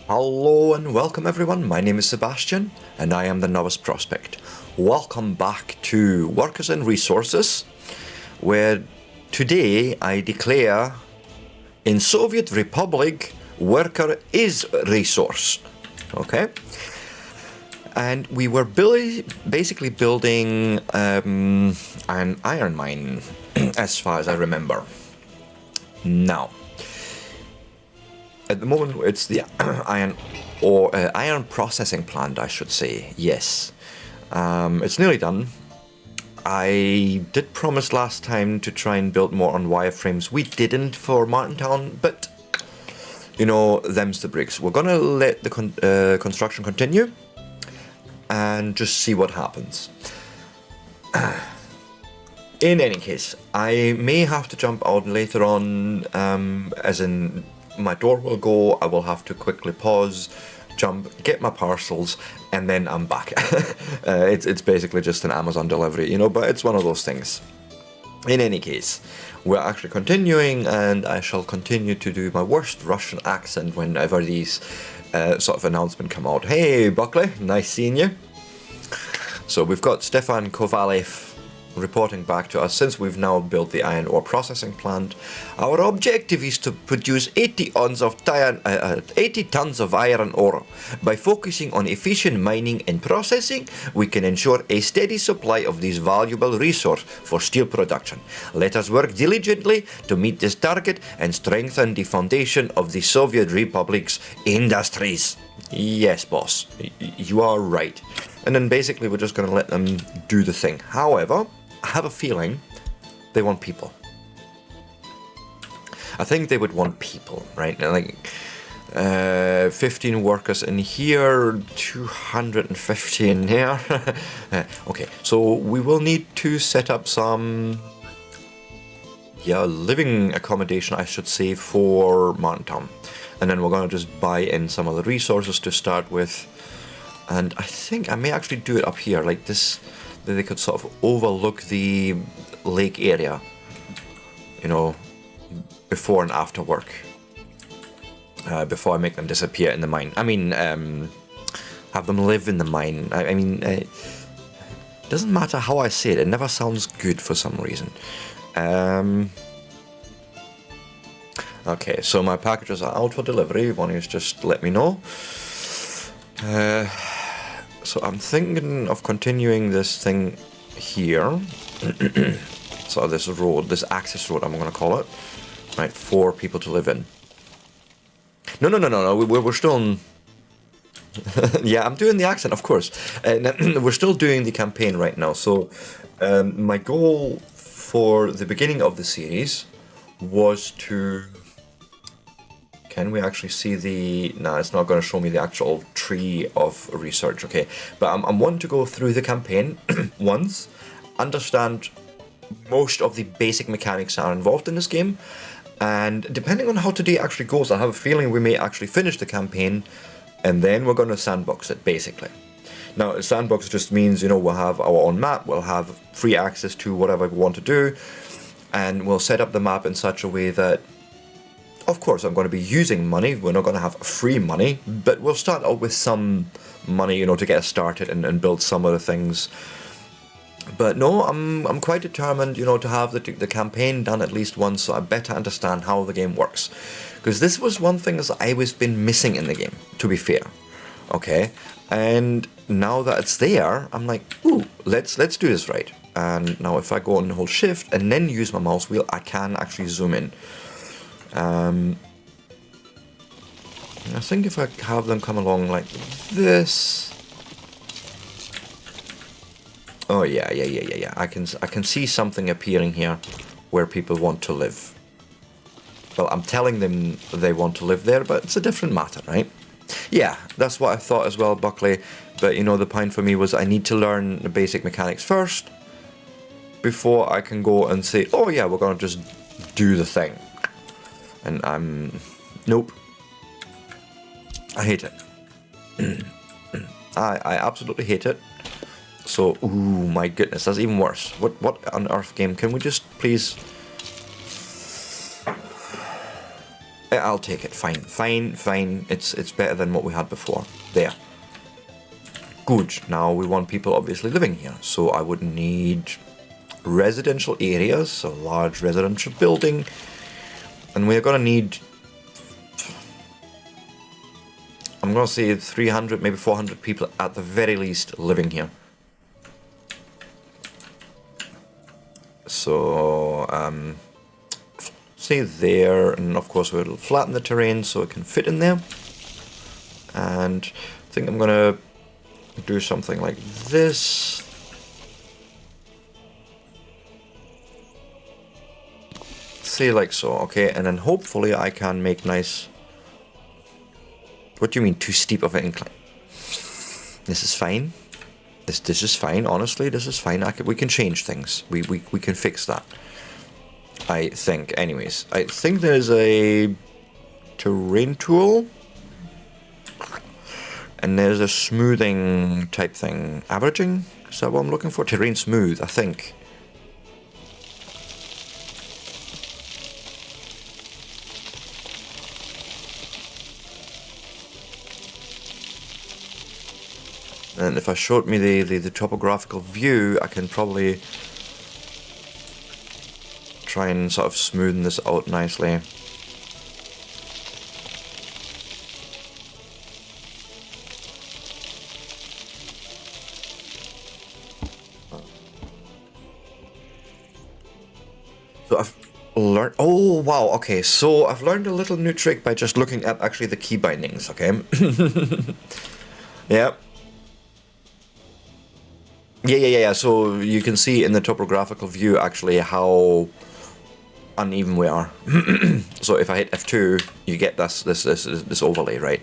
Hello and welcome everyone, my name is Sebastian and I am the Novice Prospect. Welcome back to Workers and Resources, where today I declare in Soviet Republic, worker is resource. Okay? And we were basically building an iron mine, as far as I remember. Now, at the moment, it's the iron processing plant, I should say. Yes, it's nearly done. I did promise last time to try and build more on wireframes. We didn't for Martintown, but you know, them's the bricks. We're gonna let the construction continue and just see what happens. In any case, I may have to jump out later on, as in my door will go, I will have to quickly pause, jump, get my parcels, and then I'm back. It's basically just an Amazon delivery, you know, but it's one of those things. In any case, we're actually continuing, and I shall continue to do my worst Russian accent whenever these sort of announcements come out. Hey, Buckley, nice seeing you. So we've got Stefan Kovalev reporting back to us. Since we've now built the iron ore processing plant, our objective is to produce 80 tons of iron ore. By focusing on efficient mining and processing, we can ensure a steady supply of this valuable resource for steel production. Let us work diligently to meet this target and strengthen the foundation of the Soviet Republic's industries. Yes, boss, you are right. And then basically we're just going to let them do the thing. However, I have a feeling they want people. I think they would want people, right? Like 15 workers in here, 250 in here. Okay, so we will need to set up some living accommodation, I should say, for Martintown. And then we're going to just buy in some of the resources to start with. And I think I may actually do it up here, like this, that they could sort of overlook the lake area, you know, before and after work, before I make them disappear in the mine. I mean, have them live in the mine. I mean, it doesn't matter how I say it, it never sounds good for some reason. Okay, so my packages are out for delivery. One is just let me know. So I'm thinking of continuing this thing here. So this road, this access road, I'm going to call it, right, for people to live in. No, we're still in... Yeah, I'm doing the accent, of course. We're still doing the campaign right now. So my goal for the beginning of the series was to... Can we actually see the... Nah, it's not going to show me the actual tree of research, okay. But I'm wanting to go through the campaign once, understand most of the basic mechanics that are involved in this game, and depending on how today actually goes, I have a feeling we may actually finish the campaign, and then we're going to sandbox it, basically. Now, sandbox just means, you know, we'll have our own map, we'll have free access to whatever we want to do, and we'll set up the map in such a way that, of course, I'm going to be using money. We're not going to have free money, but we'll start out with some money, you know, to get us started and build some of the things. But no, I'm quite determined, you know, to have the campaign done at least once, so I better understand how the game works. Because this was one thing that I was been missing in the game, to be fair. Okay, and now that it's there, I'm like, ooh, let's do this right. And now if I go and hold shift and then use my mouse wheel, I can actually zoom in. I think if I have them come along like this... Oh yeah. I can see something appearing here where people want to live. Well, I'm telling them they want to live there, but it's a different matter, right? Yeah, that's what I thought as well, Buckley. But you know, the point for me was I need to learn the basic mechanics first before I can go and say, oh yeah, we're gonna just do the thing. And nope. I hate it. I absolutely hate it. So, ooh, my goodness, that's even worse. What on earth, game? Can we just please... I'll take it. Fine, fine, fine. It's better than what we had before. There. Good. Now we want people obviously living here, so I would need residential areas, a large residential building, and we're gonna need, I'm gonna say 300, maybe 400 people at the very least living here. So say there, and of course we'll flatten the terrain so it can fit in there. And I think I'm gonna do something like this. Say like so, okay, and then hopefully I can make nice. What do you mean too steep of an incline? This is fine. This is fine. Honestly, this is fine. We can change things. We can fix that. I think. Anyways, I think there's a terrain tool, and there's a smoothing type thing. Averaging? Is that what I'm looking for? Terrain smooth, I think. And if I showed me the topographical view, I can probably try and sort of smoothen this out nicely. So I've learned, oh wow, okay, so I've learned a little new trick by just looking at actually the key bindings, okay? Yeah. Yeah. So you can see in the topographical view actually how uneven we are. So if I hit F2, you get this overlay, right?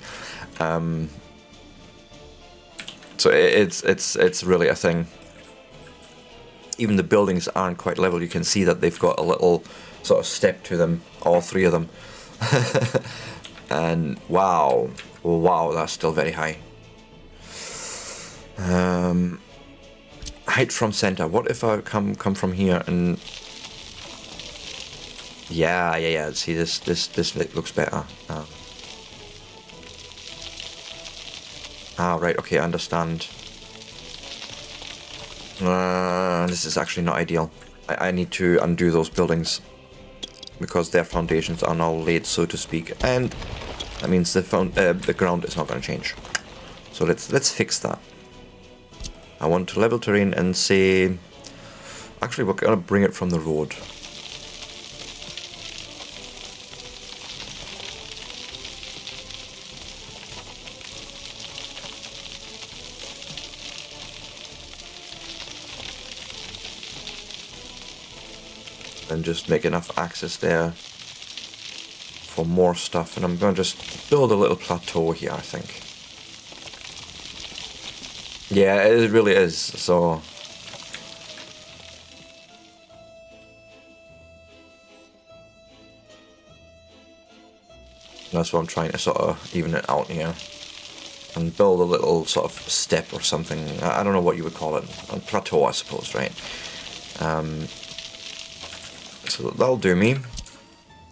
So it's really a thing. Even the buildings aren't quite level. You can see that they've got a little sort of step to them, all three of them. And wow, that's still very high. Height from center. What if I come from here and yeah. See, this looks better. Right. Okay, I understand. This is actually not ideal. I need to undo those buildings because their foundations are now laid, so to speak, and that means the ground is not going to change. So let's fix that. I want to level terrain and say, actually we're going to bring it from the road. And just make enough access there for more stuff, and I'm going to just build a little plateau here, I think. Yeah, it really is, so that's what I'm trying to sort of even it out here and build a little sort of step or something. I don't know what you would call it, a plateau I suppose, right? So that'll do me.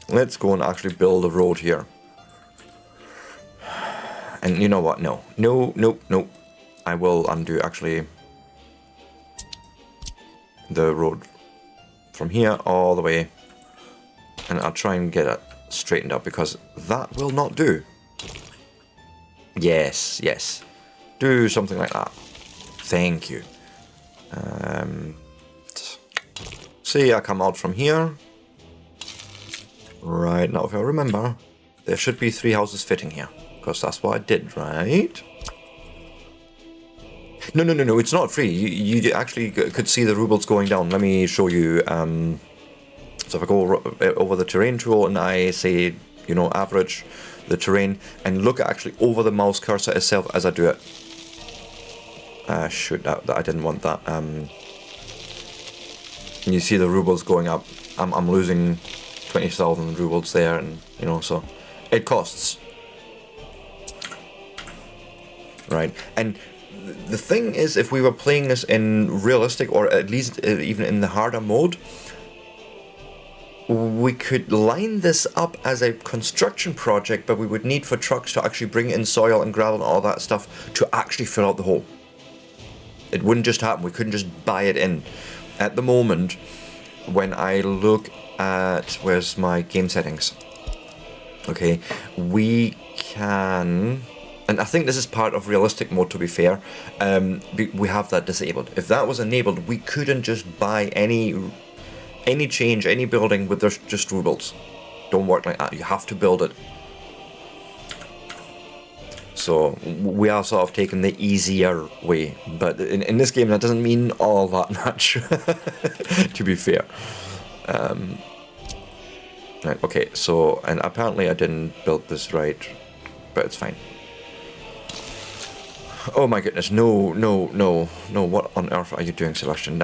Let's go and actually build a road here. And you know what, no. I will undo actually the road from here all the way, and I'll try and get it straightened up because that will not do. Yes, do something like that. Thank you. See, I come out from here. Right, now if I remember, there should be 3 houses fitting here, because that's what I did, right? No, it's not free. You actually could see the rubles going down. Let me show you. So if I go over the terrain tool and I say, you know, average the terrain, and look actually over the mouse cursor itself as I do it. Shoot, I didn't want that. And you see the rubles going up. I'm losing 20,000 rubles there, and you know, so it costs. Right, and the thing is, if we were playing this in realistic, or at least even in the harder mode, we could line this up as a construction project, but we would need for trucks to actually bring in soil and gravel and all that stuff to actually fill out the hole. It wouldn't just happen. We couldn't just buy it in. At the moment, when I look at, where's my game settings? Okay, we can, and I think this is part of realistic mode, to be fair, we have that disabled. If that was enabled, we couldn't just buy any change, any building with just rubles. Don't work like that. You have to build it. So we are sort of taking the easier way, but in this game that doesn't mean all that much, to be fair. Right, okay, so, and apparently I didn't build this right, but it's fine. Oh my goodness, no, what on earth are you doing, Sebastian?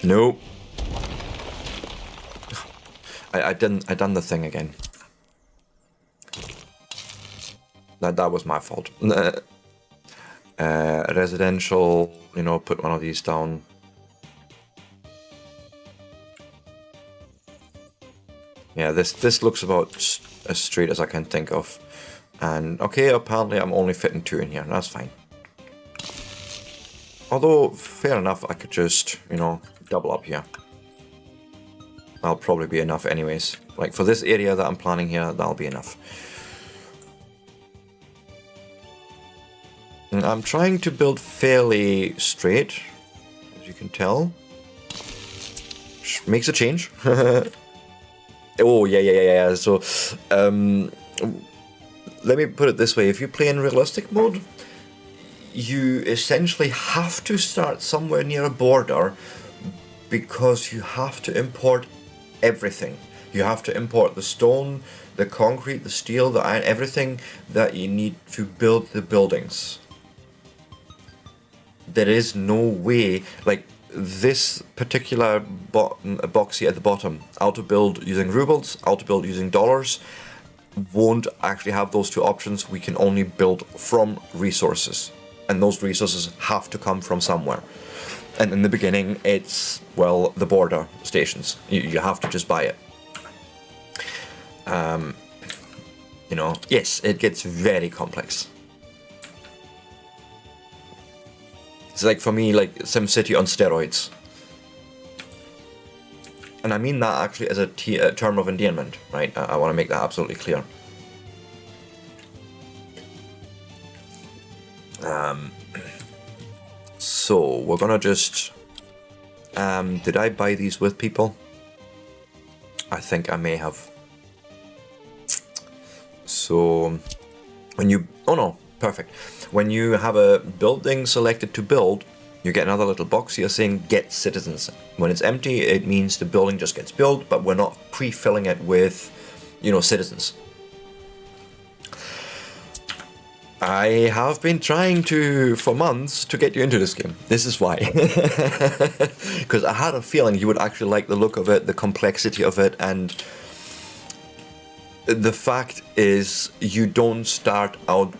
No. I done the thing again. That was my fault. Residential, you know, put one of these down. Yeah, this looks about as straight as I can think of. And okay, apparently I'm only fitting 2 in here. That's fine. Although, fair enough, I could just, you know, double up here. That'll probably be enough anyways. Like for this area that I'm planning here, that'll be enough. And I'm trying to build fairly straight, as you can tell. Which makes a change. Oh, yeah. So, let me put it this way. If you play in realistic mode, you essentially have to start somewhere near a border because you have to import everything. You have to import the stone, the concrete, the steel, the iron, everything that you need to build the buildings. There is no way, like this particular box here at the bottom, auto build using rubles, auto build using dollars, won't actually have those 2 options. We can only build from resources, and those resources have to come from somewhere. And in the beginning, it's, well, the border stations. You have to just buy it. You know, yes, it gets very complex. It's like, for me, like SimCity on steroids. And I mean that actually as a term of endearment, right? I want to make that absolutely clear. So, we're gonna just... did I buy these with people? I think I may have. So, when you... Oh no, perfect. When you have a building selected to build, you get another little box here saying get citizens. When it's empty, it means the building just gets built, but we're not pre-filling it with, you know, citizens. I have been trying for months to get you into this game. This is why. Because I had a feeling you would actually like the look of it, the complexity of it, and the fact is you don't start out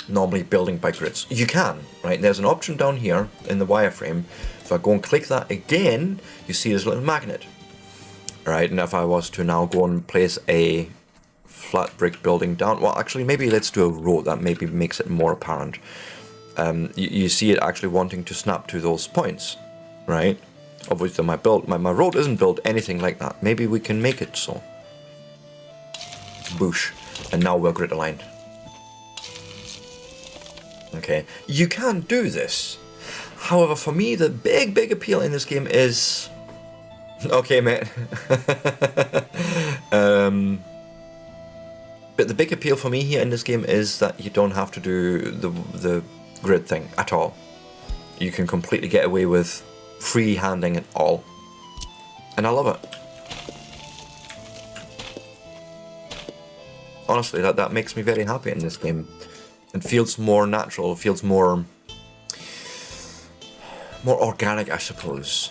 normally building by grids. You can, right? There's an option down here in the wireframe. If I go and click that again, you see this little magnet, right? And if I was to now go and place a flat brick building down, well, actually, maybe let's do a road. That maybe makes it more apparent. You see it actually wanting to snap to those points, right? Obviously, my road isn't built anything like that. Maybe we can make it so. Boosh. And now we're grid aligned. Okay, you can do this. However, for me, the big appeal in this game is... Okay, mate. But the big appeal for me here in this game is that you don't have to do the grid thing at all. You can completely get away with free-handing it all. And I love it. Honestly, that makes me very happy in this game. It feels more natural, it feels more organic, I suppose.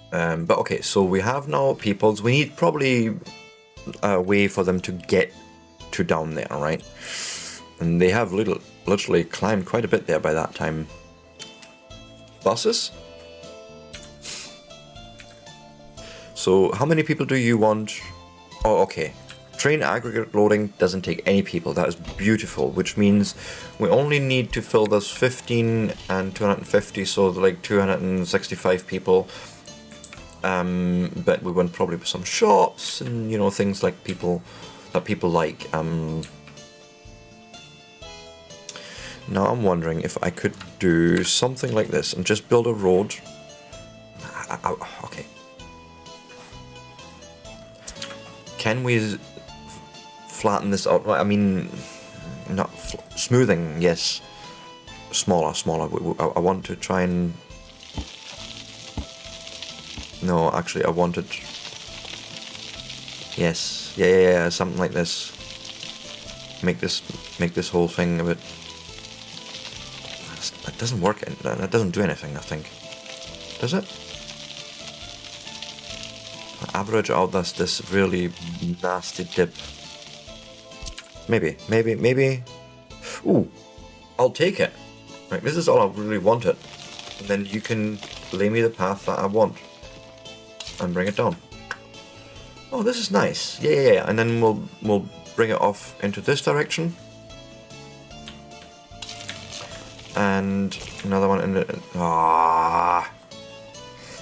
But okay, so we have now peoples. We need probably a way for them to get to down there, right? And they have literally climbed quite a bit there by that time. Buses? So how many people do you want? Oh, okay. Train aggregate loading doesn't take any people. That is beautiful, which means we only need to fill this 15 and 250, so like 265 people. But we want probably some shops and, you know, things like people like. Now I'm wondering if I could do something like this and just build a road. Okay. Can we flatten this out? I mean, not smoothing, yes. Smaller. I want to try and... No, actually I wanted... Yes, yeah, something like this. Make this whole thing a bit... That doesn't work, that doesn't do anything, I think. Does it? Average out this really nasty dip. Maybe. Ooh, I'll take it. Like, this is all I really wanted. And then you can lay me the path that I want. And bring it down. Oh, this is nice. Yeah. And then we'll bring it off into this direction. And another one in the... Ah,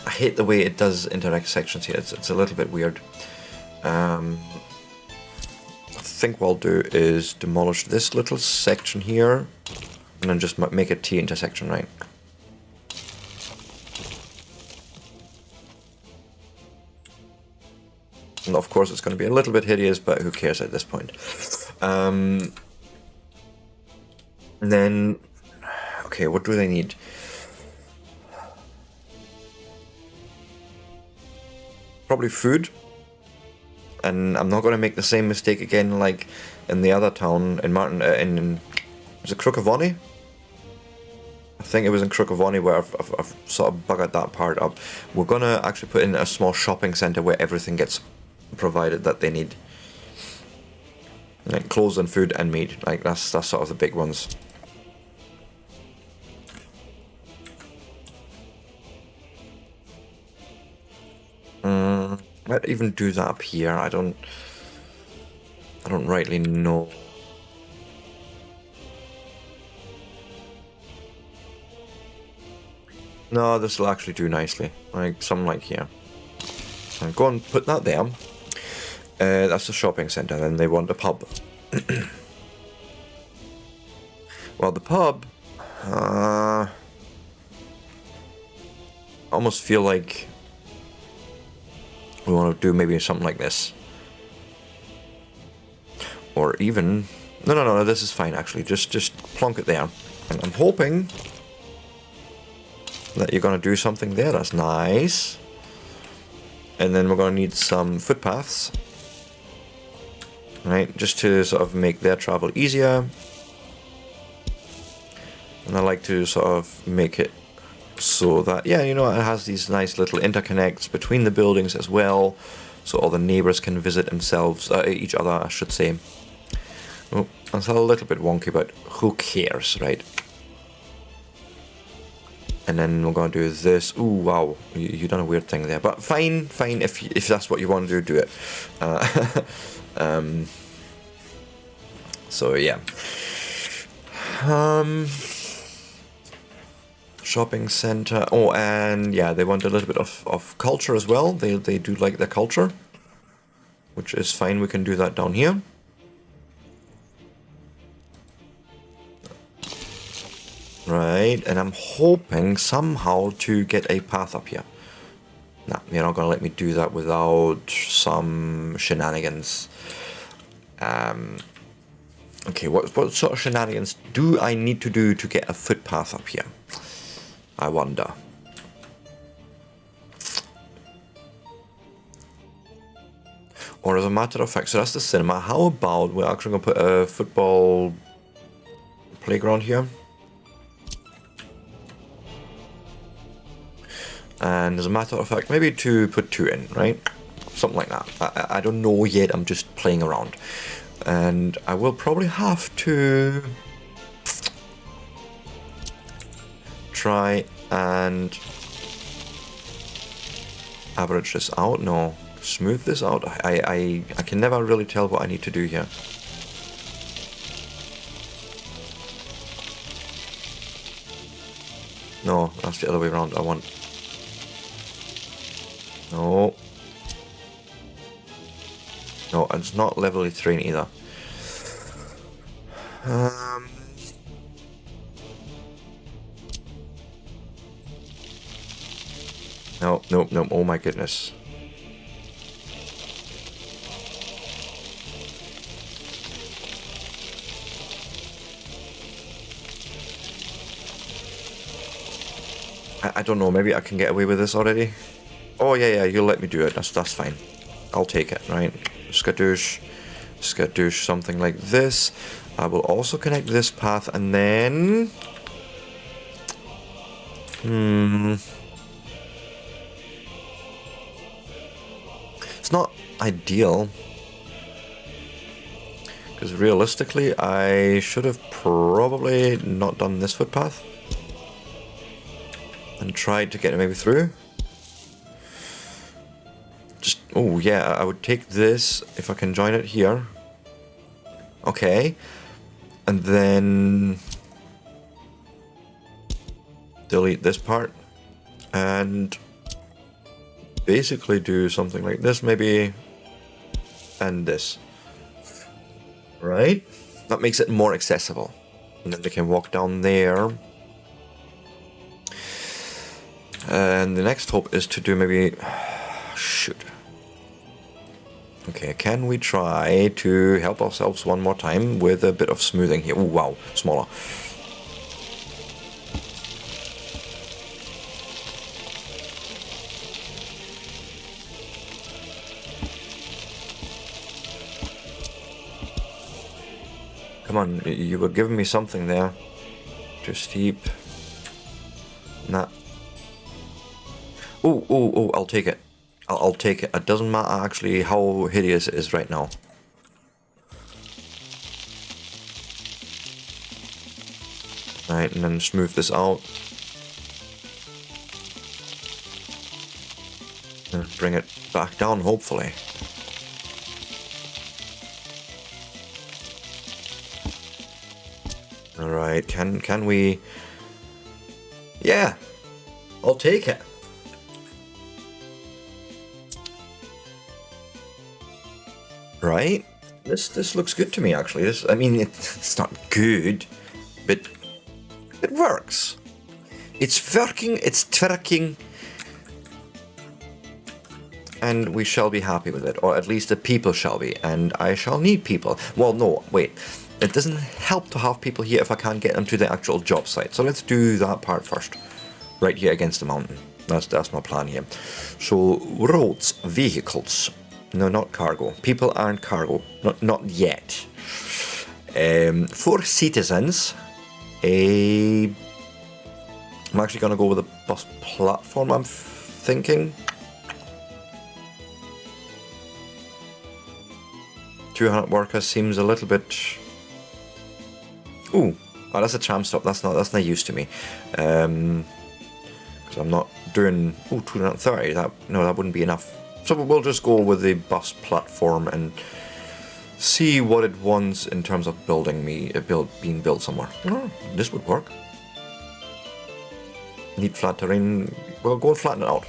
I hate the way it does interact sections here. It's a little bit weird. I think what I'll do is demolish this little section here, and then just make a T intersection, right? And of course it's going to be a little bit hideous, but who cares at this point? And then, okay, what do they need? Probably food. And I'm not going to make the same mistake again like in the other town in Martin, was it Crookavoni? I think it was in Crookavoni where I've sort of buggered that part up. We're going to actually put in a small shopping centre where everything gets provided that they need. Like clothes and food and meat, like that's sort of the big ones. Might even do that up here. I don't rightly know. No, this will actually do nicely. Like something like here. And go and put that there. That's the shopping centre. Then they want a pub. Well, the pub. I almost feel like we want to do maybe something like this. Or even... No, this is fine actually. Just plonk it there. And I'm hoping that you're going to do something there. That's nice. And then we're going to need some footpaths. Right, just to sort of make their travel easier. And I like to sort of make it so that, yeah, you know, it has these nice little interconnects between the buildings as well, so all the neighbours can visit themselves, each other, I should say. Oh, that's a little bit wonky, but who cares, right? And then we're going to do this. Ooh, wow, you done a weird thing there, but fine. If that's what you want to do it. So yeah. Shopping center. Oh, and yeah, they want a little bit of culture as well. They do like their culture, which is fine. We can do that down here. Right, and I'm hoping somehow to get a path up here. Nah, you're not gonna let me do that without some shenanigans. Okay, what sort of shenanigans do I need to do to get a footpath up here? I wonder. Or as a matter of fact, so that's the cinema. How about we're actually going to put a football playground here? And as a matter of fact, maybe to put 2 in, right? Something like that. I don't know yet, I'm just playing around. And I will probably have to try and average this out? No. Smooth this out? I can never really tell what I need to do here. No, that's the other way around. I want... No. No, it's not level terrain either. No, no, no, oh my goodness. I don't know, maybe I can get away with this already. Oh yeah, you'll let me do it, that's fine. I'll take it, right? Skadoosh, skadoosh, something like this. I will also connect this path and then... It's not ideal. Because realistically, I should have probably not done this footpath. And tried to get it maybe through. Just, oh yeah, I would take this if I can join it here. Okay. And then delete this part. And basically do something like this maybe. And this. Right? That makes it more accessible. And then they can walk down there. And the next hope is to do maybe... Shoot. Okay, can we try to help ourselves one more time with a bit of smoothing here? Oh, wow, smaller. Come on, you were giving me something there. Too steep. Nah. Oh, I'll take it. I'll take it. It doesn't matter actually how hideous it is right now. Right, and then smooth this out. And bring it back down, hopefully. Alright, can we... Yeah! I'll take it. Right? This looks good to me, actually. I mean, it's not good, but it works. It's working, it's twerking, and we shall be happy with it, or at least the people shall be, and I shall need people. Well, no, wait. It doesn't help to have people here if I can't get them to the actual job site. So let's do that part first. Right here against the mountain. That's my plan here. So, roads, vehicles. No, not cargo. People aren't cargo. Not yet. For citizens, I'm actually going to go with a bus platform, I'm thinking. 200 workers seems a little bit... Ooh, oh, that's a tram stop. That's not use to me. Because I'm not doing... Ooh, 230. That wouldn't be enough. So we'll just go with the bus platform and see what it wants in terms of being built somewhere. Oh, this would work. Need flat terrain. Well, go and flatten it out.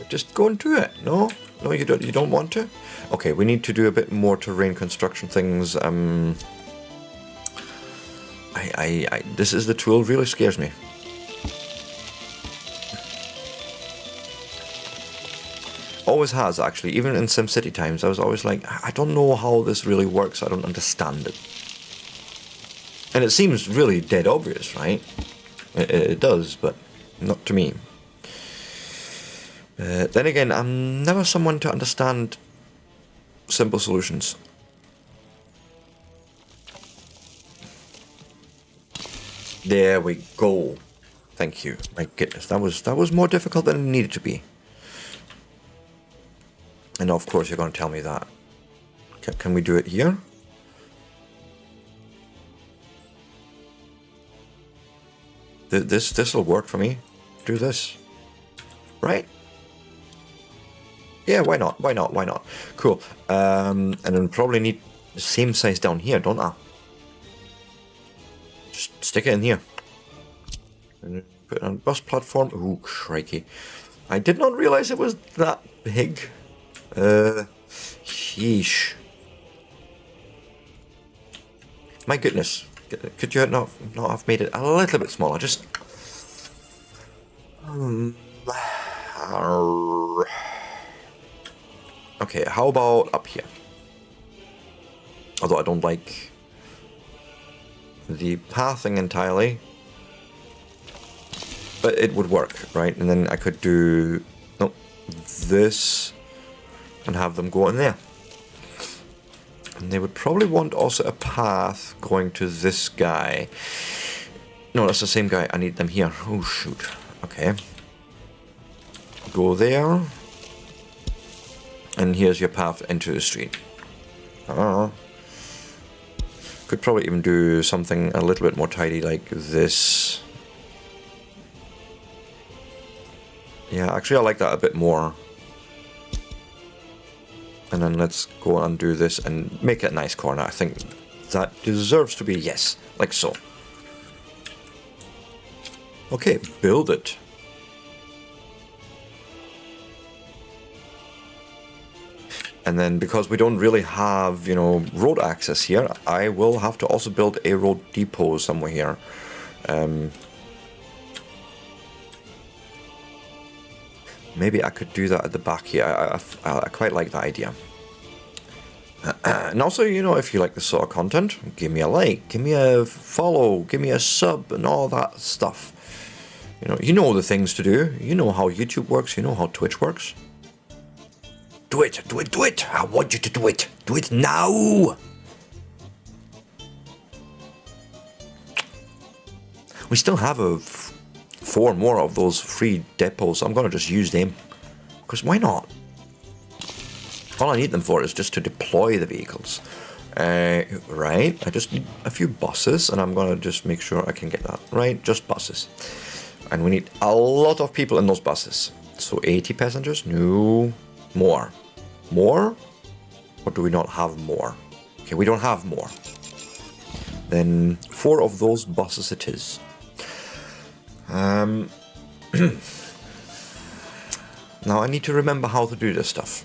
Just go and do it. No, you don't. You don't want to. Okay, we need to do a bit more terrain construction things. This is the tool really scares me. Always has, actually. Even in SimCity times, I was always like, I don't know how this really works. I don't understand it. And it seems really dead obvious, right? It does, but not to me. Then again, I'm never someone to understand simple solutions. There we go. Thank you. My goodness, that was more difficult than it needed to be. And of course you're going to tell me that. Can we do it here? This will work for me. Do this. Right? Yeah, why not? Why not? Why not? Cool. And then probably need the same size down here, don't I? Just stick it in here. And put it on bus platform. Ooh, crikey. I did not realize it was that big. Sheesh. My goodness. Could you not have made it a little bit smaller? Just... Okay, how about up here? Although I don't like the pathing entirely. But it would work, right? And then I could do this and have them go in there. And they would probably want also a path going to this guy. No, that's the same guy. I need them here. Oh, shoot. Okay. Go there. And here's your path into the street. Could probably even do something a little bit more tidy like this. Yeah, actually I like that a bit more. And then let's go and do this and make it a nice corner. I think that deserves to be, yes, like so. Okay, build it. And then because we don't really have, you know, road access here, I will have to also build a road depot somewhere here. Maybe I could do that at the back here. I quite like that idea. And also, you know, if you like this sort of content, give me a like, give me a follow, give me a sub and all that stuff. You know the things to do. You know how YouTube works. You know how Twitch works. Do it, do it, do it. I want you to do it. Do it now. We still have 4 more of those free depots. I'm going to just use them. Because why not? All I need them for is just to deploy the vehicles. Right. I just need a few buses. And I'm going to just make sure I can get that. Right. Just buses. And we need a lot of people in those buses. So 80 passengers? No. More. More? Or do we not have more? Okay, we don't have more. Then 4 of those buses it is. Now I need to remember how to do this stuff.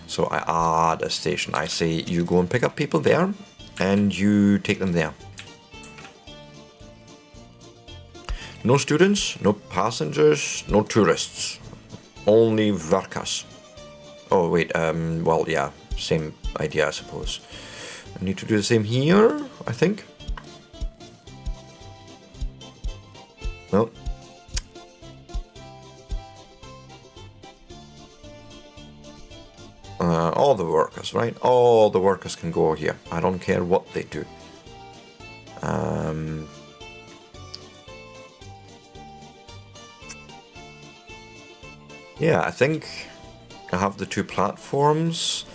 So I add a station. I say you go and pick up people there and you take them there. No students, no passengers, no tourists. Only workers. Oh wait, well yeah, same idea I suppose. I need to do the same here, I think. No. All the workers, right? All the workers can go here. I don't care what they do. Yeah, I think I have the 2 platforms.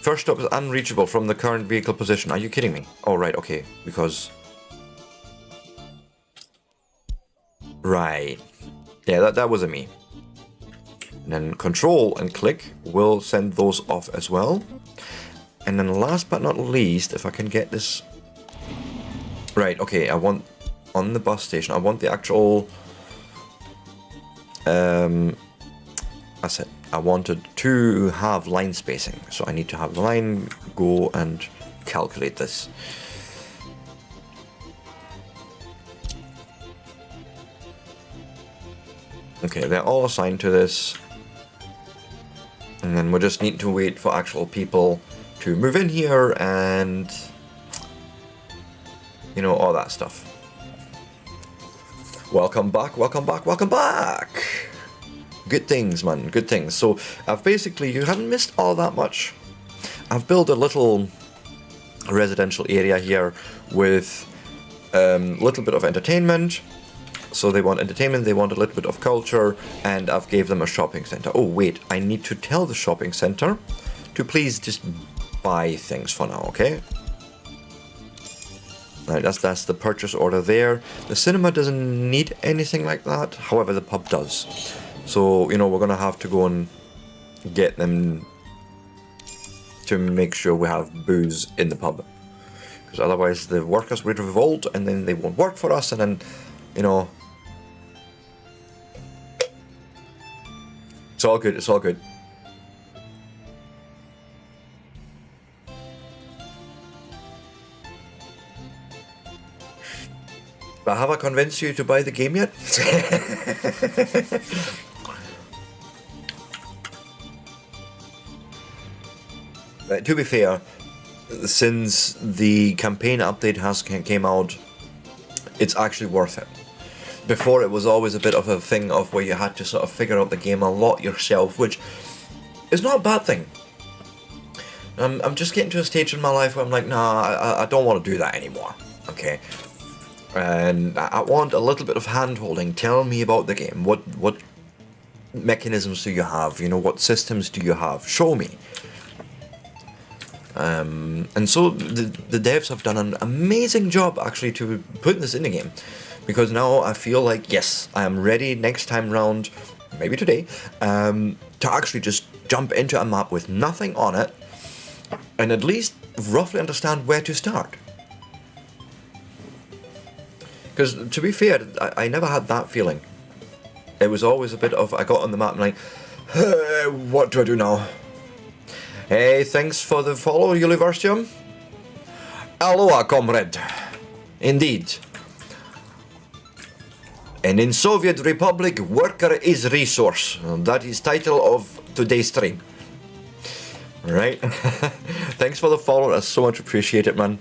First stop is unreachable from the current vehicle position. Are you kidding me? Oh, right, okay, because... Right. Yeah, that wasn't me. And then control and click will send those off as well. And then last but not least, if I can get this... Right, okay, I want... On the bus station, I want the actual... That's it. I wanted to have line spacing. So I need to have the line go and calculate this. Okay, they're all assigned to this. And then we just need to wait for actual people to move in here and... You know, all that stuff. Welcome back, welcome back, welcome back! Good things, man, good things. So, I've basically, you haven't missed all that much. I've built a little residential area here with a little bit of entertainment. So they want entertainment, they want a little bit of culture, and I've gave them a shopping center. Oh wait, I need to tell the shopping center to please just 5 things for now, okay? Right, that's the purchase order there. The cinema doesn't need anything like that, however the pub does. So, you know, we're gonna have to go and get them to make sure we have booze in the pub. Because otherwise the workers would revolt and then they won't work for us, and then, you know... It's all good, it's all good. But have I convinced you to buy the game yet? To be fair, since the campaign update came out, it's actually worth it. Before it was always a bit of a thing of where you had to sort of figure out the game a lot yourself, which is not a bad thing. I'm just getting to a stage in my life where I'm like, nah, I don't want to do that anymore, okay? And I want a little bit of hand-holding. Tell me about the game. What mechanisms do you have? You know, what systems do you have? Show me. And so the devs have done an amazing job actually to put this in the game, because now I feel like, yes, I am ready next time round, maybe today, to actually just jump into a map with nothing on it and at least roughly understand where to start. Because to be fair, I never had that feeling. It was always a bit of, I got on the map and like, what do I do now? Hey, thanks for the follow, Universium. Aloha, comrade. Indeed. And in Soviet Republic, worker is resource. That is title of today's stream. Right? Thanks for the follow, I so much appreciate it, man.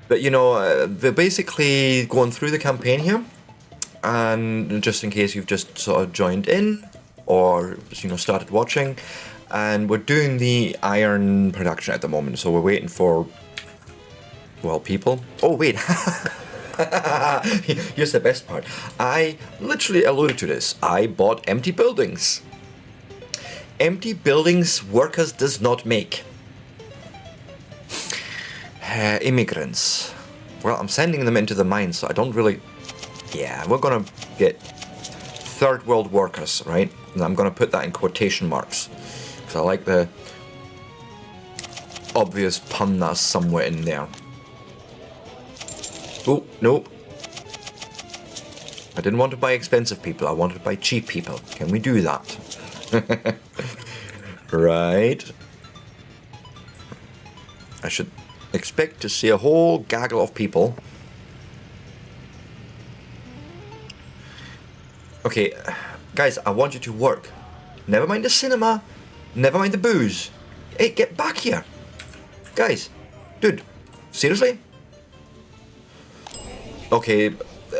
But you know, they're basically going through the campaign here, and just in case you've just sort of joined in or, you know, started watching, and we're doing the iron production at the moment, so we're waiting for, well, people. Oh wait, here's the best part. I literally alluded to this. I bought empty buildings. Empty buildings workers does not make. Immigrants. Well, I'm sending them into the mines, so I don't really... Yeah, we're gonna get third world workers, right? And I'm gonna put that in quotation marks, because I like the obvious pun that's somewhere in there. Oh, nope. I didn't want to buy expensive people, I wanted to buy cheap people. Can we do that? Right. I should expect to see a whole gaggle of people. Okay, guys, I want you to work. Never mind the cinema, never mind the booze. Hey, get back here. Guys, dude, seriously? Okay,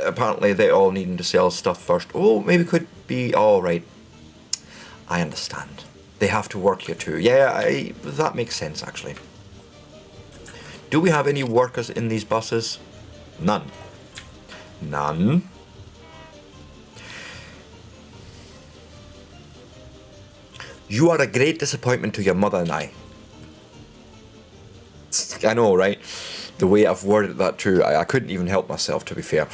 apparently they're all needing to sell stuff first. Oh, maybe could be alright. I understand. They have to work here too. Yeah, that makes sense actually. Do we have any workers in these buses? None. None. You are a great disappointment to your mother and I. I know, right? The way I've worded that too, I couldn't even help myself, to be fair.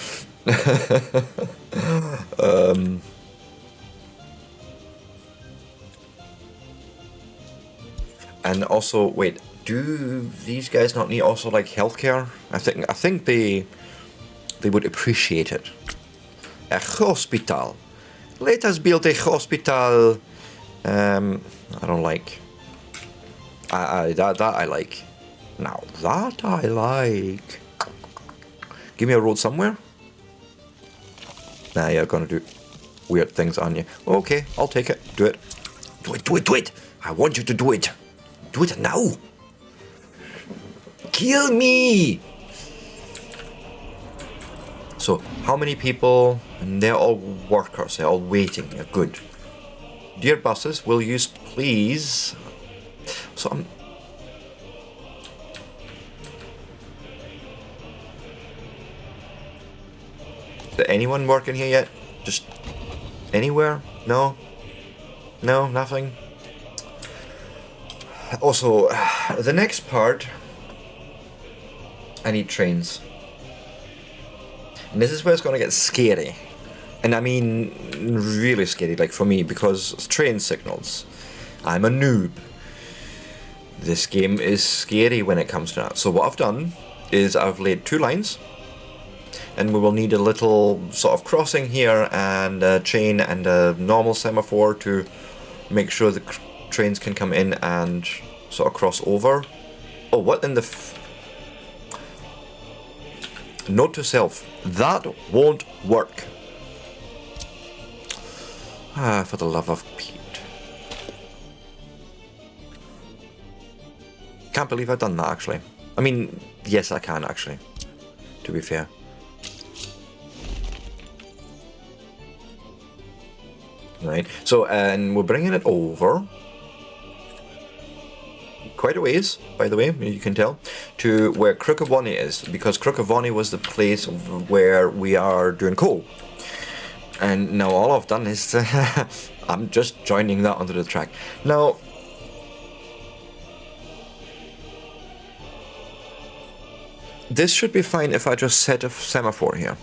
And also, wait, do these guys not need also like healthcare? I think they would appreciate it. A hospital. Let us build a hospital. I don't like. That I like. Now that I like. Give me a road somewhere. Nah, you're gonna do weird things on you. Okay, I'll take it. Do it. Do it. Do it. Do it. I want you to do it. Do it now. Kill me! So, how many people? And they're all workers, they're all waiting, they're good. Dear buses, will you please... So anyone working here yet? Just anywhere? No? No, nothing? Also, the next part, I need trains. And this is where it's gonna get scary. And I mean, really scary, like for me, because train signals. I'm a noob. This game is scary when it comes to that. So what I've done is I've laid 2 lines. And we will need a little sort of crossing here and a chain and a normal semaphore to make sure the trains can come in and sort of cross over. Oh, what in the note to self, that won't work. Ah, for the love of Pete. Can't believe I've done that, actually. I mean, yes, I can, actually, to be fair. Right, so, and we're bringing it over quite a ways, by the way, you can tell, to where Crookavoni is, because Crookavoni was the place where we are doing coal. And now all I've done is I'm just joining that onto the track. Now, this should be fine if I just set a semaphore here.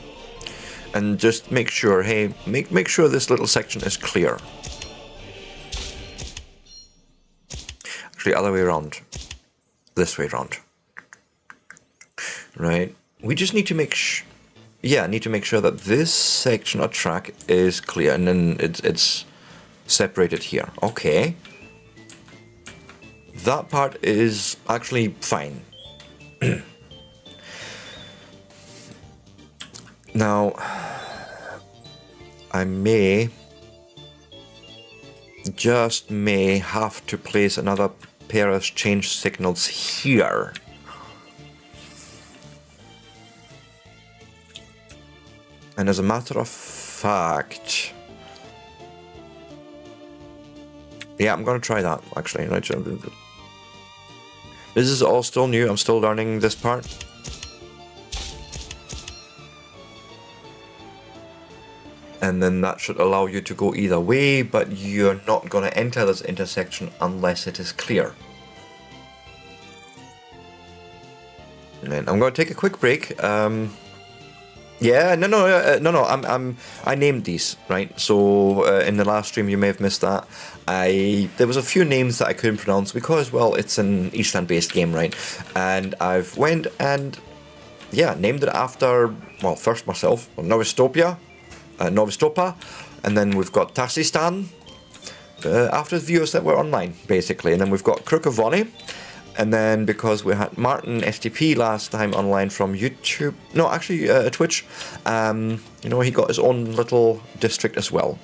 And just make sure, hey, make sure this little section is clear. Actually, other way around. This way around. Right. We just need to make need to make sure that this section of track is clear, and then it's separated here. Okay. That part is actually fine. Now, I may have to place another pair of change signals here. And as a matter of fact, yeah, I'm going to try that, actually. This is all still new. I'm still learning this part. And then that should allow you to go either way, but you're not going to enter this intersection unless it is clear. And then I'm going to take a quick break. I named these, right? So in the last stream, you may have missed that. There was a few names that I couldn't pronounce because, well, it's an Eastland-based game, right? And I've went and, named it after, well, first myself, Novistopia. Novistopa, and then we've got Tarsistan after the viewers that were online, basically, and then we've got Crookavoni, and then because we had Martin STP last time online from YouTube, no, actually Twitch, he got his own little district as well.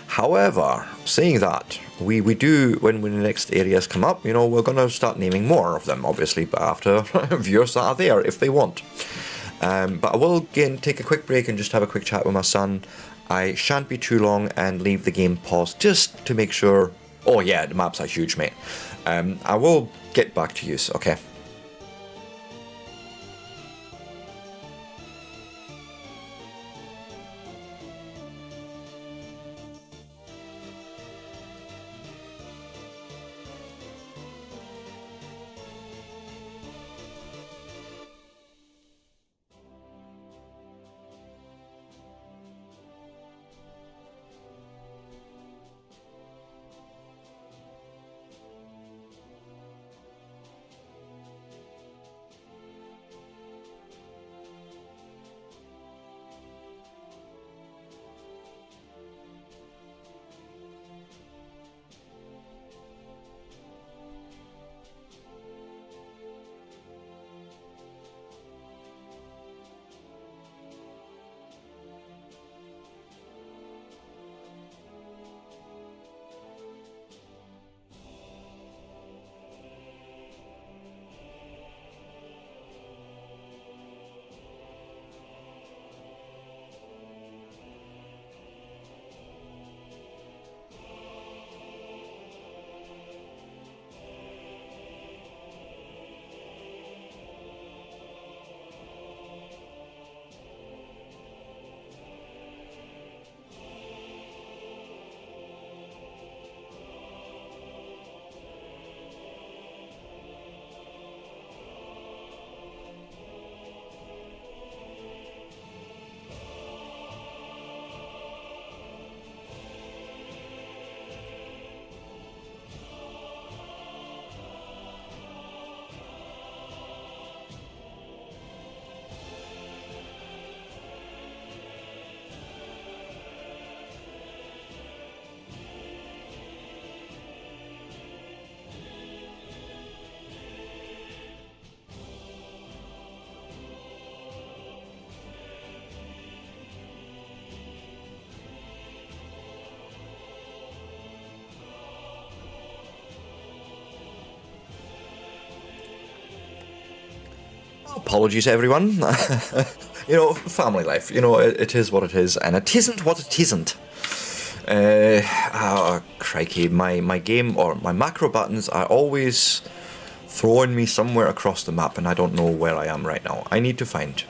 However, saying that, we do, when the next areas come up, we're going to start naming more of them, obviously, but after viewers that are there, if they want. But I will again take a quick break and just have a quick chat with my son. I shan't be too long and leave the game paused just to make sure. Oh yeah, the maps are huge, mate. I will get back to you, okay? Apologies, everyone. You know, family life. You know, it is what it is, and it isn't what it isn't. Oh, crikey. My game, or my macro buttons are always throwing me somewhere across the map, and I don't know where I am right now. I need to find...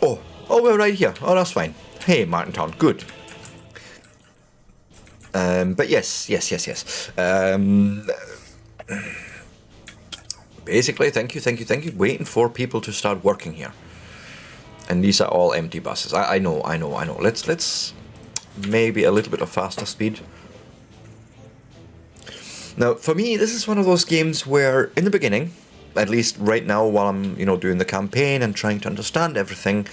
Oh, we're right here. Oh, that's fine. Hey, Martintown, good. But yes. Basically, thank you. Waiting for people to start working here. And these are all empty buses. I know. Let's maybe a little bit of faster speed. Now, for me, this is one of those games where, in the beginning, at least right now, while I'm, you know, doing the campaign and trying to understand everything,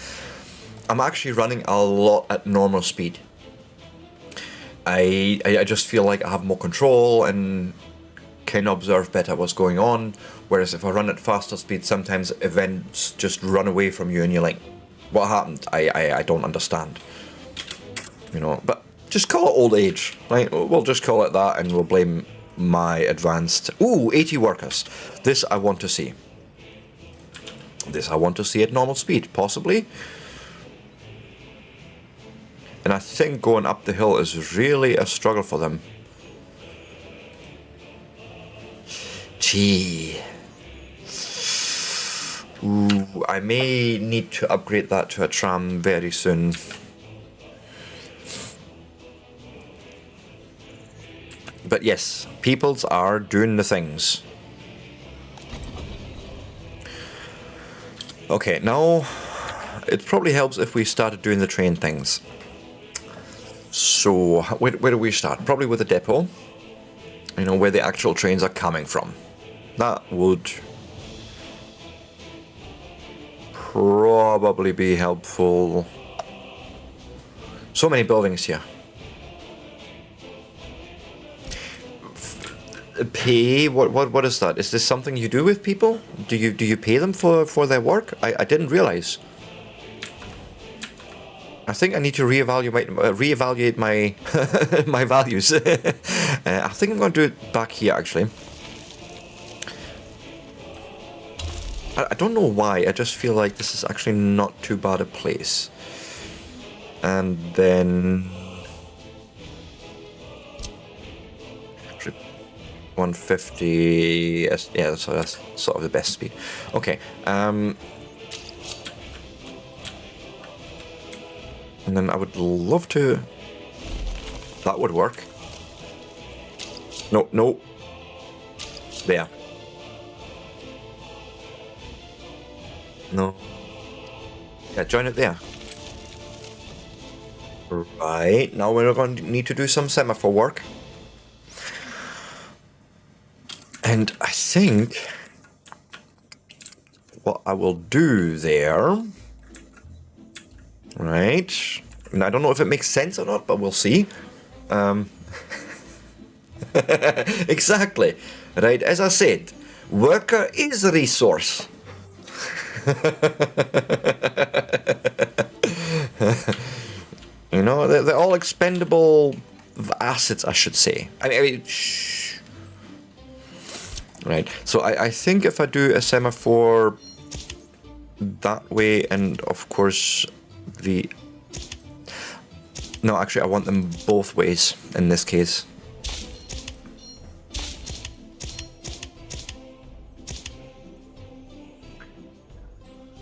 I'm actually running a lot at normal speed. I just feel like I have more control and can observe better what's going on, whereas if I run at faster speed, sometimes events just run away from you and you're like, what happened? I don't understand. You know, but just call it old age, right? We'll just call it that, and we'll blame my advanced... Ooh, 80 workers. This I want to see. This I want to see at normal speed, possibly. And I think going up the hill is really a struggle for them. Gee. Ooh, I may need to upgrade that to a tram very soon. But yes, peoples are doing the things. Okay, now it probably helps if we started doing the train things. So, where do we start? Probably with the depot. You know, where the actual trains are coming from. That would probably be helpful. So many buildings here. Pay? What is that? Is this something you do with people? Do you pay them for their work? I didn't realize. I think I need to reevaluate my my values. I think I'm going to do it back here, actually. I don't know why. I just feel like this is actually not too bad a place. And then 150. Yeah, so that's sort of the best speed. Okay. And then I would love to... That would work. No. There. No. Yeah, join it there. Right, now we're going to need to do some semaphore work. And I think what I will do there... Right, and I don't know if it makes sense or not, but we'll see. Exactly. Right, as I said, worker is a resource. You know, they're all expendable assets, I should say. I mean shh. Right, so I think if I do a semaphore that way, and of course... No, actually, I want them both ways in this case.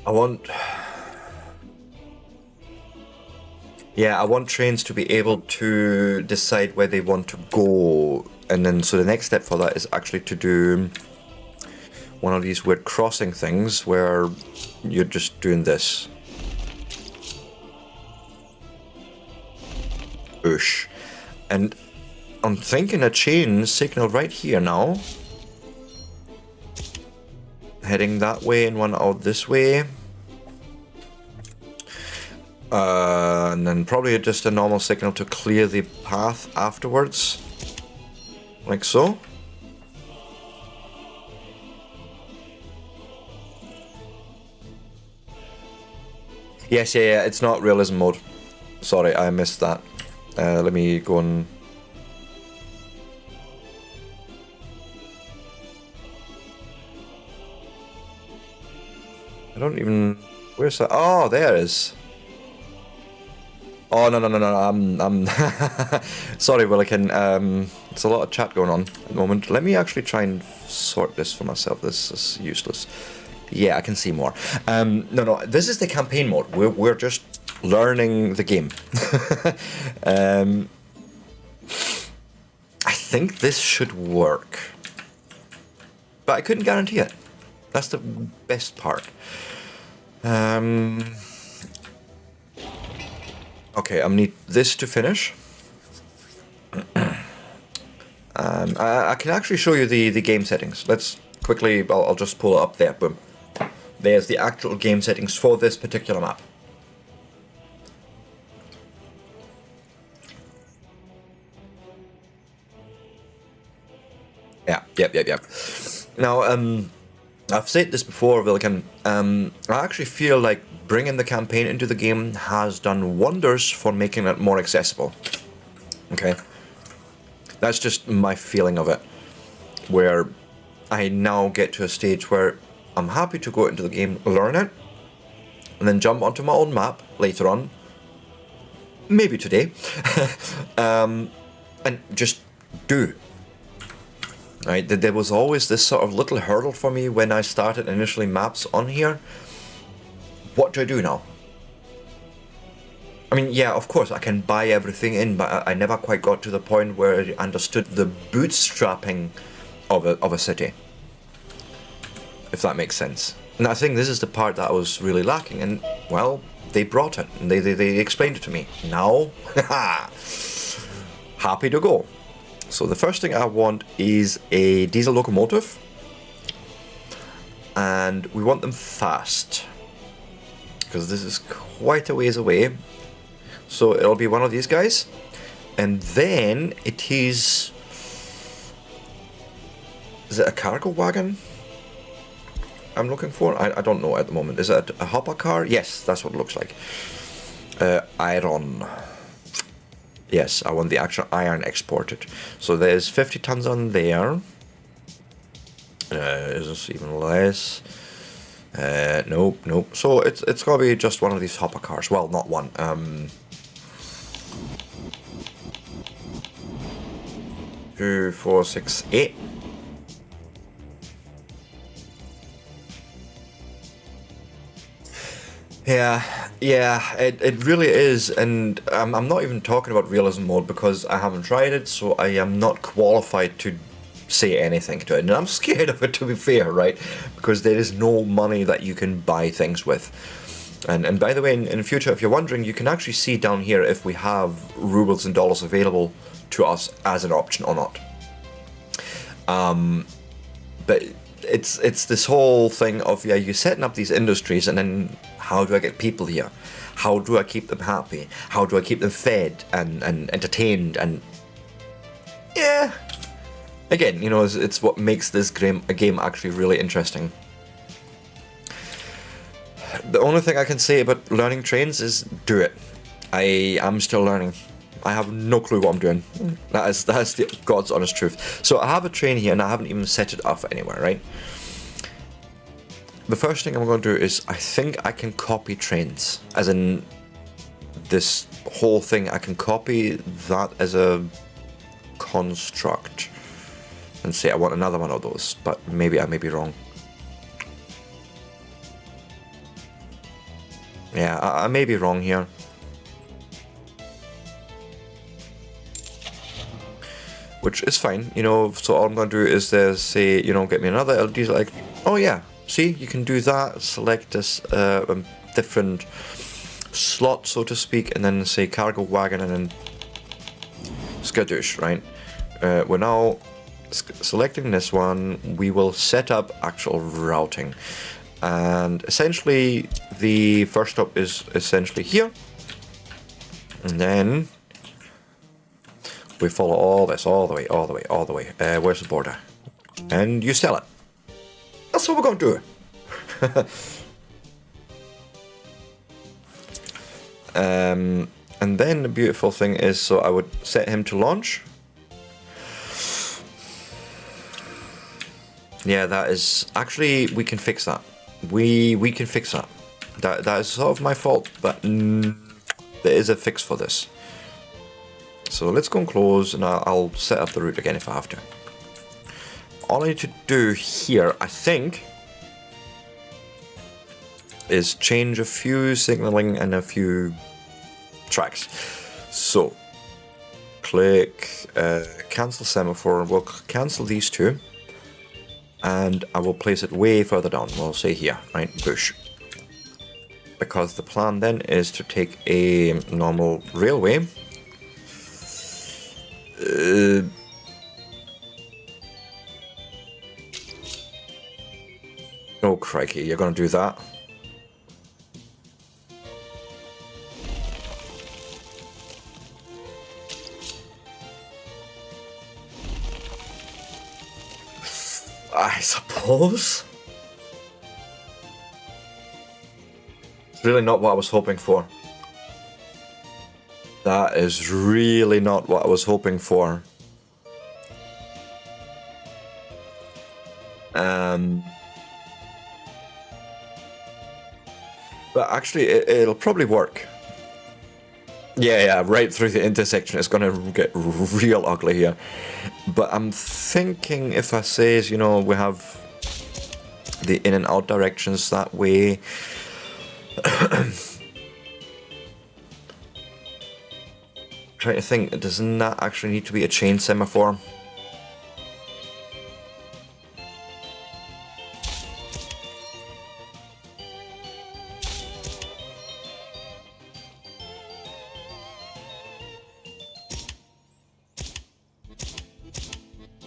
I want trains to be able to decide where they want to go, and then so the next step for that is actually to do one of these weird crossing things where you're just doing this. Oosh. And I'm thinking a chain signal right here now. Heading that way and one out this way. And then probably just a normal signal to clear the path afterwards. Like so. Yes, yeah, it's not realism mode. Sorry, I missed that. Let me go and... I don't even... Where's that? Oh, there it is. Oh, no, I'm... Sorry, Willikin. There's a lot of chat going on at the moment. Let me actually try and sort this for myself. This is useless. Yeah, I can see more. No, this is the campaign mode. We're just learning the game. I think this should work. But I couldn't guarantee it. That's the best part. Okay, I need this to finish. I can actually show you the game settings. Let's quickly, I'll just pull it up there. Boom. There's the actual game settings for this particular map. Yeah, yep. Now, I've said this before, Vilken. I actually feel like bringing the campaign into the game has done wonders for making it more accessible. Okay? That's just my feeling of it. Where I now get to a stage where I'm happy to go into the game, learn it, and then jump onto my own map later on. Maybe today. And just do. Right, there was always this sort of little hurdle for me when I started initially maps on here. What do I do now? I mean, yeah, of course, I can buy everything in, but I never quite got to the point where I understood the bootstrapping of a city. If that makes sense. And I think this is the part that I was really lacking, and, well, they brought it, and they explained it to me. Now, happy to go. So the first thing I want is a diesel locomotive, and we want them fast, because this is quite a ways away. So it'll be one of these guys, and then it is it a cargo wagon I'm looking for? I don't know at the moment. Is it a hopper car? Yes, that's what it looks like. Iron. Yes, I want the actual iron exported. So there's 50 tons on there. Is this even less? Nope. So it's gonna be just one of these hopper cars. Well, not one. 2, 4, 6, 8. Yeah, it really is, and I'm not even talking about realism mode because I haven't tried it, so I am not qualified to say anything to it, and I'm scared of it, to be fair, right? Because there is no money that you can buy things with. And by the way, in the future, if you're wondering, you can actually see down here if we have rubles and dollars available to us as an option or not. But it's this whole thing of, yeah, you're setting up these industries, and then how do I get people here? How do I keep them happy? How do I keep them fed and entertained? And yeah, again, you know, it's what makes this game actually really interesting. The only thing I can say about learning trains is do it. I am still learning. I have no clue what I'm doing. That's the God's honest truth. So I have a train here and I haven't even set it up anywhere, right? The first thing I'm going to do is I think I can copy trains. As in this whole thing, I can copy that as a construct. And say I want another one of those, but maybe I may be wrong. Yeah, I may be wrong here. Which is fine, you know, so all I'm going to do is say, you know, get me another LED, like, oh yeah, see, you can do that, select this different slot, so to speak, and then say cargo wagon, and then skadoosh, right? We're now selecting this one, we will set up actual routing. And essentially, the first stop is essentially here. And then we follow all this, all the way. Where's the border? And you sell it. That's what we're going to do. And then the beautiful thing is, so I would set him to launch. Yeah, that is... Actually, we can fix that. We can fix that. That is sort of my fault, but there is a fix for this. So let's go and close, and I'll set up the route again if I have to. All I need to do here, I think, is change a few signaling and a few tracks. So, click cancel semaphore. We'll cancel these two, and I will place it way further down. We'll say here, right, bush. Because the plan then is to take a normal railway. Oh crikey, you're gonna do that? I suppose. It's really not what I was hoping for. That is really not what I was hoping for. But actually, it'll probably work. Yeah, right through the intersection. It's gonna get real ugly here. But I'm thinking if I say, you know, we have the in and out directions that way. Trying to think, doesn't that actually need to be a chain semaphore?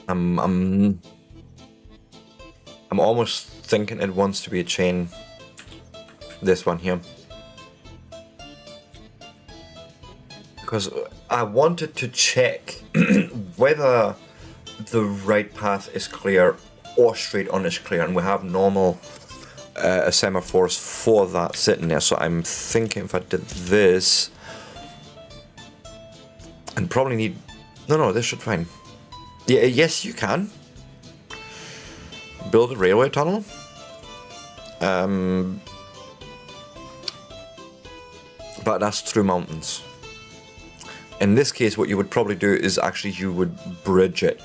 I'm almost thinking it wants to be a chain. This one here. Because I wanted to check whether the right path is clear or straight on is clear, and we have normal semaphores for that sitting there. So I'm thinking if I did this, and probably need, no, this should fine. Yeah, yes, you can build a railway tunnel. But that's through mountains. In this case, what you would probably do is actually you would bridge it.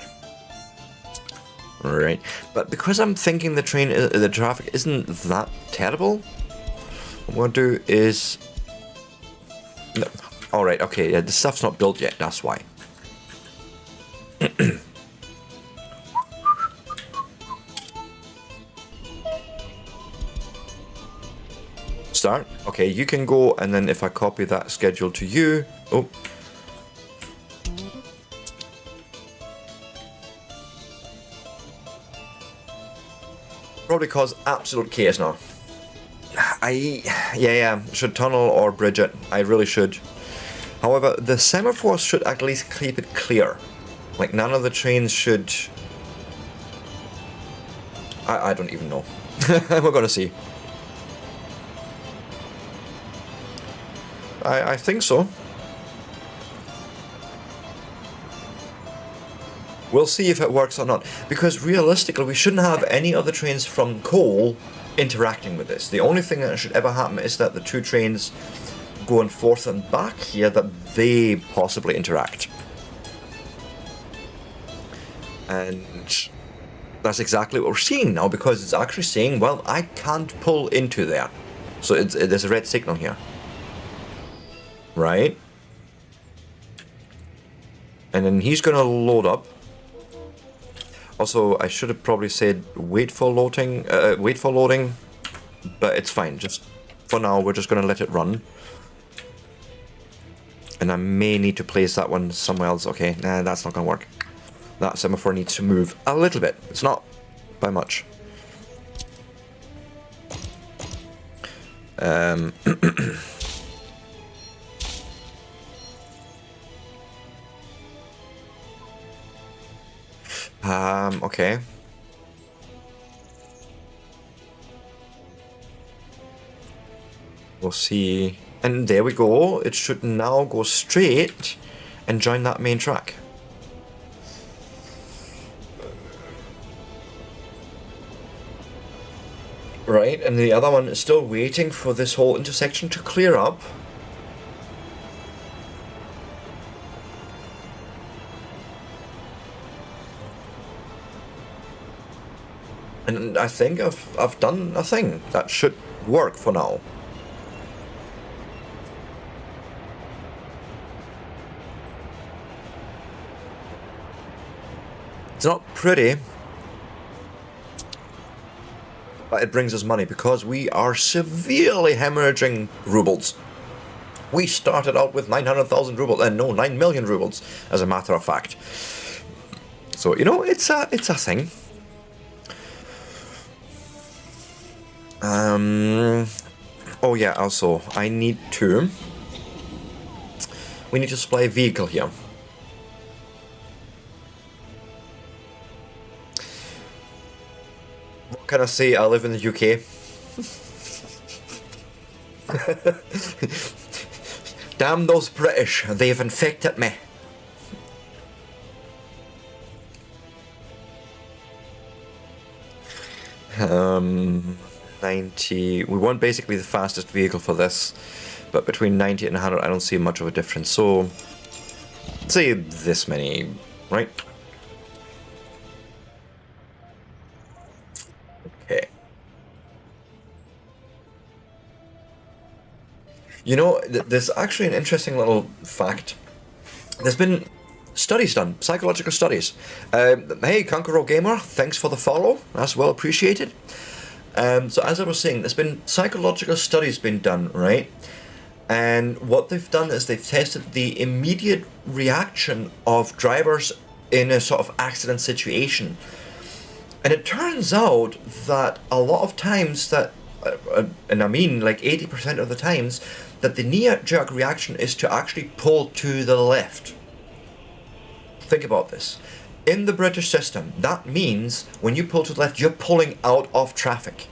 Right. But because I'm thinking the traffic isn't that terrible, what I'm going to do is... No. Alright, okay, yeah, the stuff's not built yet, that's why. Start. Okay, you can go, and then if I copy that schedule to you... Oh. Probably cause absolute chaos now. Yeah, should tunnel or bridge it. I really should. However, the semaphores should at least keep it clear. Like, none of the trains should... I don't even know. We're gonna see. I think so. We'll see if it works or not. Because realistically, we shouldn't have any other trains from coal interacting with this. The only thing that should ever happen is that the two trains going forth and back here, that they possibly interact. And that's exactly what we're seeing now, because it's actually saying, well, I can't pull into there. So there's a red signal here. Right? And then he's going to load up. Also, I should have probably said wait for loading, but it's fine. Just for now, we're just going to let it run. And I may need to place that one somewhere else. Okay, nah, that's not going to work. That semaphore needs to move a little bit. It's not by much. Okay. We'll see. And there we go. It should now go straight and join that main track. right? And the other one is still waiting for this whole intersection to clear up. And I think I've done a thing that should work for now. It's not pretty, but it brings us money because we are severely hemorrhaging rubles. We started out with 900,000 rubles, and no, 9 million rubles, as a matter of fact. So, you know, it's a thing. Oh yeah, also, we need to supply a vehicle here. What can I say? I live in the UK. Damn those British, they've infected me. Um, 90, we want basically the fastest vehicle for this, but between 90 and 100 I don't see much of a difference, so say this many, right? Okay. You know, there's actually an interesting little fact. There's been studies done, psychological studies. Hey, Conqueror Gamer, thanks for the follow. That's well appreciated. So as I was saying, there's been psychological studies been done, right? And what they've done is they've tested the immediate reaction of drivers in a sort of accident situation. And it turns out that a lot of times that, and I mean like 80% of the times, that the knee-jerk reaction is to actually pull to the left. Think about this. In the British system, that means when you pull to the left, you're pulling out of traffic.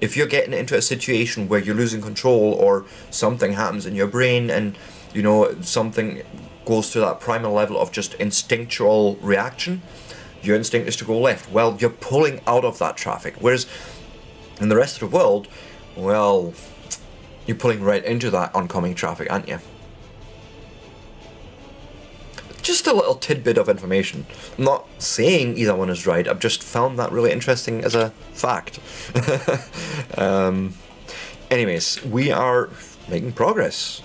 If you're getting into a situation where you're losing control or something happens in your brain and, you know, something goes to that primal level of just instinctual reaction, your instinct is to go left. Well, you're pulling out of that traffic. Whereas in the rest of the world, well, you're pulling right into that oncoming traffic, aren't you? Just a little tidbit of information. I'm not saying either one is right, I've just found that really interesting as a fact. Anyways, we are making progress.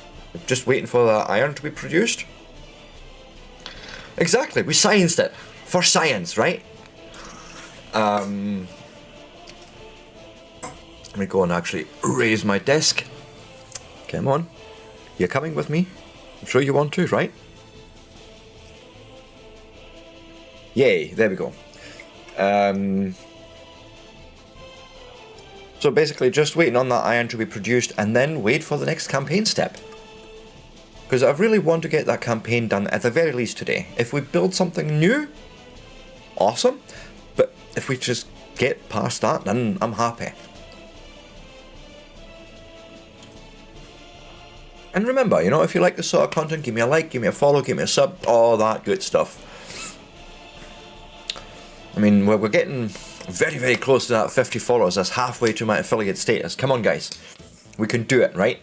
Just waiting for the iron to be produced. Exactly, we scienced it. For science, right? Let me go and actually raise my desk. Come on. You're coming with me? I'm sure you want to, right? Yay, there we go. So basically just waiting on that iron to be produced and then wait for the next campaign step. Because I really want to get that campaign done at the very least today. If we build something new, awesome. But if we just get past that, then I'm happy. And remember, you know, if you like this sort of content, give me a like, give me a follow, give me a sub, all that good stuff. I mean, we're getting very, very close to that 50 followers. That's halfway to my affiliate status. Come on, guys. We can do it, right?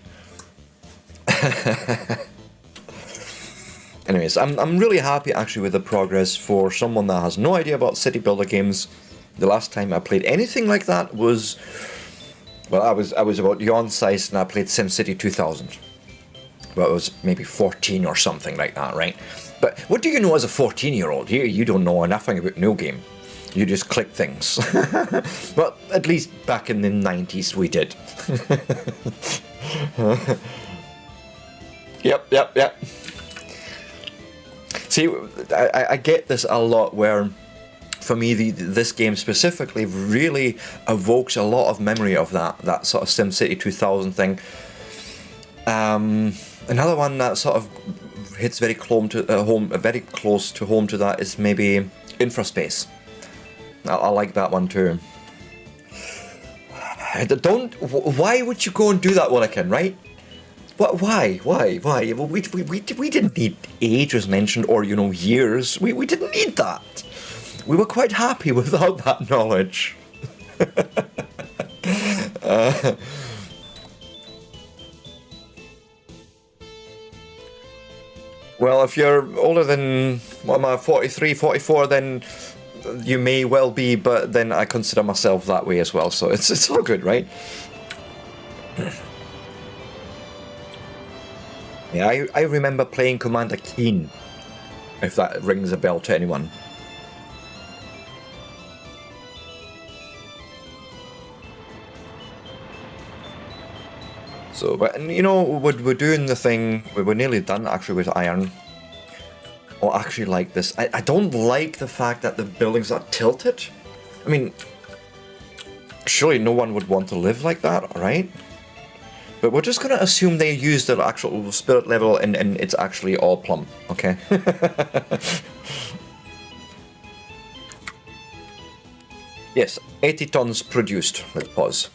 Anyways, I'm really happy actually with the progress for someone that has no idea about city builder games. The last time I played anything like that was, well, I was about yawn sized and I played SimCity 2000. Well, it was maybe 14 or something like that, right? But what do you know as a 14-year-old? You don't know nothing about no game. You just click things. Well, at least back in the 90s we did. Yep. See, I get this a lot where, for me, this game specifically really evokes a lot of memory of that sort of SimCity 2000 thing. Another one that sort of hits very close to home to that is maybe Infraspace. I like that one too. Why would you go and do that, Willikin, right? What? Why? Well, we didn't need age as mentioned, or, you know, years. We didn't need that. We were quite happy without that knowledge. Well, if you're older than, what am I, 43, 44, then you may well be, but then I consider myself that way as well, so it's all good, right? Yeah, I remember playing Commander Keen, if that rings a bell to anyone. So, but you know, we're doing the thing. We're nearly done actually with iron. Oh, I actually like this. I don't like the fact that the buildings are tilted. I mean, surely no one would want to live like that, right? But we're just gonna assume they use their actual spirit level and it's actually all plum, okay? Yes, 80 tons produced. Let's pause.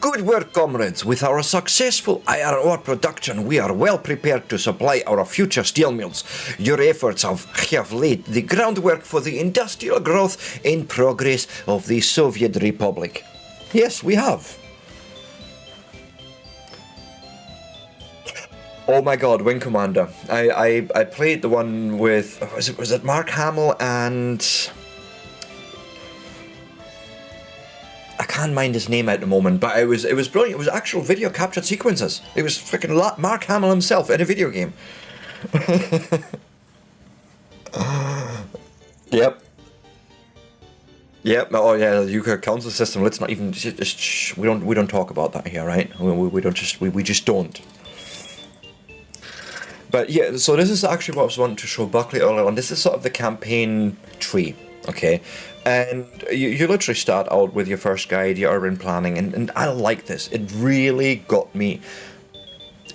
Good work, comrades. With our successful iron ore production, we are well prepared to supply our future steel mills. Your efforts have laid the groundwork for the industrial growth and progress of the Soviet Republic. Yes, we have. Oh my god, Wing Commander. I played the one with, was it Mark Hamill and... I can't mind his name at the moment, but it was brilliant. It was actual video captured sequences. It was freaking Mark Hamill himself in a video game. Yep. Yep. Oh yeah, the UK council system. Let's not even just we don't talk about that here, right? We just don't. But yeah, so this is actually what I was wanting to show Buckley earlier on. This is sort of the campaign tree, okay? And you literally start out with your first guide, your urban planning, and I like this. It really got me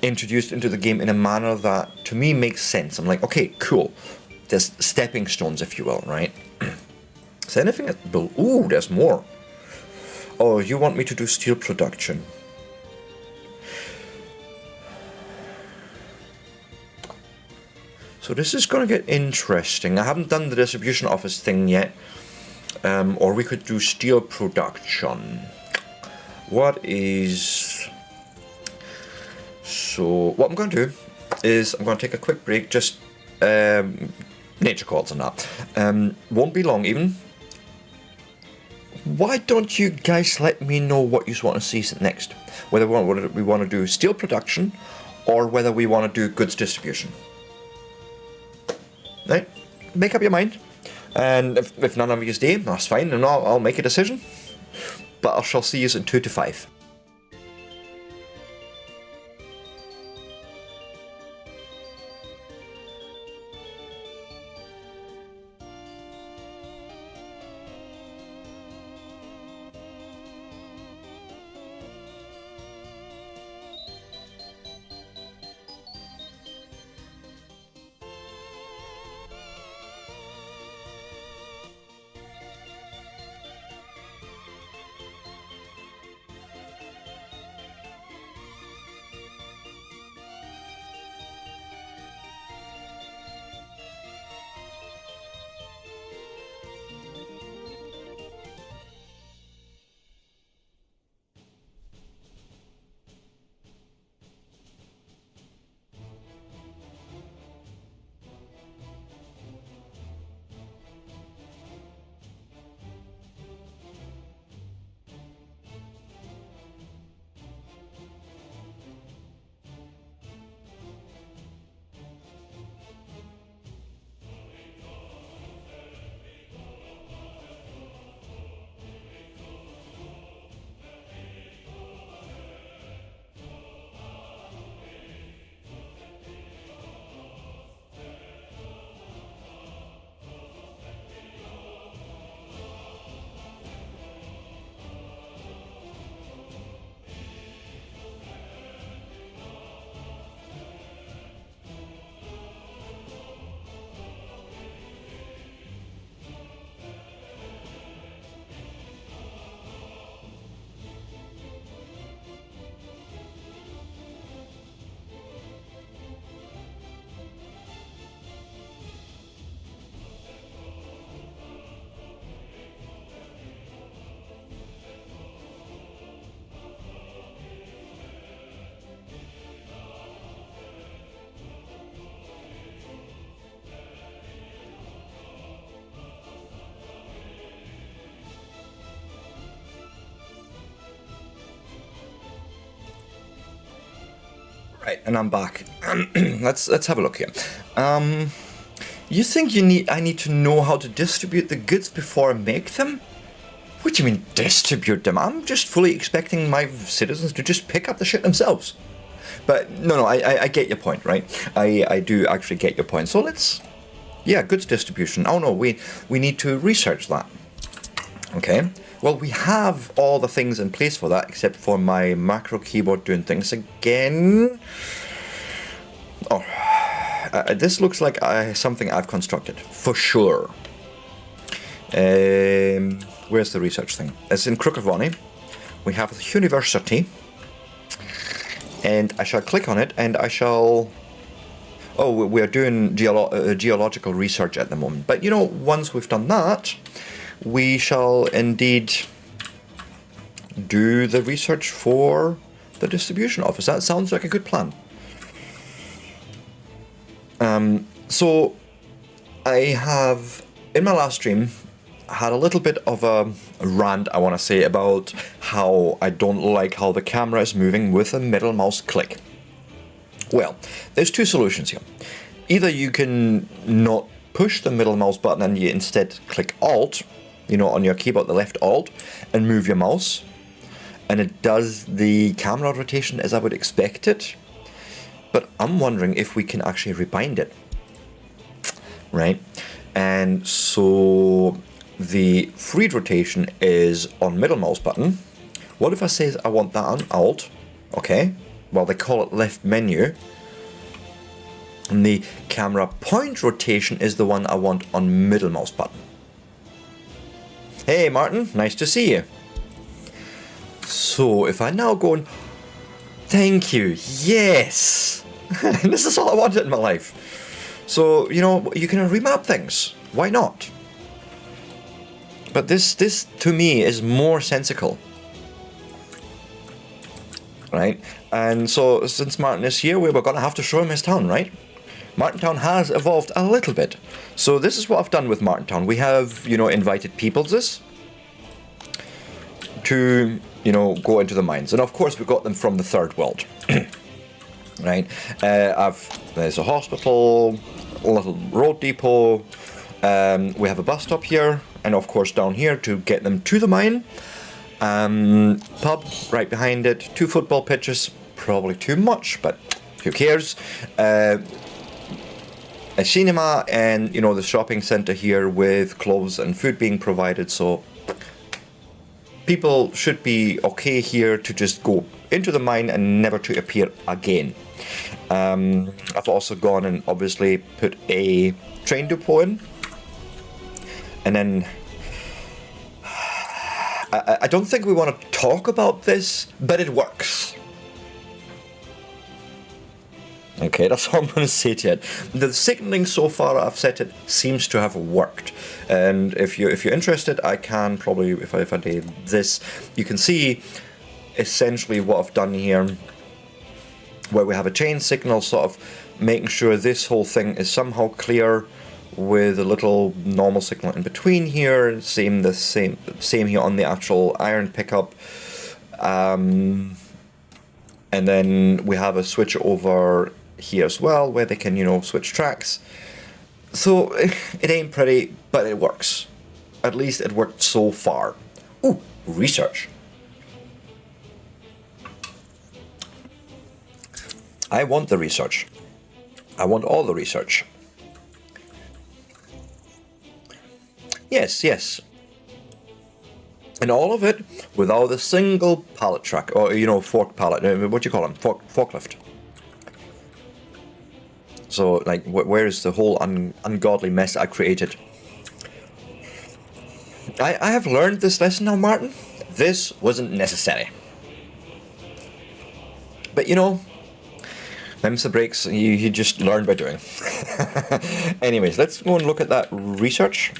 introduced into the game in a manner that, to me, makes sense. I'm like, okay, cool. There's stepping stones, if you will, right? Is there anything at the... Ooh, there's more. Oh, you want me to do steel production. So this is going to get interesting. I haven't done the distribution office thing yet. Or we could do steel production. What is... So what I'm going to do is I'm going to take a quick break. Just nature calls and that. Won't be long even. Why don't you guys let me know what you want to see next? Whether we want to do steel production or whether we want to do goods distribution. Right? Make up your mind. And if none of you do, that's fine, and I'll make a decision. But I shall see you in 2 to 5. Right, and I'm back. Let's have a look here. You think I need to know how to distribute the goods before I make them? What do you mean distribute them? I'm just fully expecting my citizens to just pick up the shit themselves. But no, I get your point, right? I do actually get your point. So let's, yeah, goods distribution. Oh no, we need to research that. Okay. Well, we have all the things in place for that, except for my macro keyboard doing things again. Oh, this looks like something I've constructed, for sure. Where's the research thing? It's in Crooked. We have the university. And I shall click on it, and I shall... Oh, we're doing geological research at the moment. But, you know, once we've done that, we shall indeed do the research for the distribution office. That sounds like a good plan. So I have, in my last stream, had a little bit of a rant, I want to say, about how I don't like how the camera is moving with a middle mouse click. Well, there's two solutions here. Either you can not push the middle mouse button and you instead click Alt, you know, on your keyboard, the left Alt, and move your mouse, and it does the camera rotation as I would expect it. But I'm wondering if we can actually rebind it, right? And so the freed rotation is on middle mouse button. What if I say I want that on Alt? Okay, well, they call it left menu. And the camera point rotation is the one I want on middle mouse button. Hey Martin, nice to see you. So if I now go and thank you, yes. This is all I wanted in my life. So, you know, you can remap things. Why not? But this to me is more sensical. Right? And so since Martin is here, we were going to have to show him his town, right? Martintown has evolved a little bit. So this is what I've done with Martintown. We have, you know, invited peopleses to, you know, go into the mines. And of course we got them from the third world. Right? There's a hospital, a little road depot. We have a bus stop here. And of course down here to get them to the mine. Pub right behind it. 2 football pitches. Probably too much, but who cares? A cinema, and you know, the shopping center here with clothes and food being provided, so people should be okay here to just go into the mine and never to appear again. I've also gone and obviously put a train depot in, and then I don't think we want to talk about this, but it works. Okay, that's all I'm going to say to it. The signaling so far I've set it seems to have worked, and if you're interested, I can probably, if I did this, you can see essentially what I've done here, where we have a chain signal, sort of making sure this whole thing is somehow clear with a little normal signal in between here. Same here on the actual iron pickup, and then we have a switch over here as well, where they can, you know, switch tracks. So it ain't pretty, but it works. At least it worked so far. Ooh, research. I want the research. I want all the research. Yes. And all of it without a single pallet truck, or, you know, fork pallet, what do you call them? Forklift. So, like, where is the whole ungodly mess I created? I have learned this lesson now, Martin. This wasn't necessary. But, you know, them's the breaks you just learn by doing. Anyways, let's go and look at that research.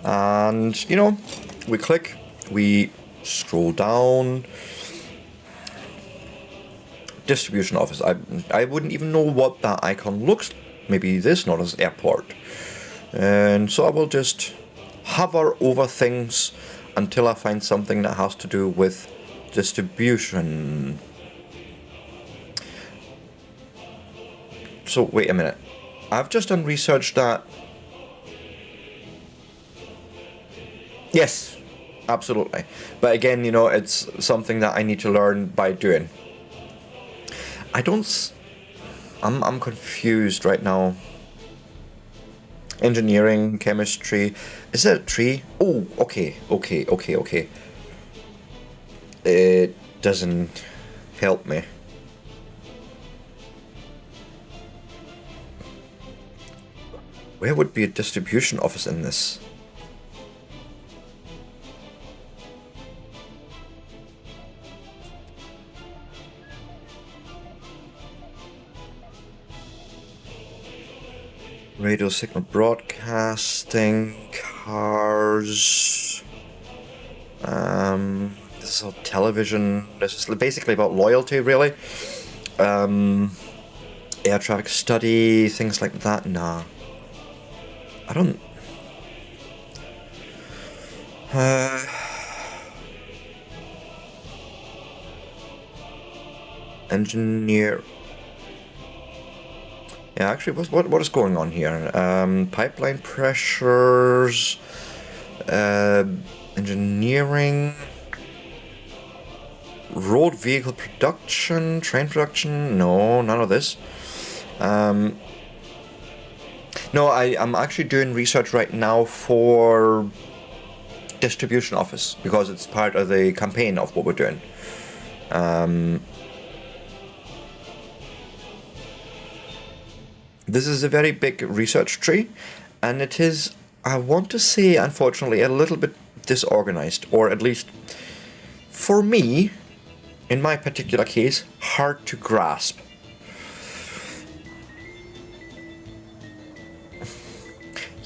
And, you know, we click, we scroll down. Distribution office. I wouldn't even know what that icon looks. Maybe this, not as airport. And so I will just hover over things until I find something that has to do with distribution. So wait a minute. I've just done research that... Yes, absolutely. But again, you know, it's something that I need to learn by doing. I'm confused right now. Engineering, chemistry. Is that a tree? Oh, okay. It doesn't help me. Where would be a distribution office in this? Radio signal broadcasting, cars. This is all television. This is basically about loyalty, really. Air traffic study, things like that. Nah. I don't... Engineer... Yeah, actually, what is going on here? Pipeline pressures... engineering... Road vehicle production, train production... No, none of this. No, I'm actually doing research right now for distribution office, because it's part of the campaign of what we're doing. This is a very big research tree, and it is, I want to say, unfortunately, a little bit disorganized, or at least, for me, in my particular case, hard to grasp.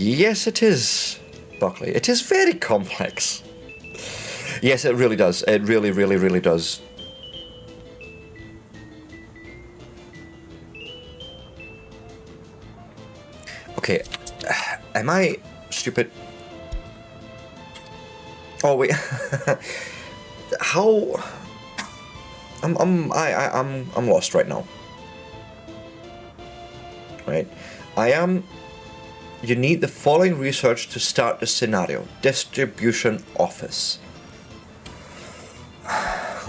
Yes, it is, Buckley. It is very complex. Yes, it really does. It really, really, really does. Okay, am I stupid? Oh wait, how? I'm lost right now. Right, I am. You need the following research to start the scenario. Distribution office.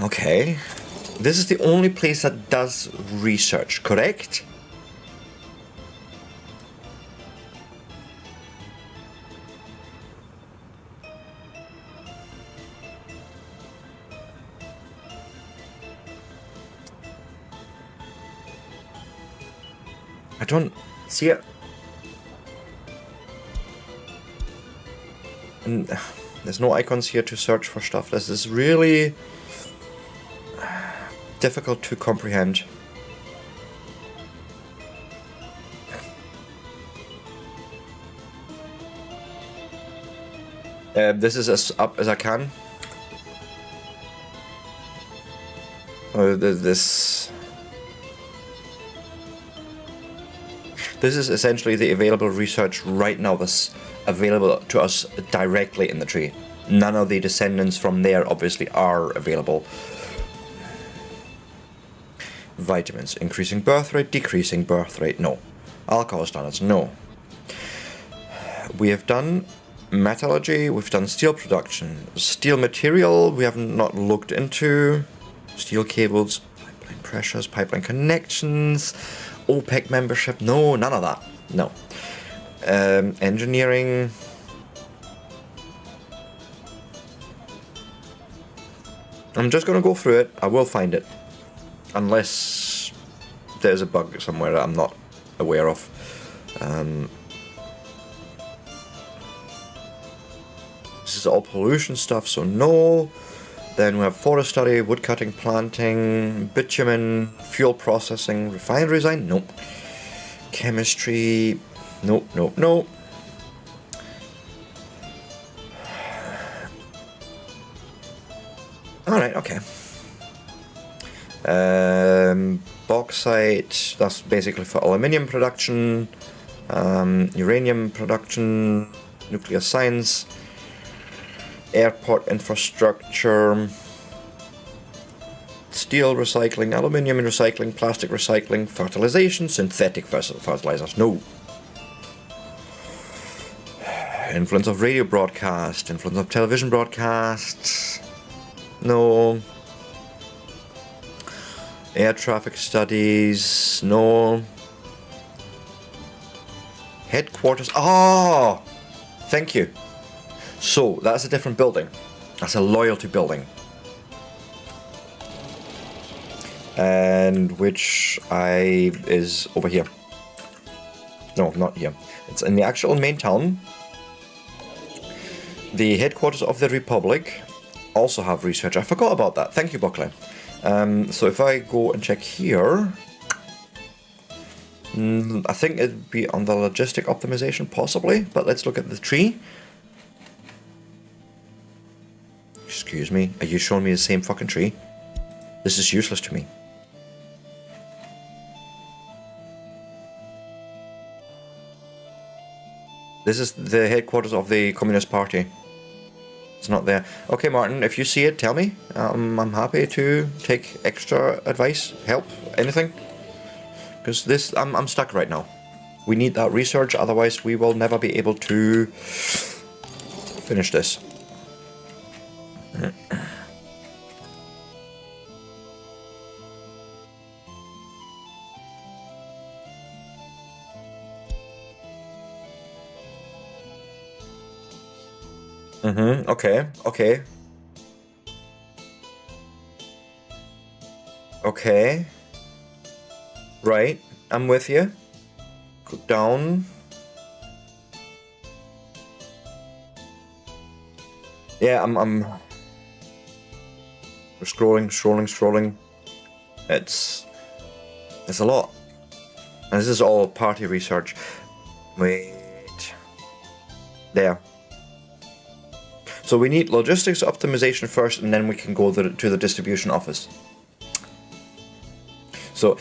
Okay. This is the only place that does research, correct? I don't see it. And there's no icons here to search for stuff. This is really difficult to comprehend. This is as up as I can. This is essentially the available research right now that's available to us directly in the tree. None of the descendants from there obviously are available. Vitamins, increasing birth rate, decreasing birth rate, no. Alcohol standards, no. We have done metallurgy, we've done steel production. Steel material, we have not looked into. Steel cables, pipeline pressures, pipeline connections, OPEC membership, no, none of that, no. Engineering. I'm just gonna go through it. I will find it. Unless there's a bug somewhere that I'm not aware of. This is all pollution stuff, so no. Then we have forest study, wood cutting, planting, bitumen, fuel processing, refinery design, nope. Chemistry, nope, nope, nope. Alright, okay. Bauxite, that's basically for aluminium production, uranium production, nuclear science, airport infrastructure, steel recycling, aluminium recycling, plastic recycling, fertilization, synthetic fertilizers. No. Influence of radio broadcast, influence of television broadcasts. No. Air traffic studies. No. Headquarters. Oh! Thank you. So, that's a different building. That's a loyalty building. And which is over here. No, not here. It's in the actual main town. The headquarters of the Republic also have research. I forgot about that. Thank you, Buckley. So if I go and check here, I think it'd be on the logistic optimization, possibly. But let's look at the tree. Excuse me, are you showing me the same fucking tree? This is useless to me. This is the headquarters of the Communist Party. It's not there. Okay, Martin, if you see it, tell me. I'm happy to take extra advice, help, anything. Because this, I'm stuck right now. We need that research, otherwise we will never be able to finish this. Okay, okay. Okay. Right, I'm with you. Go down. Yeah, I'm scrolling. It's a lot. And this is all party research. Wait. There. So we need logistics optimization first, and then we can go to the distribution office. So,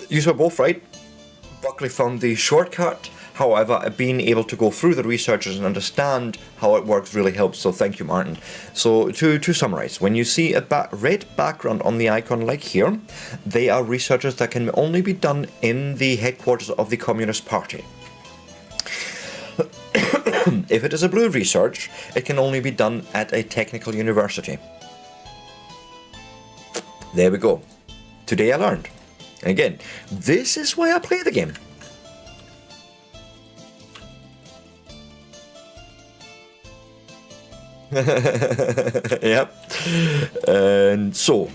you were both right. Buckley found the shortcut. However, being able to go through the researchers and understand how it works really helps. So thank you, Martin. So to summarize, when you see a red background on the icon like here, they are researchers that can only be done in the headquarters of the Communist Party. If it is a blue research, it can only be done at a technical university. There we go. Today I learned. Again, this is why I play the game. Yep. And so,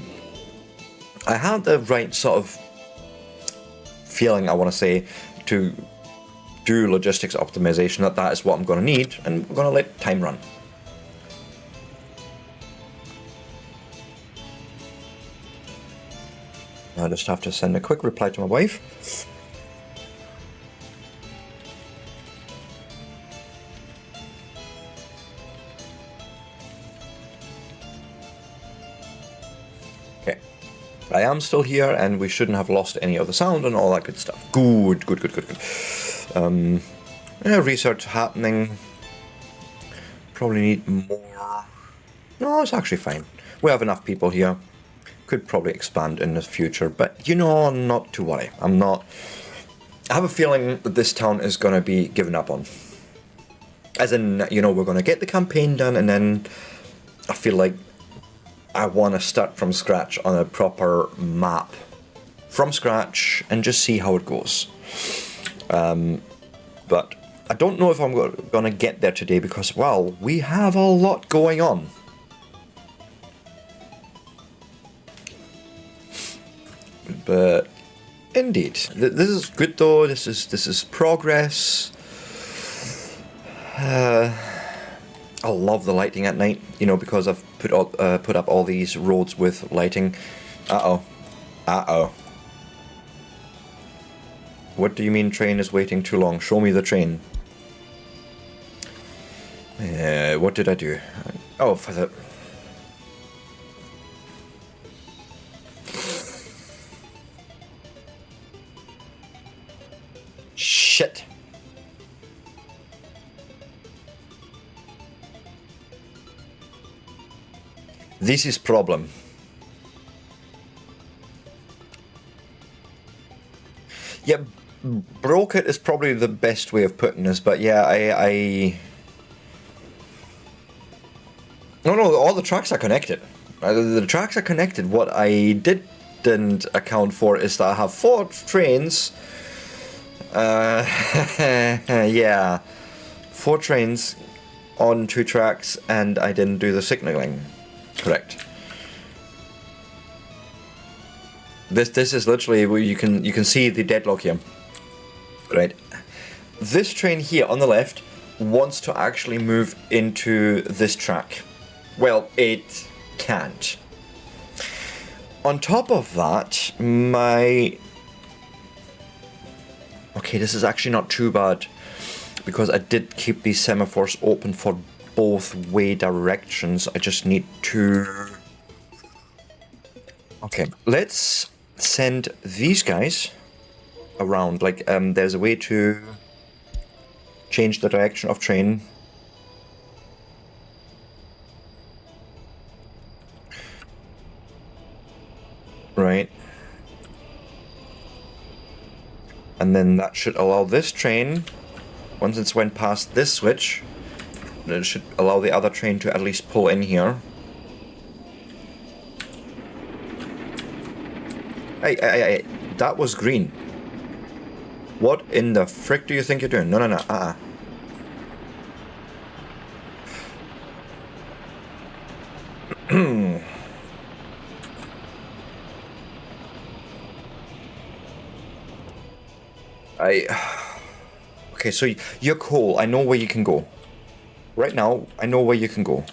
I had the right sort of feeling, I want to say, to do logistics optimization, that is what I'm going to need, and we're going to let time run. I just have to send a quick reply to my wife. Okay. I am still here, and we shouldn't have lost any of the sound and all that good stuff. Good. Yeah, research happening. Probably need more. No, it's actually fine. We have enough people here. Could probably expand in the future, but you know, not to worry. I have a feeling that this town is going to be given up on. As in, you know, we're going to get the campaign done, and then I feel like I want to start from scratch on a proper map. From scratch, and just see how it goes. But I don't know if I'm going to get there today because, well, we have a lot going on. But indeed, this is good though. This is progress. I love the lighting at night, you know, because I've put up all these roads with lighting. Uh oh. What do you mean train is waiting too long? Show me the train. What did I do? Oh, for the... Shit. This is problem. Yeah, broke it is probably the best way of putting this, but yeah, No, all the tracks are connected. The tracks are connected. What I didn't account for is that I have 4 trains. Yeah, 4 trains on 2 tracks, and I didn't do the signaling. Correct. This is literally where you can see the deadlock here. Right. This train here on the left wants to actually move into this track. Well, it can't. On top of that, okay, this is actually not too bad, because I did keep these semaphores open for both way directions. I just need to... Okay, let's send these guys around. Like, there's a way to change the direction of train. Right. And then that should allow this train, once it's went past this switch, it should allow the other train to at least pull in here. Hey, that was green. What in the frick do you think you're doing? No, Okay, so you're cool. I know where you can go. Right now, I know where you can go.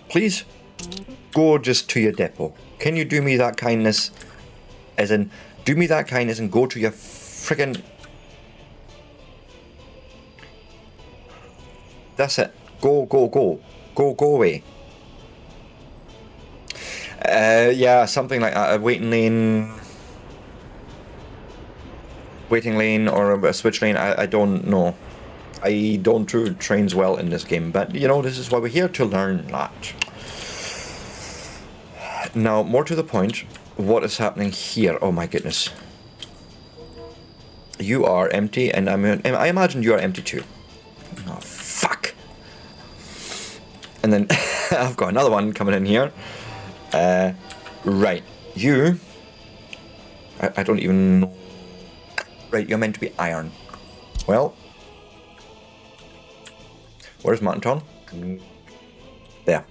Please, go just to your depot. Can you do me that kindness? As in, do me that kindness and go to your friggin'... That's it. Go. Go away. Yeah, something like that. A waiting lane or a switch lane, I don't know. I don't do trains well in this game, but you know, this is why we're here, to learn that. Now, more to the point, what is happening here? Oh my goodness. You are empty, and I imagine you are empty too. Oh, fuck. And then I've got another one coming in here. Right. You... I don't even know. Right, you're meant to be iron. Well, where's Monton? There.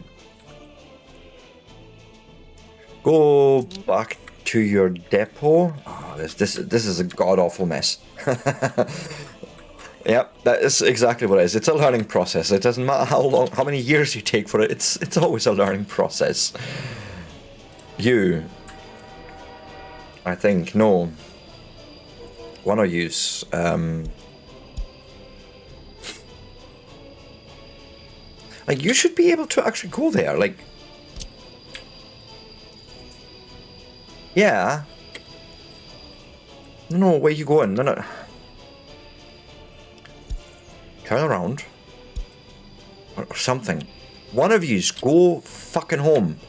Go back to your depot. Oh, this is a god-awful mess. Yep, that is exactly what it is. It's a learning process. It doesn't matter how many years you take for it. It's always a learning process. You, I think, no. One of you's like, you should be able to actually go there, like, yeah. No, where you going? No. Turn around or something. One of you's go fucking home.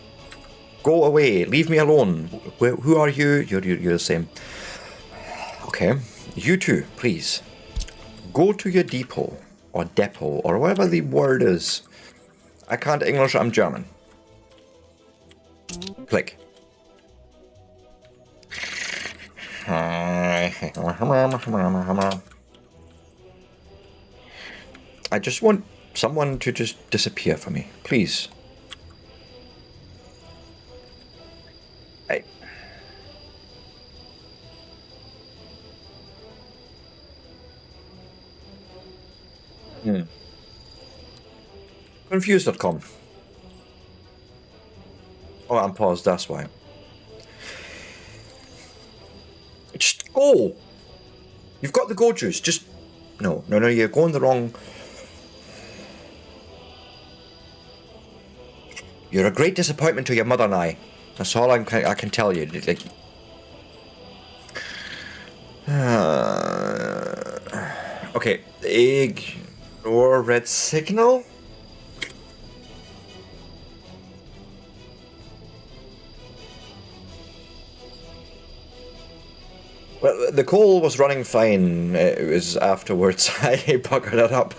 Go away. Leave me alone. Who are you? You're the same. Okay, you two, please, go to your depot, or whatever the word is. I can't English, I'm German. Click. I just want someone to just disappear for me, please. Hey. Confused.com. Oh, I'm paused, that's why. Just go! You've got the go juice, just... No, you're going the wrong... You're a great disappointment to your mother and I. That's all I can tell you. Like... Okay, ignore red signal? Well, the coal was running fine. It was afterwards I buggered it up.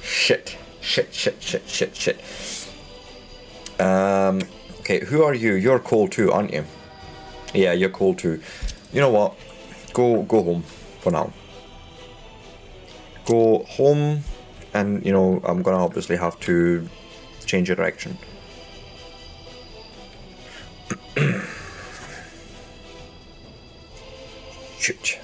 Shit. Shit. Okay, who are you? You're coal too, aren't you? Yeah, you're coal too. You know what? Go home for now. Go home, and you know I'm gonna obviously have to change your direction. Shoot.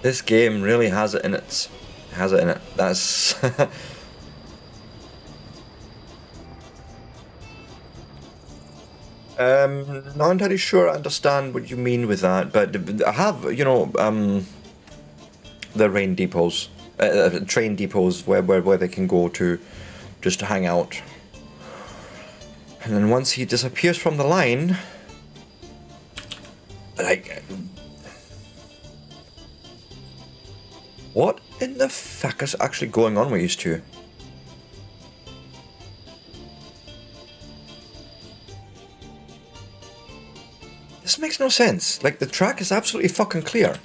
This game really has it in it. That's not entirely sure I understand what you mean with that, but I have, you know, the train depots where they can go to just to hang out. And then once he disappears from the line, like, what in the fuck is actually going on with these two? This makes no sense. Like, the track is absolutely fucking clear.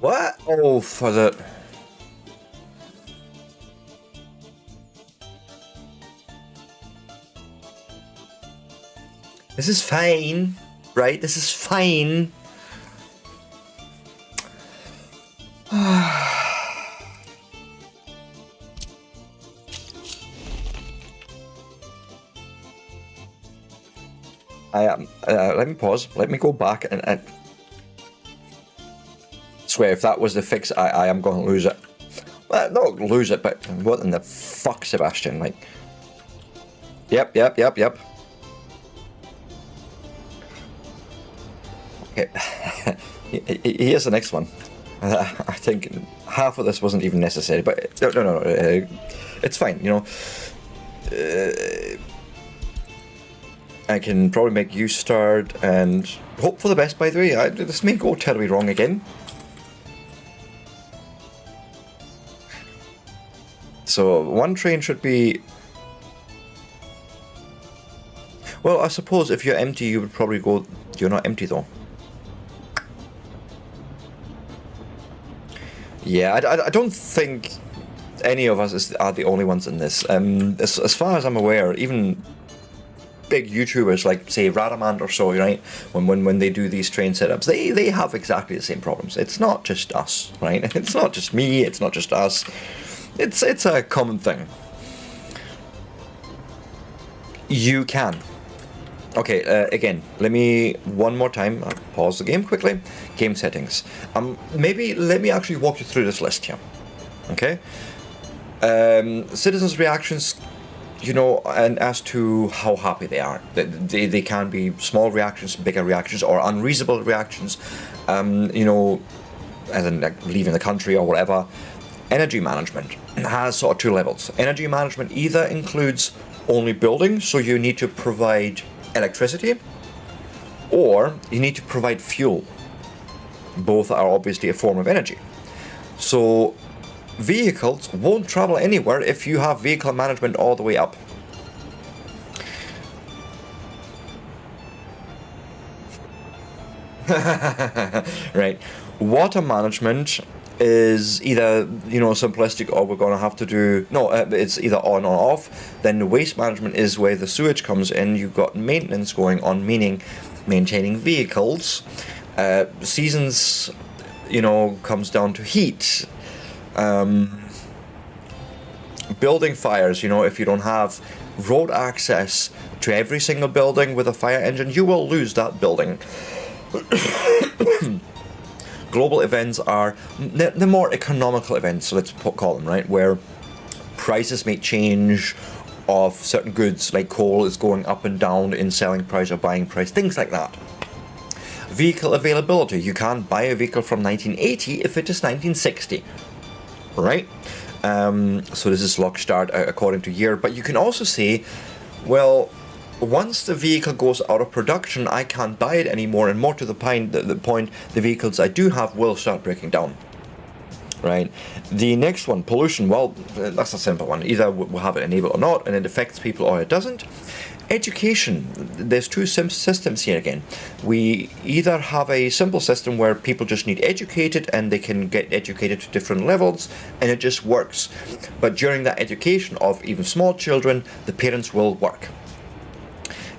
What? Oh, for the... This is fine, right? This is fine. Let me pause. Let me go back and swear if that was the fix, I am going to lose it. Well, not lose it, but what in the fuck, Sebastian? Like, yep. Okay, here's the next one. I think half of this wasn't even necessary, but no, it's fine, you know. I can probably make you start and hope for the best, by the way. This may go terribly wrong again. So one train should be... Well, I suppose if you're empty, you would probably go... You're not empty, though. Yeah, I don't think any of us are the only ones in this. As far as I'm aware, even big YouTubers like, say, Radamant or so, right? When they do these train setups, they have exactly the same problems. It's not just us, right? It's not just me. It's not just us. It's a common thing. You can. Okay, again, let me one more time pause the game quickly. Game settings. Maybe let me actually walk you through this list here. Okay. Citizens' reactions, you know, and as to how happy they are. They can be small reactions, bigger reactions, or unreasonable reactions. You know, as in like leaving the country or whatever. Energy management has sort of two levels. Energy management either includes only building, so you need to provide electricity, or you need to provide fuel. Both are obviously a form of energy. So vehicles won't travel anywhere if you have vehicle management all the way up. Right. Water management is either, you know, simplistic, or we're going to have to do... No, it's either on or off. Then the waste management is where the sewage comes in. You've got maintenance going on, meaning maintaining vehicles. Seasons, you know, comes down to heat. Building fires, you know, if you don't have road access to every single building with a fire engine, you will lose that building. Global events are the more economical events, so let's call them, right, where prices may change of certain goods, like coal is going up and down in selling price or buying price, things like that. Vehicle availability, you can't buy a vehicle from 1980 if it is 1960, right? So this is lock start according to year, but you can also say, well, once the vehicle goes out of production, I can't buy it anymore, and more to the point, the vehicles I do have will start breaking down. Right. The next one, pollution. Well, that's a simple one. Either we'll have it enabled or not, and it affects people or it doesn't. Education. There's two systems here again. We either have a simple system where people just need educated and they can get educated to different levels and it just works. But during that education of even small children, the parents will work.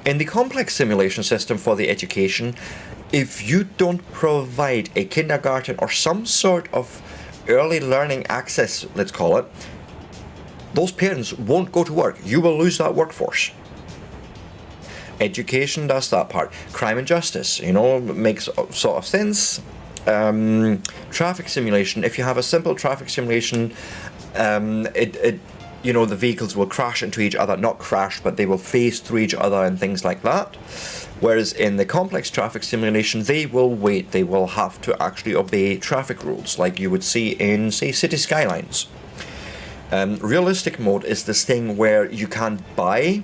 In the complex simulation system for the education, if you don't provide a kindergarten or some sort of early learning access, let's call it, those parents won't go to work. You will lose that workforce. Education does that part. Crime and justice, makes sort of sense. Traffic simulation. If you have a simple traffic simulation, the vehicles will crash into each other. Not crash, but they will phase through each other and things like that. Whereas in the complex traffic simulation, they will wait. They will have to actually obey traffic rules, like you would see in, say, City Skylines. Realistic mode is this thing where you can't buy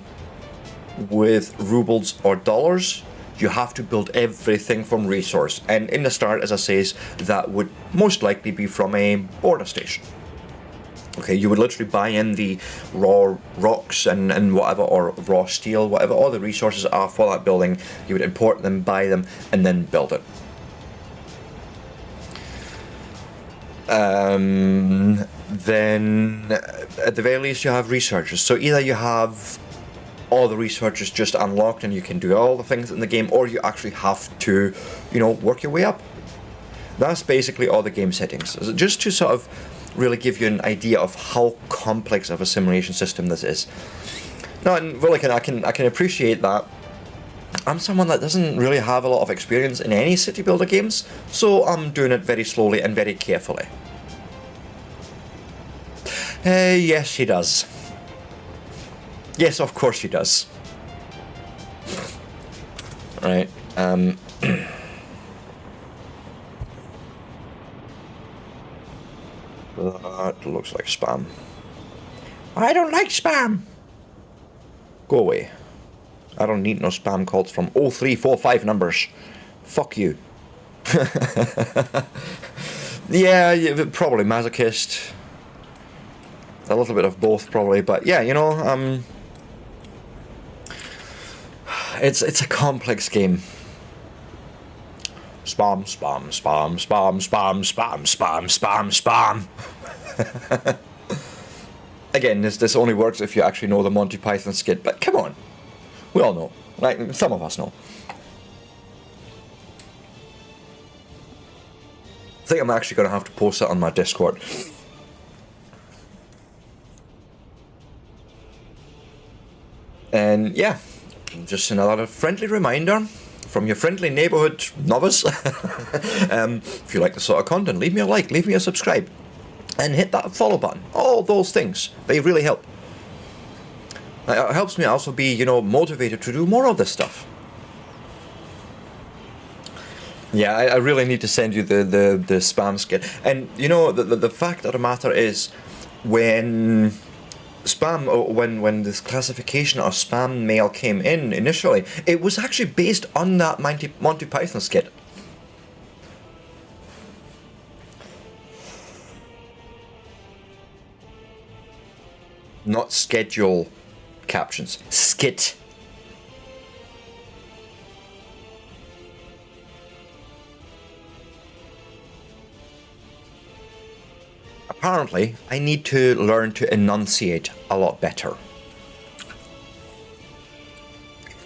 with rubles or dollars. You have to build everything from resource, and in the start, as I say, that would most likely be from a border station. Okay, you would literally buy in the raw rocks and whatever, or raw steel, whatever all the resources are for that building. You would import them, buy them, and then build it. Then at the very least you have researchers. So either you have all the researchers just unlocked and you can do all the things in the game, or you actually have to, work your way up. That's basically all the game settings. Just to sort of really give you an idea of how complex of a simulation system this is. Now, and really, I can appreciate that. I'm someone that doesn't really have a lot of experience in any city builder games, so I'm doing it very slowly and very carefully. Yes, he does. Yes, of course he does. Right. That looks like spam. I don't like spam. Go away. I don't need no spam calls from 0345 numbers. Fuck you. Yeah, probably masochist. A little bit of both, probably, but yeah, it's a complex game. Spam, spam, spam, spam, spam, spam, spam, spam, spam. Again, this only works if you actually know the Monty Python skit, but come on. We all know. Like, some of us know. I think I'm actually going to have to post that on my Discord. And yeah, just another friendly reminder from your friendly neighborhood novice. If you like this sort of content, leave me a like, leave me a subscribe, and hit that follow button. All those things, they really help. It helps me also be, motivated to do more of this stuff. Yeah, I really need to send you the spam skit. And, the fact of the matter is, when spam, when this classification of spam mail came in initially, it was actually based on that Monty Python skit. Not schedule captions. Skit. Apparently, I need to learn to enunciate a lot better.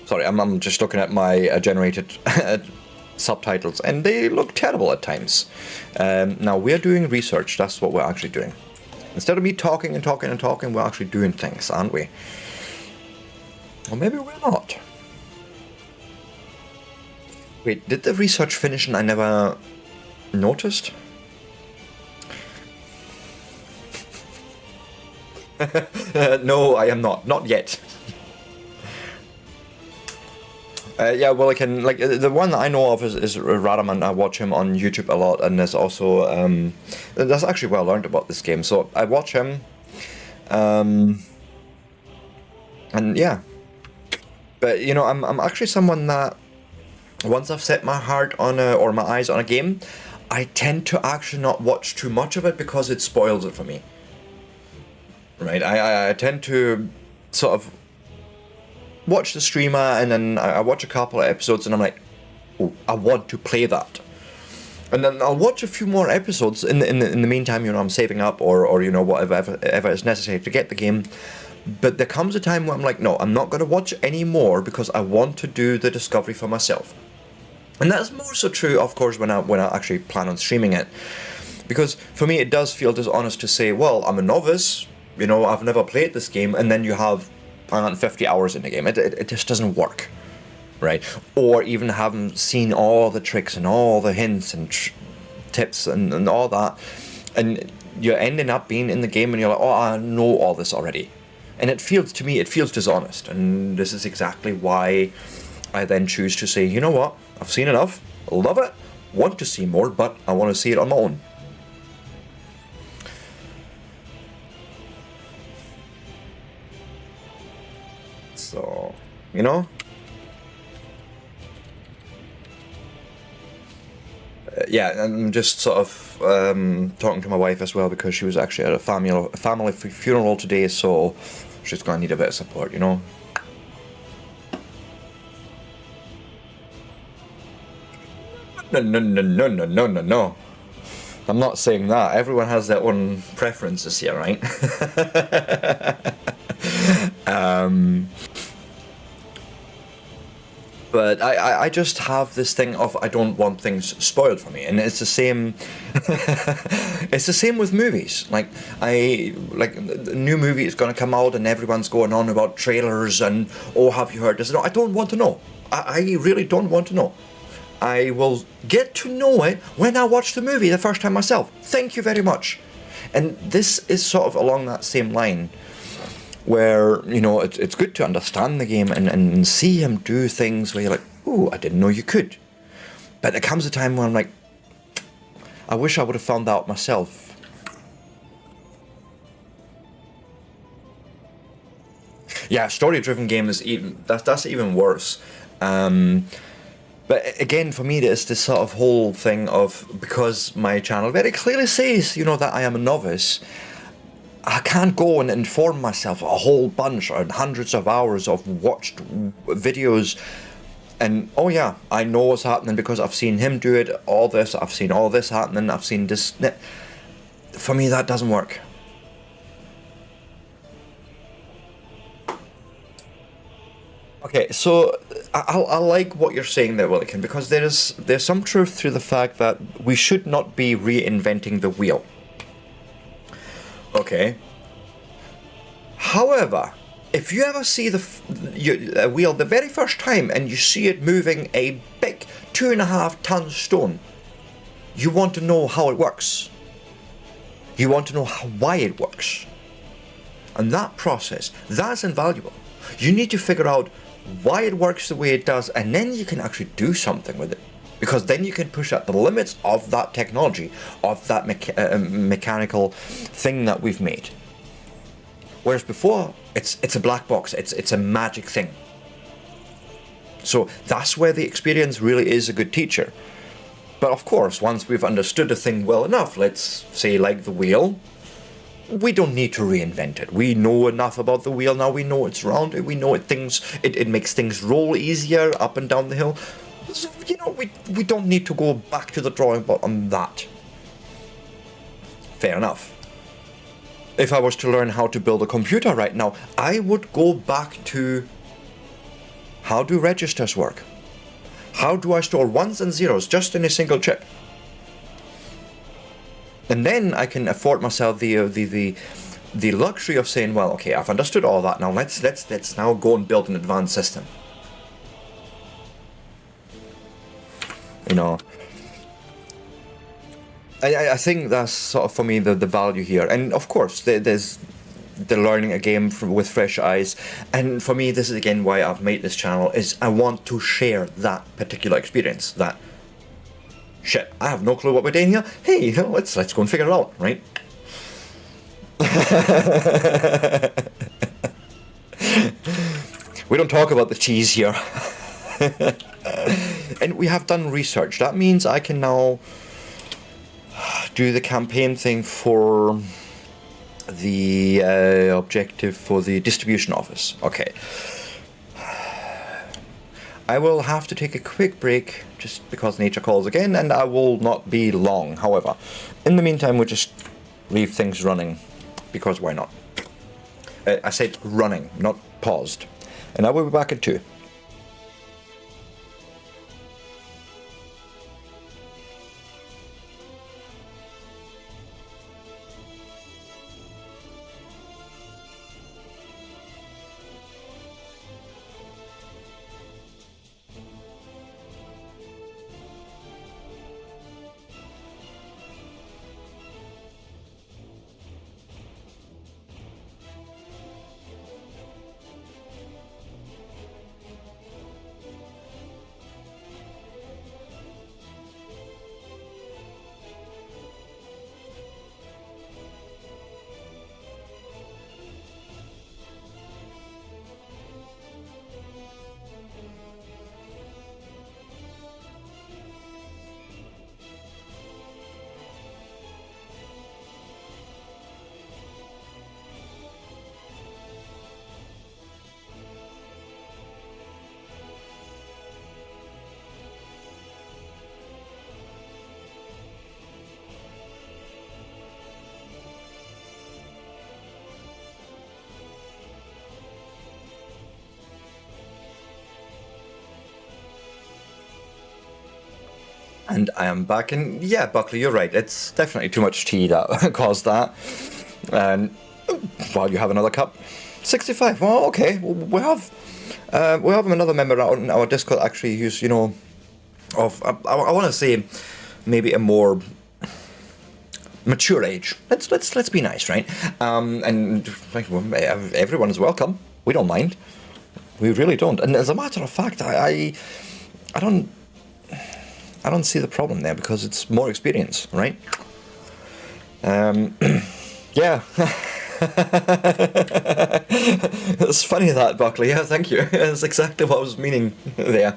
Sorry, I'm just looking at my generated subtitles, and they look terrible at times. Now, we're doing research. That's what we're actually doing. Instead of me talking and talking and talking, we're actually doing things, aren't we? Or maybe we're not. Wait, did the research finish and I never noticed? No, I am not. Not yet. Yeah, well, I can, like, the one that I know of is Radaman. I watch him on YouTube a lot, and there's also, that's actually where I learned about this game, so I watch him, and yeah, But you know, I'm actually someone that once I've set my heart on or my eyes on a game, I tend to actually not watch too much of it because it spoils it for me. Right? I tend to sort of watch the streamer and then I watch a couple of episodes and I'm like, oh, I want to play that. And then I'll watch a few more episodes in the meantime, you know, I'm saving up or you know, whatever is necessary to get the game. But there comes a time where I'm like, no, I'm not going to watch any more because I want to do the discovery for myself. And that's more so true, of course, when I actually plan on streaming it. Because for me, it does feel dishonest to say, well, I'm a novice, you know, I've never played this game, and then you have 50 hours in the game. It just doesn't work, right? Or even haven't seen all the tricks and all the hints and tips and all that, and you're ending up being in the game and you're like, oh, I know all this already. And it feels dishonest, and this is exactly why I then choose to say, you know what, I've seen enough, love it, want to see more, but I want to see it on my own. So, you know, yeah, I'm just sort of talking to my wife as well because she was actually at a family funeral today, so she's going to need a bit of support, you know. No. I'm not saying that. Everyone has their own preferences here, right? But I just have this thing of I don't want things spoiled for me, and it's the same. It's the same with movies. Like a new movie is going to come out, and everyone's going on about trailers and oh, have you heard this? No, I don't want to know. I really don't want to know. I will get to know it when I watch the movie the first time myself. Thank you very much. And this is sort of along that same line, where, you know, it's good to understand the game and see him do things where you're like, ooh, I didn't know you could. But there comes a time where I'm like, I wish I would have found out myself. Yeah, story-driven game is that's even worse. But again, for me, it's this sort of whole thing of, because my channel very clearly says, you know, that I am a novice, I can't go and inform myself a whole bunch or hundreds of hours of watched videos and, oh yeah, I know what's happening because I've seen him do it, all this, I've seen all this happening, I've seen this. For me, that doesn't work. Okay, so I like what you're saying there, Willikin, because there's some truth to the fact that we should not be reinventing the wheel. Okay. However, if you ever see a wheel the very first time and you see it moving a big 2.5-ton stone, you want to know how it works. You want to know why it works. And that process, that's invaluable. You need to figure out why it works the way it does, and then you can actually do something with it. Because then you can push out the limits of that technology, of that mechanical thing that we've made. Whereas before, it's a black box, it's a magic thing. So that's where the experience really is a good teacher. But of course, once we've understood a thing well enough, let's say like the wheel, we don't need to reinvent it. We know enough about the wheel now. We know it's rounded. We know it makes things roll easier up and down the hill. So, you know, we don't need to go back to the drawing board on that. Fair enough. If I was to learn how to build a computer right now, I would go back to how do registers work? How do I store ones and zeros just in a single chip? And then I can afford myself the luxury of saying, well, okay, I've understood all that. Now let's now go and build an advanced system. You know, I think that's sort of for me the value here. And of course, there's the learning a game with fresh eyes. And for me, this is again why I've made this channel, is I want to share that particular experience. That shit, I have no clue what we're doing here. Hey, you know, let's go and figure it out, right? We don't talk about the cheese here. And we have done research. That means I can now do the campaign thing for the objective for the distribution office. Okay. I will have to take a quick break just because nature calls again, and I will not be long. However, in the meantime, we'll just leave things running because why not? I said running, not paused. And I will be back in 2. And I am back, and yeah, Buckley, you're right. It's definitely too much tea that caused that. And well, you have another cup. 65. Well, okay. We have another member on our Discord actually who's of I want to say maybe a more mature age. Let's be nice, right? And like, everyone is welcome. We don't mind. We really don't. And as a matter of fact, I don't see the problem there because it's more experience, right? Yeah. It's funny that, Buckley. Yeah, thank you. That's exactly what I was meaning there.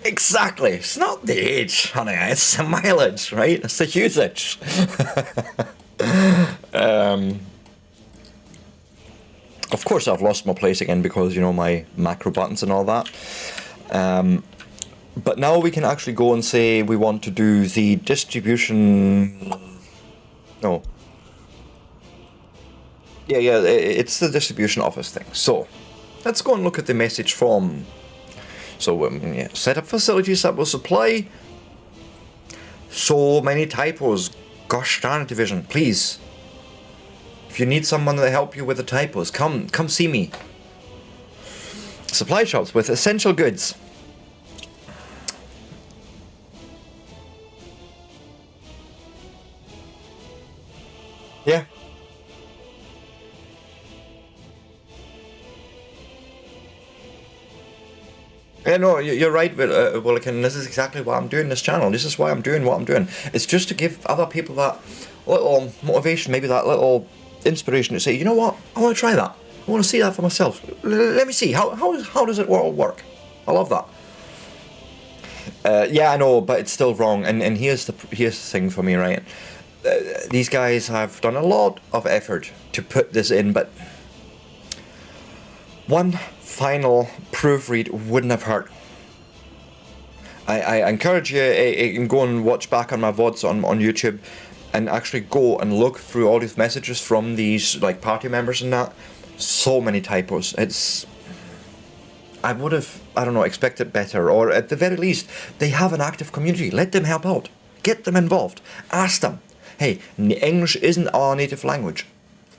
Exactly. It's not the age, honey. It's the mileage, right? It's the usage. Of course, I've lost my place again because, my macro buttons and all that. But now we can actually go and say we want to do the distribution... No. Yeah, it's the distribution office thing. So, let's go and look at the message form. So, set up facilities that will supply so many typos. Gosh darn it, Division, please. If you need someone to help you with the typos, come see me. Supply shops with essential goods. Yeah. Yeah, no, you're right, Willikin. This is exactly why I'm doing this channel. This is why I'm doing what I'm doing. It's just to give other people that little motivation, maybe that little inspiration to say, you know what, I want to try that. I want to see that for myself. Let me see, how does it all work? I love that. Yeah, I know, but it's still wrong. And here's the thing for me, right? These guys have done a lot of effort to put this in, but one final proofread wouldn't have hurt. I encourage you can go and watch back on my VODs on YouTube and actually go and look through all these messages from these like party members and that. So many typos. I would have, I don't know, expected better, or at the very least, they have an active community. Let them help out. Get them involved. Ask them. Hey, English isn't our native language.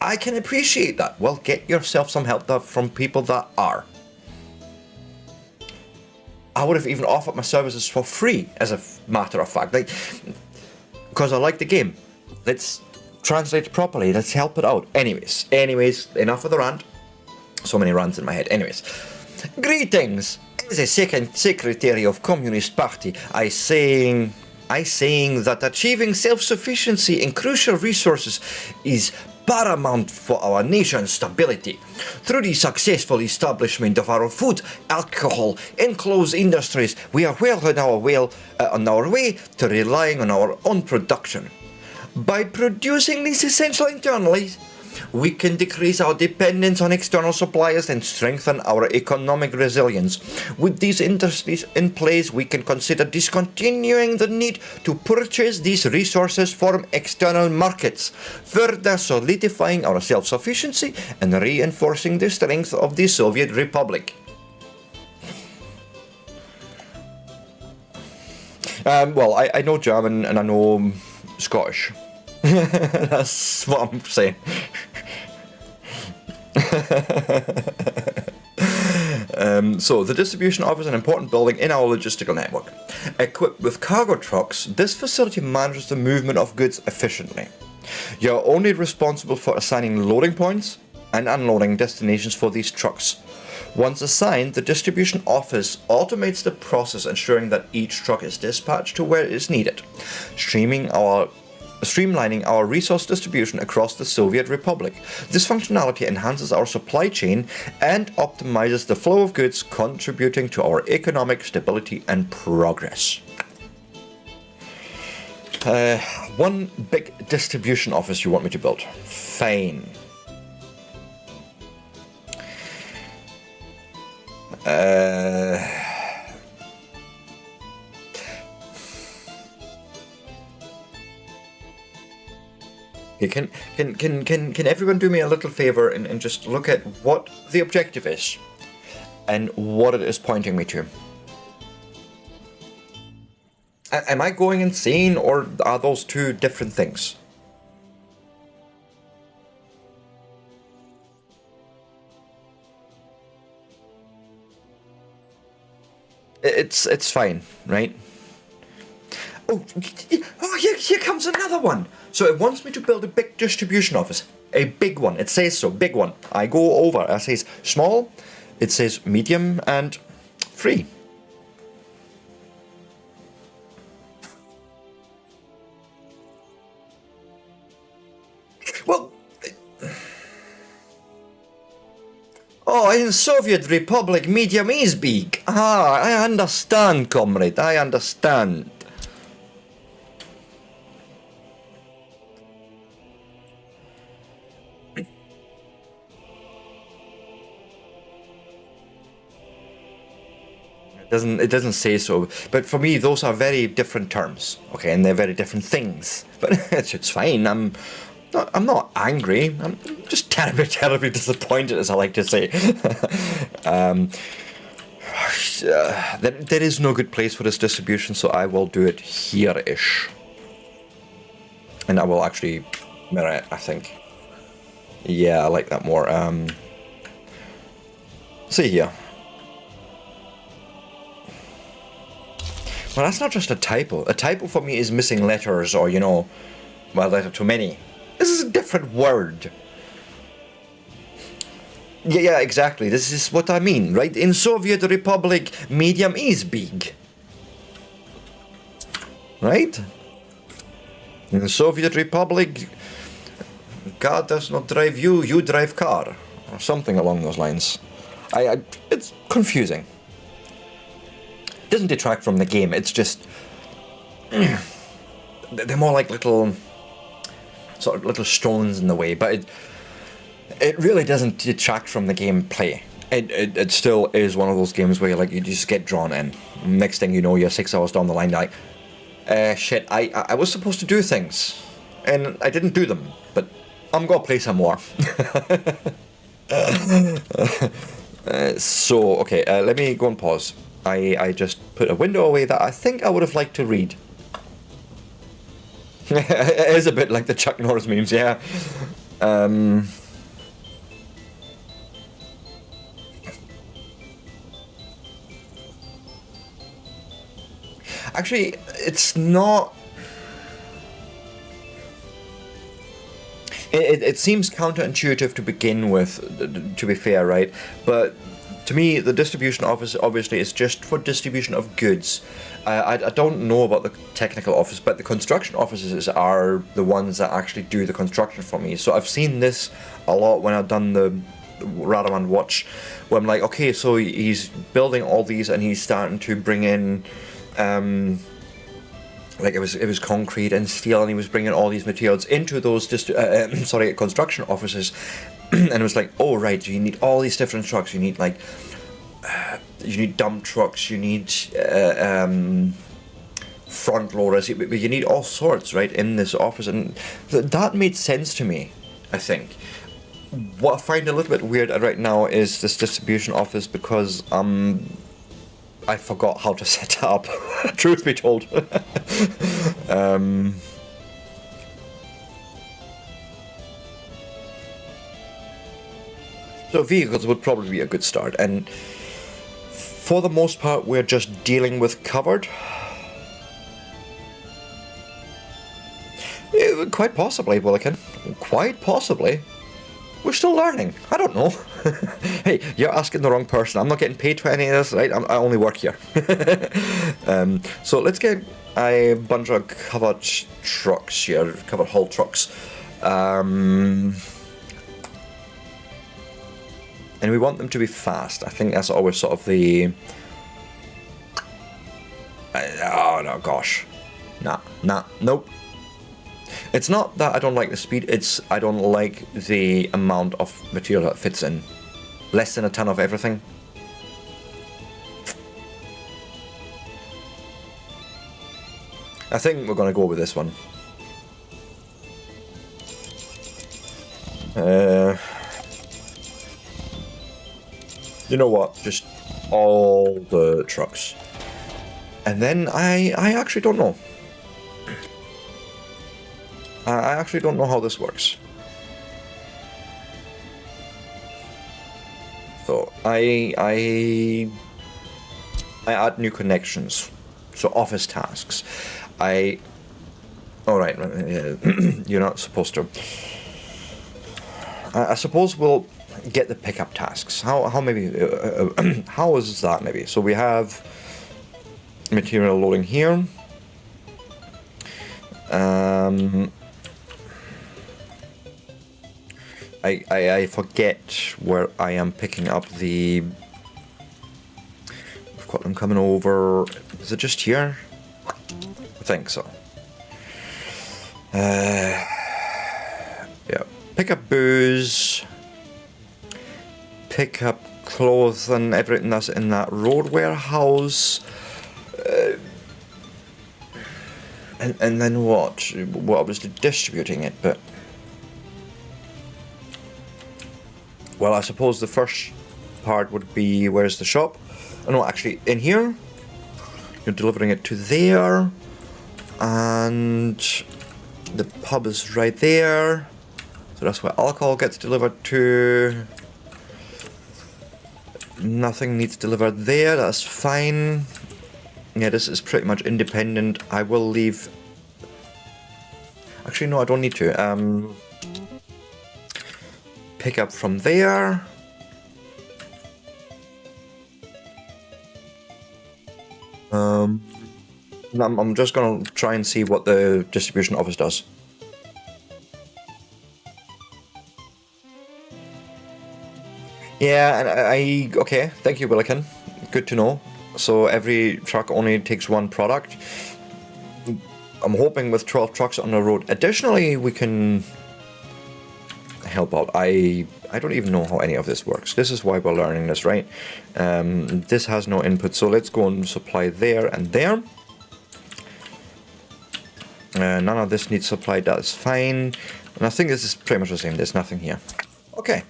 I can appreciate that. Well, get yourself some help from people that are. I would have even offered my services for free, as a matter of fact, because I like the game. Let's translate it properly. Let's help it out. Anyways, enough of the rant. So many rants in my head. Anyways, greetings. As a second secretary of Communist Party, I saying that achieving self-sufficiency in crucial resources is paramount for our nation's stability. Through the successful establishment of our food, alcohol, and clothes industries, we are well on our way to relying on our own production. By producing these essentials internally, we can decrease our dependence on external suppliers and strengthen our economic resilience. With these industries in place, we can consider discontinuing the need to purchase these resources from external markets, further solidifying our self-sufficiency and reinforcing the strength of the Soviet Republic. Well, I know German and I know Scottish. That's what I'm saying. So the distribution office is an important building in our logistical network. Equipped with cargo trucks, this facility manages the movement of goods efficiently. You're only responsible for assigning loading points and unloading destinations for these trucks. Once assigned, the distribution office automates the process, ensuring that each truck is dispatched to where it is needed, streamlining our resource distribution across the Soviet Republic. This functionality enhances our supply chain and optimizes the flow of goods, contributing to our economic stability and progress. One big distribution office you want me to build? Fine. Can everyone do me a little favor and just look at what the objective is and what it is pointing me to? Am I going insane, or are those two different things? It's fine, right? Oh, here comes another one. So it wants me to build a big distribution office. A big one. It says so, big one. I go over. It says small. It says medium and free. Well, oh, in Soviet Republic, medium is big. Ah, I understand, comrade. I understand. It doesn't say so, but for me those are very different terms, okay, and they're very different things. But it's fine. I'm not angry. I'm just terribly disappointed, as I like to say. There is no good place for this distribution, so I will do it here-ish, and I will actually mirror it, I think. Yeah, I like that more. See here. Well, that's not just a typo. A typo for me is missing letters, or, you know, well, there are too many. This is a different word. Yeah, exactly. This is what I mean, right? In Soviet Republic, medium is big. Right? In the Soviet Republic, car does not drive you, you drive car. Or something along those lines. It's confusing. It doesn't detract from the game, it's just... they're more like little stones in the way, but it really doesn't detract from the gameplay. It still is one of those games where you just get drawn in. Next thing you know, you're 6 hours down the line, you're like, shit, I was supposed to do things, and I didn't do them, but I'm gonna play some more. So, okay, let me go and pause. I just put a window away that I think I would have liked to read. It is a bit like the Chuck Norris memes, yeah. Actually, it's not... It seems counterintuitive to begin with, to be fair, right? But To me, the distribution office obviously is just for distribution of goods. I don't know about the technical office, but the construction offices are the ones that actually do the construction for me. So I've seen this a lot when I've done the Radaman watch, where I'm like, okay, so he's building all these and he's starting to bring in, like it was concrete and steel, and he was bringing all these materials into those construction offices. And it was like, oh right, you need all these different trucks. You need like, you need dump trucks. You need front loaders. But you need all sorts, right, in this office, and that made sense to me. I think. What I find a little bit weird right now is this distribution office, because I forgot how to set it up. Truth be told. So vehicles would probably be a good start, and for the most part we're just dealing with covered. Quite possibly, Willikin. Quite possibly. We're still learning. I don't know. Hey, you're asking the wrong person. I'm not getting paid for any of this, right? I only work here. So let's get a bunch of covered trucks here, covered haul trucks. And we want them to be fast. I think that's always sort of the... oh no, gosh. Nope. It's not that I don't like the speed, it's I don't like the amount of material that fits in. Less than a ton of everything. I think we're gonna go with this one. You know what? Just all the trucks. And then I actually don't know. I actually don't know how this works. So I add new connections. So office tasks. Alright, you're not supposed to. I suppose we'll get the pickup tasks. How maybe how is that maybe? So we have material loading here. I forget where I am picking up the... I've got them coming over... Is it just here? I think so. Yeah. Pick up booze. Pick up clothes and everything that's in that road warehouse. And then what? We're obviously distributing it, but... Well, I suppose the first part would be, where's the shop? Oh no, actually, in here. You're delivering it to there. And the pub is right there. So that's where alcohol gets delivered to. Nothing needs delivered there, that's fine. Yeah, this is pretty much independent. I will leave... Actually, no, I don't need to. Pick up from there. I'm just gonna try and see what the distribution office does. Yeah, and okay, thank you, Willikin. Good to know. So every truck only takes one product. I'm hoping with 12 trucks on the road. Additionally, we can help out. I don't even know how any of this works. This is why we're learning this, right? This has no input, so let's go and supply there and there. None of this needs supply, that's fine. And I think this is pretty much the same, there's nothing here. Okay.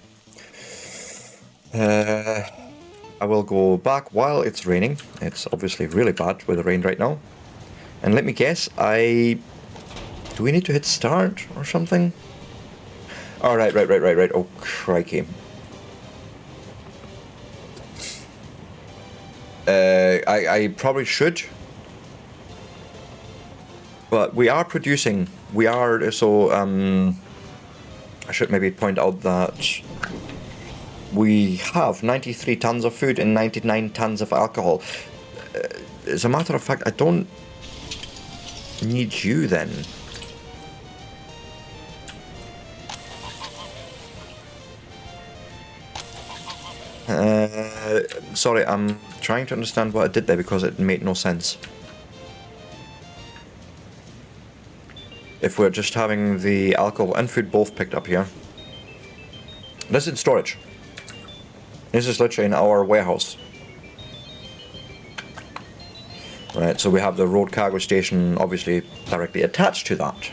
I will go back while it's raining. It's obviously really bad with the rain right now. And let me guess, do we need to hit start or something? Oh, right. Oh, crikey. I probably should. But we are producing. We are, so, I should maybe point out that We have 93 tons of food and 99 tons of alcohol. As a matter of fact, I don't need you then. Sorry, I'm trying to understand what I did there because it made no sense. If we're just having the alcohol and food both picked up here. This is in storage. This is literally in our warehouse. Right, so we have the road cargo station obviously directly attached to that.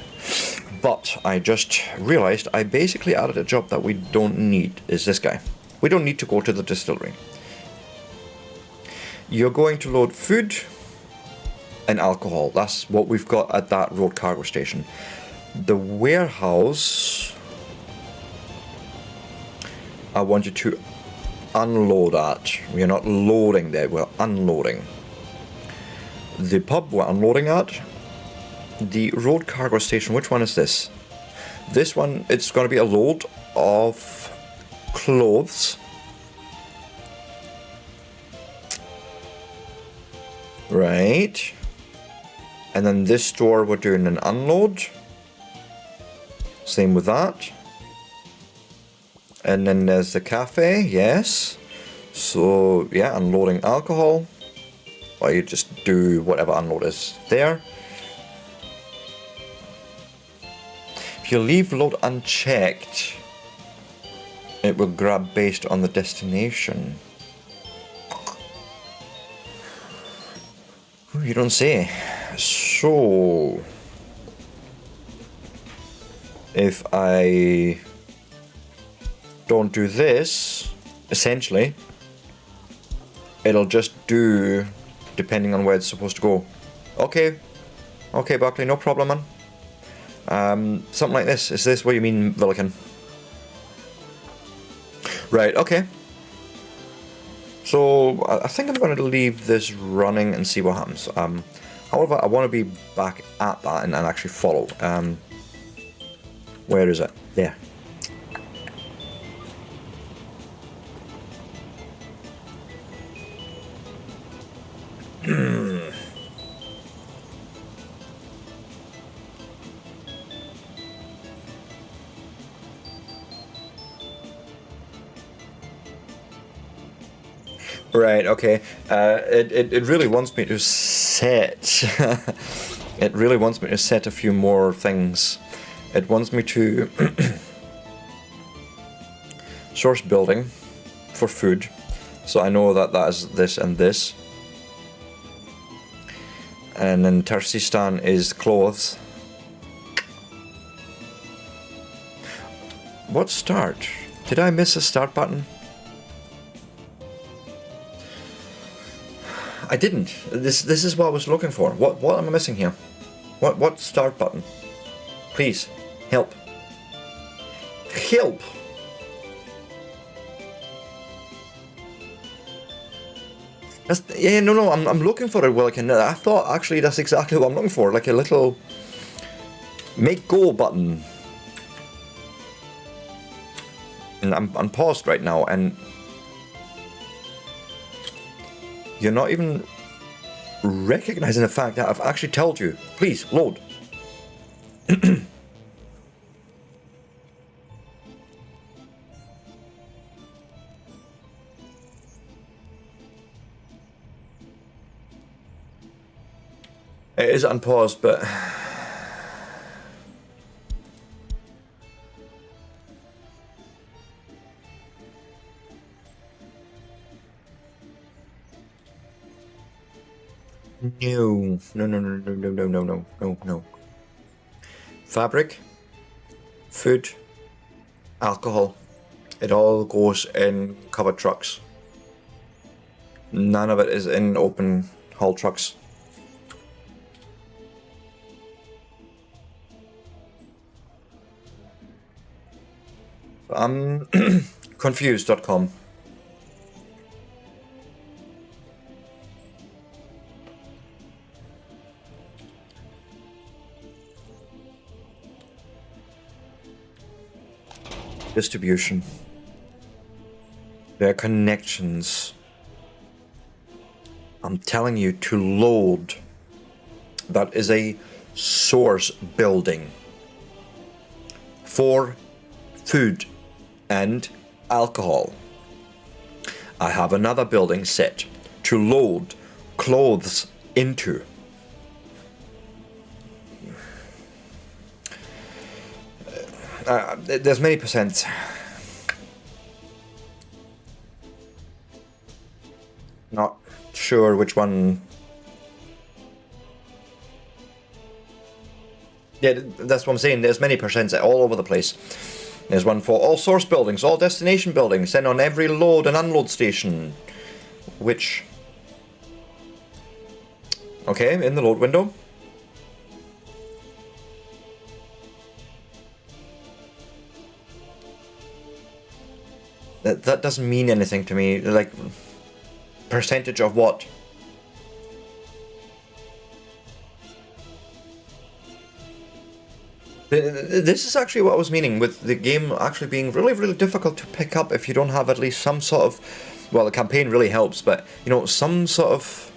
But I just realized I basically added a job that we don't need, is this guy. We don't need to go to the distillery. You're going to load food and alcohol. That's what we've got at that road cargo station. The warehouse, I want you to unload at. We're not loading there, we're unloading. The pub we're unloading at. The road cargo station, which one is this? This one, it's going to be a load of clothes. Right. And then this store we're doing an unload. Same with that. And then there's the cafe, yes. So yeah, unloading alcohol. Or you just do whatever unload is there. If you leave load unchecked, it will grab based on the destination. You don't say. So if I don't do this, essentially, it'll just do depending on where it's supposed to go. Okay, okay, Buckley, no problem, man. Something like this. Is this what you mean, Villican? Right, okay. So I think I'm going to leave this running and see what happens. However, I want to be back at that and actually follow. Where is it? There. Right, okay. It really wants me to set... it really wants me to set a few more things. It wants me to source building for food. So I know that that is this and this. And then Tarsistan is clothes. What start? Did I miss a start button? I didn't. This is what I was looking for. What am I missing here? What start button? Please, help. Help! No, I'm looking for it, Wilkin. I thought actually that's exactly what I'm looking for, like a little make go button. And I'm paused right now, and you're not even recognizing the fact that I've actually told you, please, load. It is unpaused, but... No. Fabric, food, alcohol. It all goes in covered trucks. None of it is in open haul trucks. I'm confused.com. Distribution. There are connections. I'm telling you to load. That is a source building for food and alcohol. I have another building set to load clothes into. There's many percents. Not sure which one. Yeah, that's what I'm saying. There's many percents all over the place. There's one for all source buildings, all destination buildings, then on every load and unload station. Which... Okay, in the load window. That doesn't mean anything to me. Like, percentage of what? This is actually what I was meaning with the game actually being really, really difficult to pick up if you don't have at least some sort of... Well, the campaign really helps, but, you know, some sort of...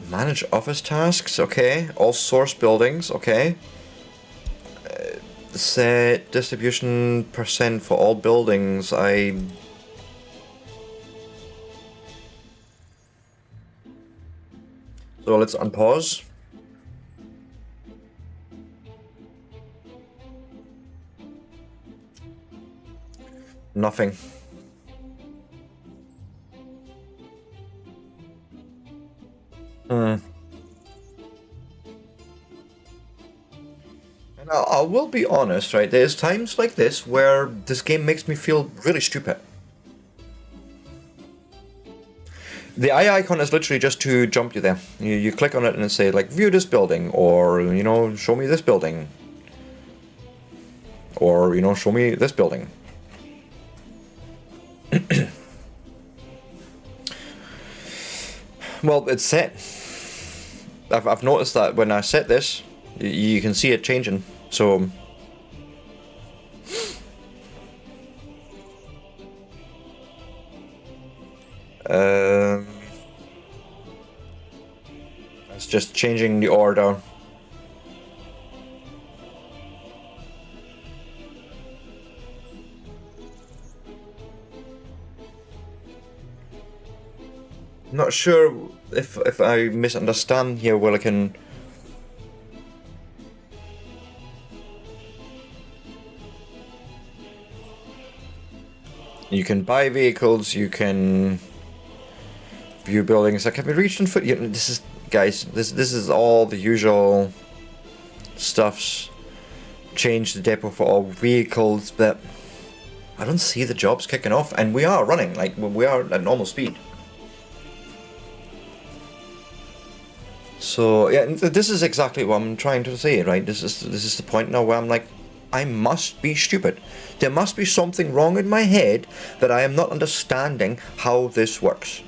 Manage office tasks, okay. All source buildings, okay. Set distribution percent for all buildings, So let's unpause. Nothing. And I will be honest, right? There's times like this where this game makes me feel really stupid. The eye icon is literally just to jump you there. You click on it and say, like, view this building, or, you know, show me this building. Or, you know, show me this building. Well, it's set. I've noticed that when I set this, you can see it changing. So it's just changing the order. Not sure if I misunderstand here. Well, I can. You can buy vehicles. You can view buildings that can be reached on foot. You know, this is, guys. This is all the usual stuffs. Change the depot for all vehicles, but I don't see the jobs kicking off, and we are running like we are at normal speed. So yeah, this is exactly what I'm trying to say, right? This is the point now where I'm like, I must be stupid. There must be something wrong in my head that I am not understanding how this works.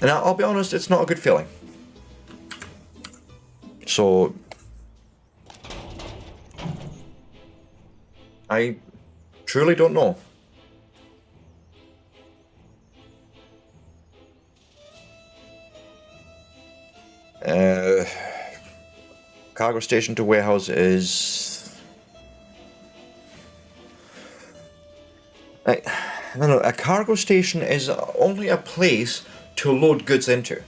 And I'll be honest, it's not a good feeling. So I truly don't know. Cargo station to warehouse is... No, a cargo station is only a place to load goods into.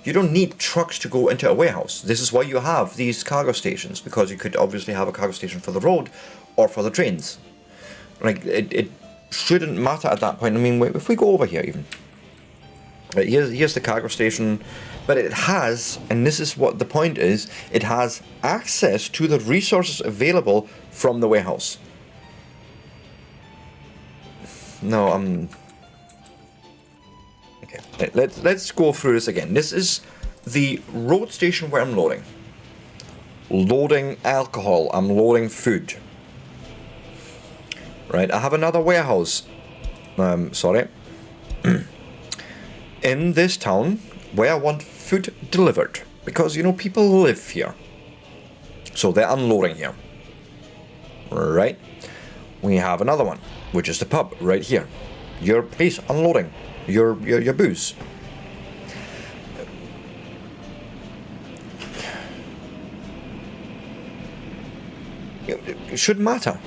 You don't need trucks to go into a warehouse. This is why you have these cargo stations, because you could obviously have a cargo station for the road or for the trains. Like, it shouldn't matter at that point. I mean, if we go over here even. Right, here's the cargo station, but it has, and this is what the point is, it has access to the resources available from the warehouse. No, okay, let's go through this again. This is the road station where I'm loading. Loading alcohol, I'm loading food. Right, I have another warehouse. Sorry. In this town where I want food delivered, because, you know, people live here, so they're unloading here. right? We have another one, which is the pub right here. Your place unloading your booze. It shouldn't matter.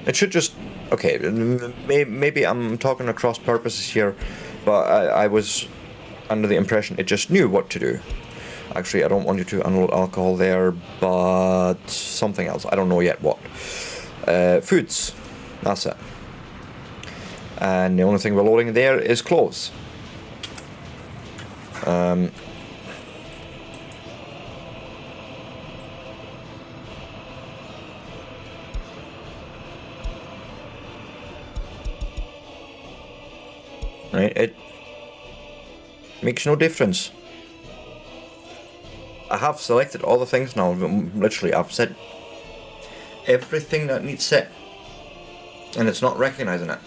It should just... Okay, maybe I'm talking across purposes here, but I was under the impression it just knew what to do. Actually, I don't want you to unload alcohol there, but something else. I don't know yet what. Foods. That's it. And the only thing we're loading there is clothes. Right, it makes no difference. I have selected all the things now. Literally, I've set everything that needs set, and it's not recognizing it.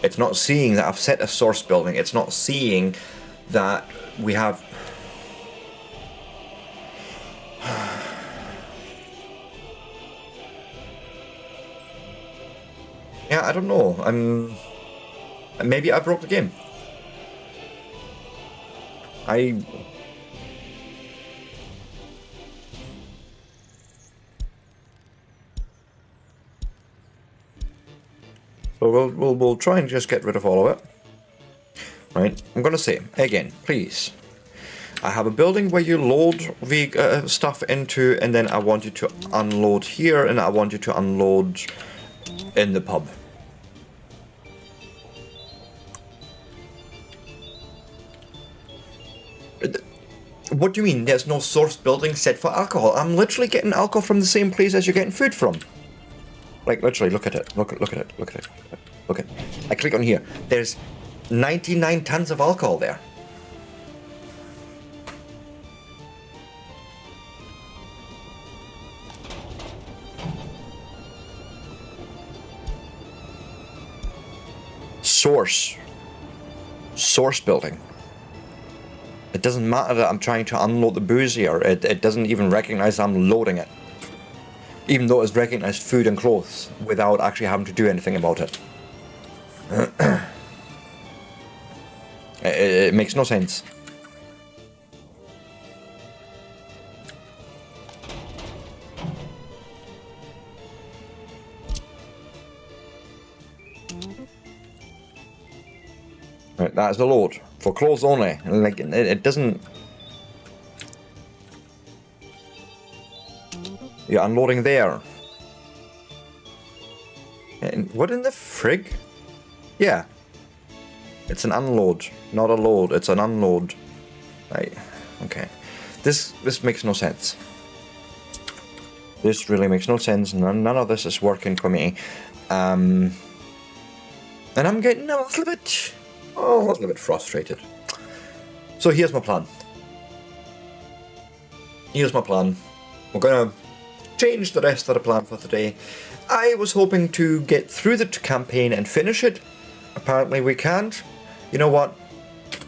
It's not seeing that I've set a source building. It's not seeing that we have... Yeah, I don't know. Maybe I broke the game. So we'll try and just get rid of all of it. Right, I'm gonna say again, please. I have a building where you load the stuff into, and then I want you to unload here, and I want you to unload in the pub. What do you mean there's no source building set for alcohol? I'm literally getting alcohol from the same place as you're getting food from. Like, literally, look at it. Look at it. Look at it. Look at it. I click on here. There's 99 tons of alcohol there. Source building. It doesn't matter that I'm trying to unload the booze here. It doesn't even recognize I'm loading it. Even though it's recognized food and clothes without actually having to do anything about it. It makes no sense. Right, that's the load for clothes only. Like it doesn't. You're unloading there. And what in the frig? Yeah. It's an unload, not a load. It's an unload. Right. Okay. This makes no sense. This really makes no sense. None of this is working for me. And I'm getting a little bit frustrated. So here's my plan. We're gonna change the rest of the plan for today. I was hoping to get through the campaign and finish it. Apparently we can't. You know what?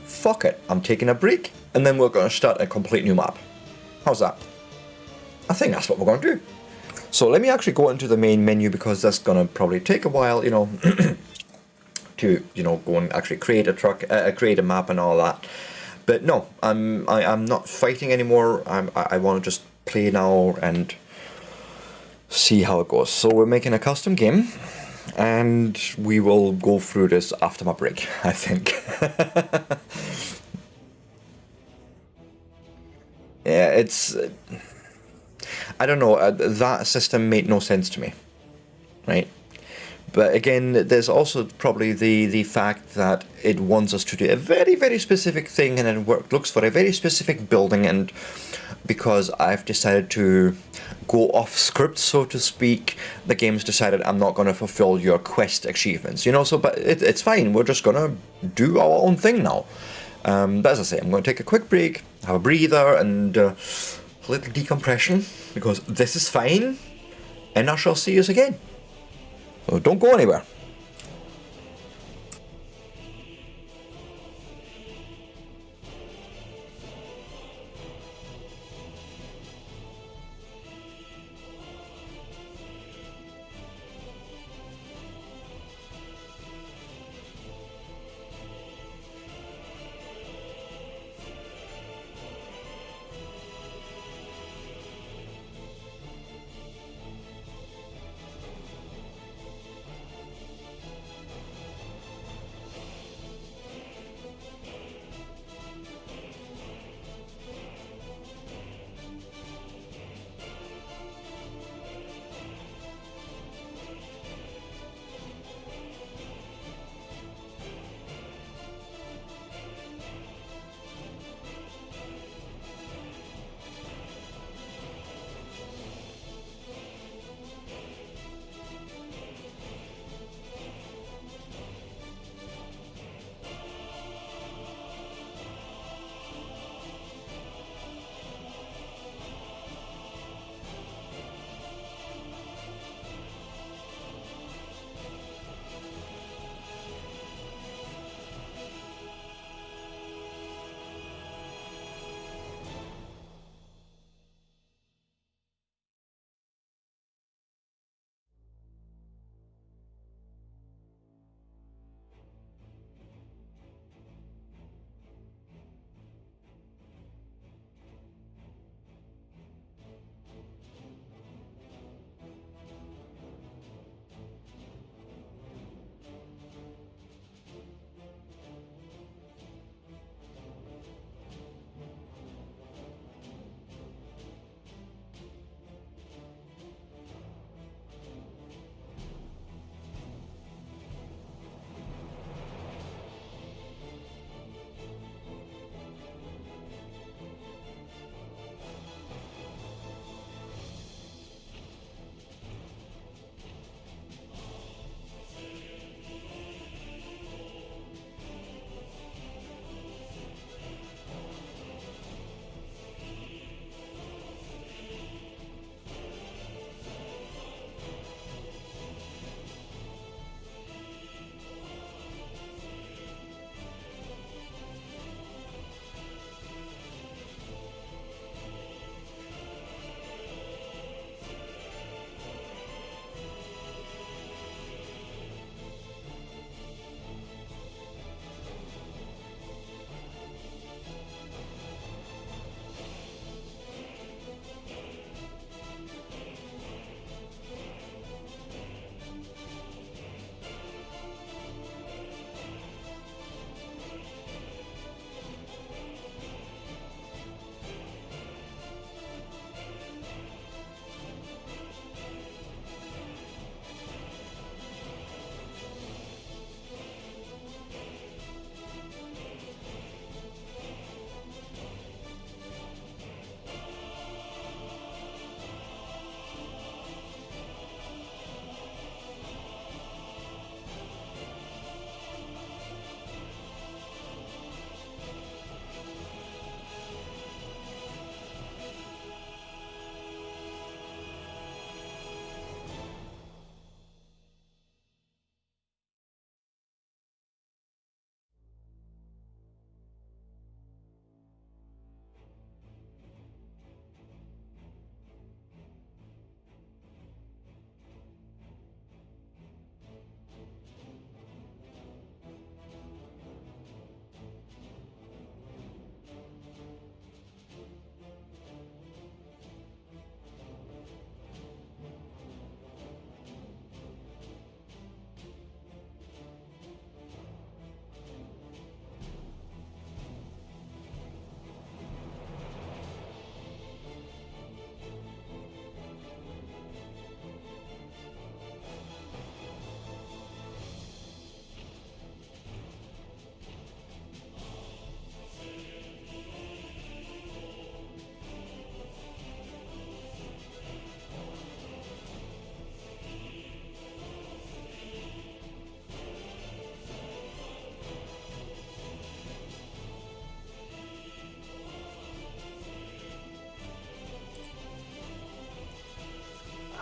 Fuck it. I'm taking a break, and then we're gonna start a complete new map. How's that? I think that's what we're gonna do. So let me actually go into the main menu, because that's gonna probably take a while, you know, to, you know, go and actually create a map and all that. But no, I'm not fighting anymore. I want to just play now and see how it goes. So we're making a custom game, and we will go through this after my break, I think. Yeah, it's... I don't know, that system made no sense to me, right? But again, there's also probably the fact that it wants us to do a very, very specific thing, and then looks for a very specific building, and because I've decided to go off script, so to speak, the game's decided I'm not going to fulfill your quest achievements, you know, so, but it's fine, we're just going to do our own thing now. But as I say, I'm going to take a quick break, have a breather, and a little decompression, because this is fine, and I shall see us again. So don't go anywhere.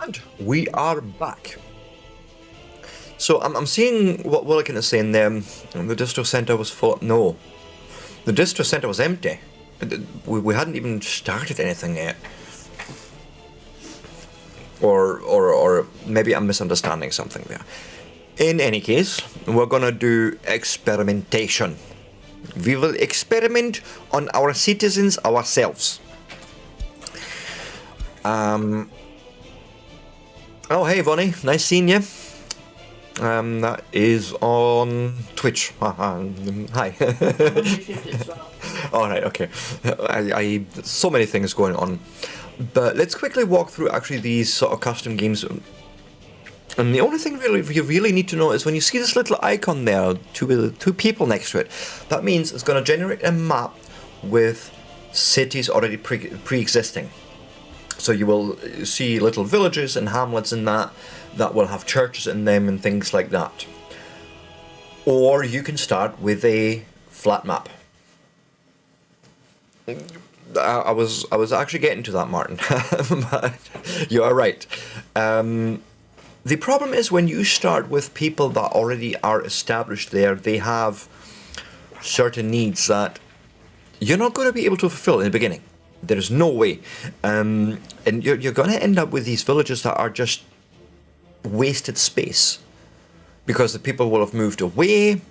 And we are back. So I'm seeing what Willikin is saying there. The distro center was full. No, the distro center was empty. We hadn't even started anything yet. Or maybe I'm misunderstanding something there. In any case, we're gonna do experimentation. We will experiment on our citizens ourselves. Oh, hey, Vonnie. Nice seeing you. That is on Twitch. Hi. All right, okay. I so many things going on. But let's quickly walk through actually these sort of custom games. And the only thing really you really need to know is when you see this little icon there, two people next to it, that means it's going to generate a map with cities already pre-existing. So you will see little villages and hamlets in that will have churches in them and things like that. Or you can start with a flat map. I was actually getting to that, Martin, but you are right. The problem is when you start with people that already are established there, they have certain needs that you're not going to be able to fulfill in the beginning. There's no way. And you're going to end up with these villages that are just wasted space because the people will have moved away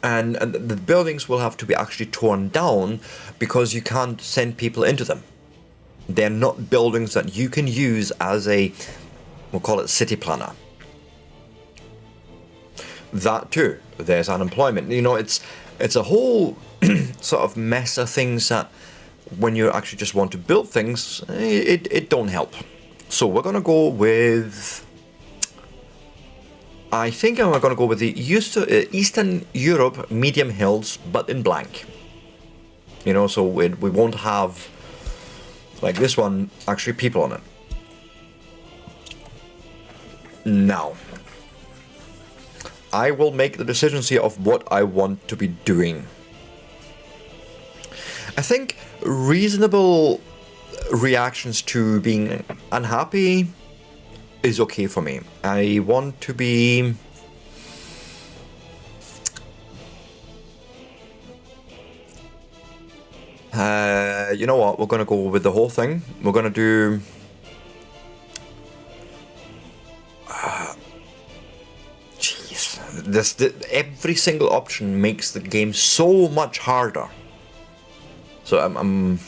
and the buildings will have to be actually torn down because you can't send people into them. They're not buildings that you can use as a, we'll call it city planner. That too, there's unemployment. You know, it's a whole sort of mess of things that when you actually just want to build things, it don't help. So we're going to go with, I think I'm going to go with the Eastern Europe medium hills, but in blank. You know, so we won't have, like this one, actually people on it. Now, I will make the decisions here of what I want to be doing. I think reasonable reactions to being unhappy is okay for me. I want to be... you know what, we're going to go with the whole thing. We're going to do... every single option makes the game so much harder. So I'm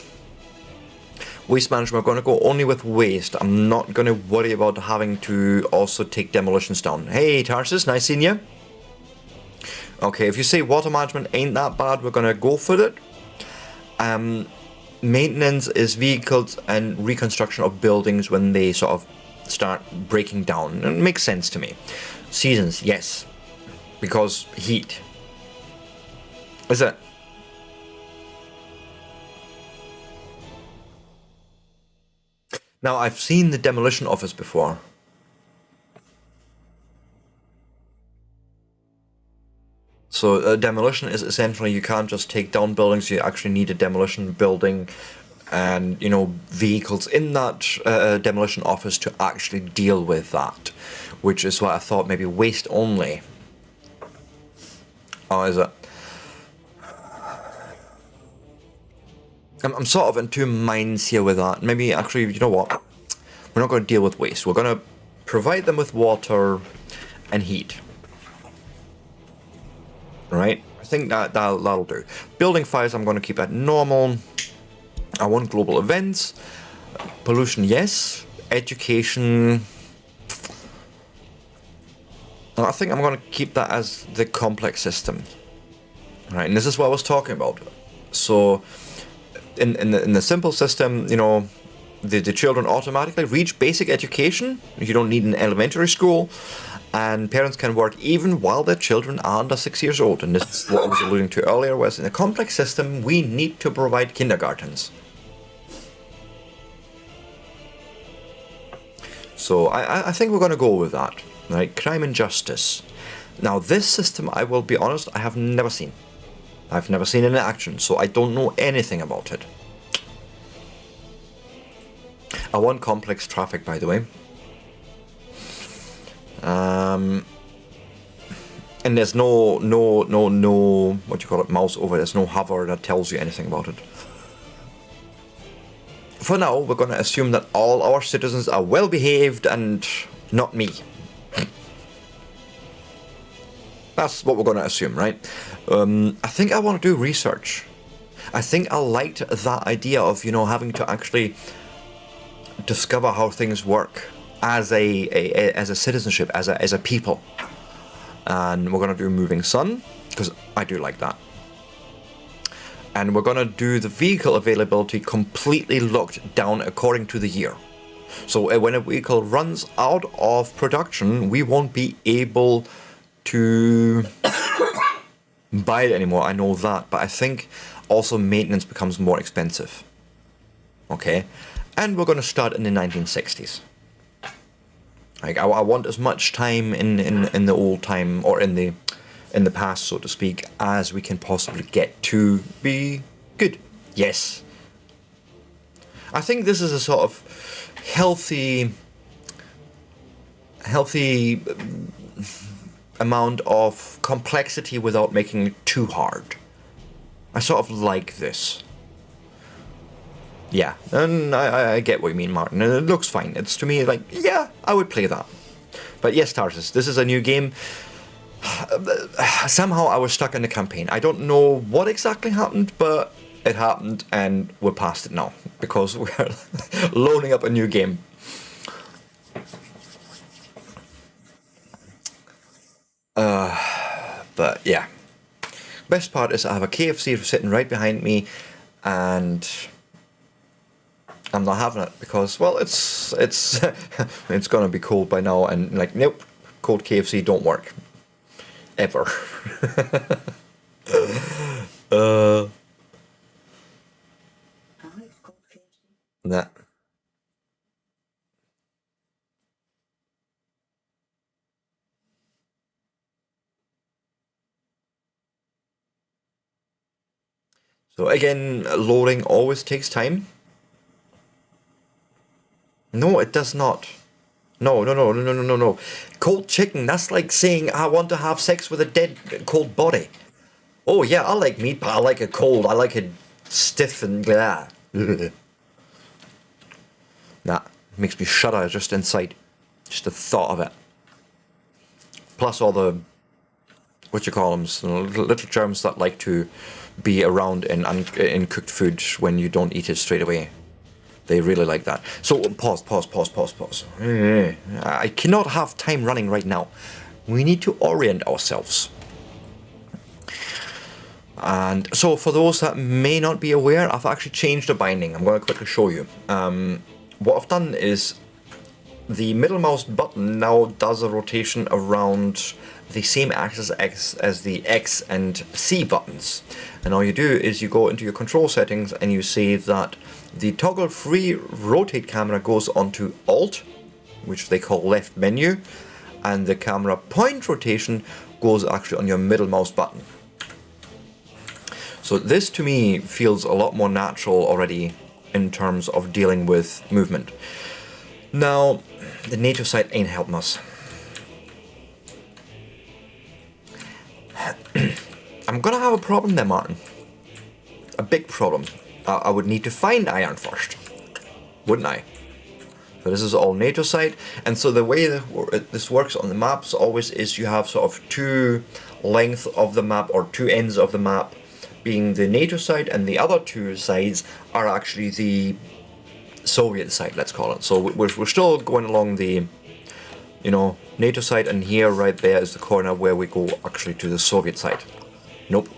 waste management, I'm going to go only with waste. I'm not going to worry about having to also take demolitions down. Hey Tarsus, nice seeing you. Okay, if you say water management ain't that bad, we're going to go for it. Maintenance is vehicles and reconstruction of buildings when they sort of start breaking down. It makes sense to me. Seasons, yes. Because heat. Is it? Now, I've seen the demolition office before. So demolition is essentially you can't just take down buildings, you actually need a demolition building and, you know, vehicles in that demolition office to actually deal with that. Which is what I thought, maybe waste only. Oh, is it? I'm sort of in two minds here with that. Maybe actually, you know what? We're not going to deal with waste. We're going to provide them with water and heat. Right? I think that'll do. Building fires, I'm going to keep at normal. I want global events. Pollution, yes. Education. I think I'm going to keep that as the complex system. Right, and this is what I was talking about. So, in the simple system, you know, the children automatically reach basic education. You don't need an elementary school. And parents can work even while their children are under 6 years old. And this is what I was alluding to earlier, whereas in a complex system, we need to provide kindergartens. So I think we're going to go with that. Right, crime and justice. Now this system, I will be honest, I have never seen. I've never seen it in action, so I don't know anything about it. I want complex traffic, by the way. And there's no, what do you call it, mouse over. There's no hover that tells you anything about it. For now, we're going to assume that all our citizens are well behaved and not me. That's what we're going to assume, right? I think I want to do research. I think I liked that idea of, you know, having to actually discover how things work as a citizenship, as a people. And we're going to do moving sun, because I do like that. And we're going to do the vehicle availability completely locked down according to the year. So when a vehicle runs out of production, we won't be able to buy it anymore. I know that, but I think also maintenance becomes more expensive. Okay, and we're going to start in the 1960s. Like I want as much time in the old time, or in the past, so to speak, as we can possibly get to be good. Yes. I think this is a sort of healthy amount of complexity without making it too hard. I sort of like this. Yeah, and I get what you mean, Martin, and it looks fine. It's, to me, like, yeah, I would play that. But yes, Tarsus, this is a new game. Somehow I was stuck in the campaign. I don't know what exactly happened, but it happened, and we're past it now, because we're loading up a new game. But yeah. Best part is I have a KFC sitting right behind me, and I'm not having it because, well, it's it's gonna be cold by now, and like, nope, cold KFC don't work ever. Nah. So again, loading always takes time. No, it does not. No. Cold chicken, that's like saying I want to have sex with a dead, cold body. Oh yeah, I like meat, but I like it cold. I like it stiff and blah. Nah, makes me shudder just inside. Just the thought of it. Plus all the, what you call them, little germs that like to be around in cooked food when you don't eat it straight away. They really like that. So pause. I cannot have time running right now. We need to orient ourselves. And so for those that may not be aware, I've actually changed the binding. I'm going to quickly show you. What I've done is the middle mouse button now does a rotation around the same axis as the X and C buttons. And all you do is you go into your control settings and you see that the toggle free rotate camera goes onto Alt, which they call left menu, and the camera point rotation goes actually on your middle mouse button. So this to me feels a lot more natural already in terms of dealing with movement. Now, the NATO site ain't helping us. I'm gonna have a problem there, Martin. A big problem. I would need to find iron first, wouldn't I? So this is all NATO site, and so the way that this works on the maps always is you have sort of two lengths of the map, or two ends of the map being the NATO side, and the other two sides are actually the Soviet side, let's call it. So we're still going along the, you know, NATO side, and here right there is the corner where we go actually to the Soviet side. Nope.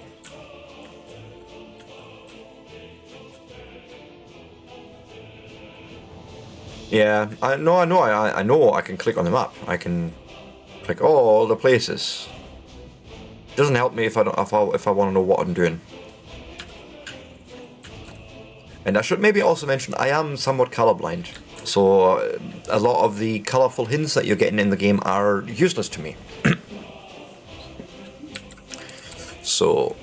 Yeah, I know I can click on the map. I can click all the places. Doesn't help me if I want to know what I'm doing. And I should maybe also mention I am somewhat colorblind, so a lot of the colorful hints that you're getting in the game are useless to me. So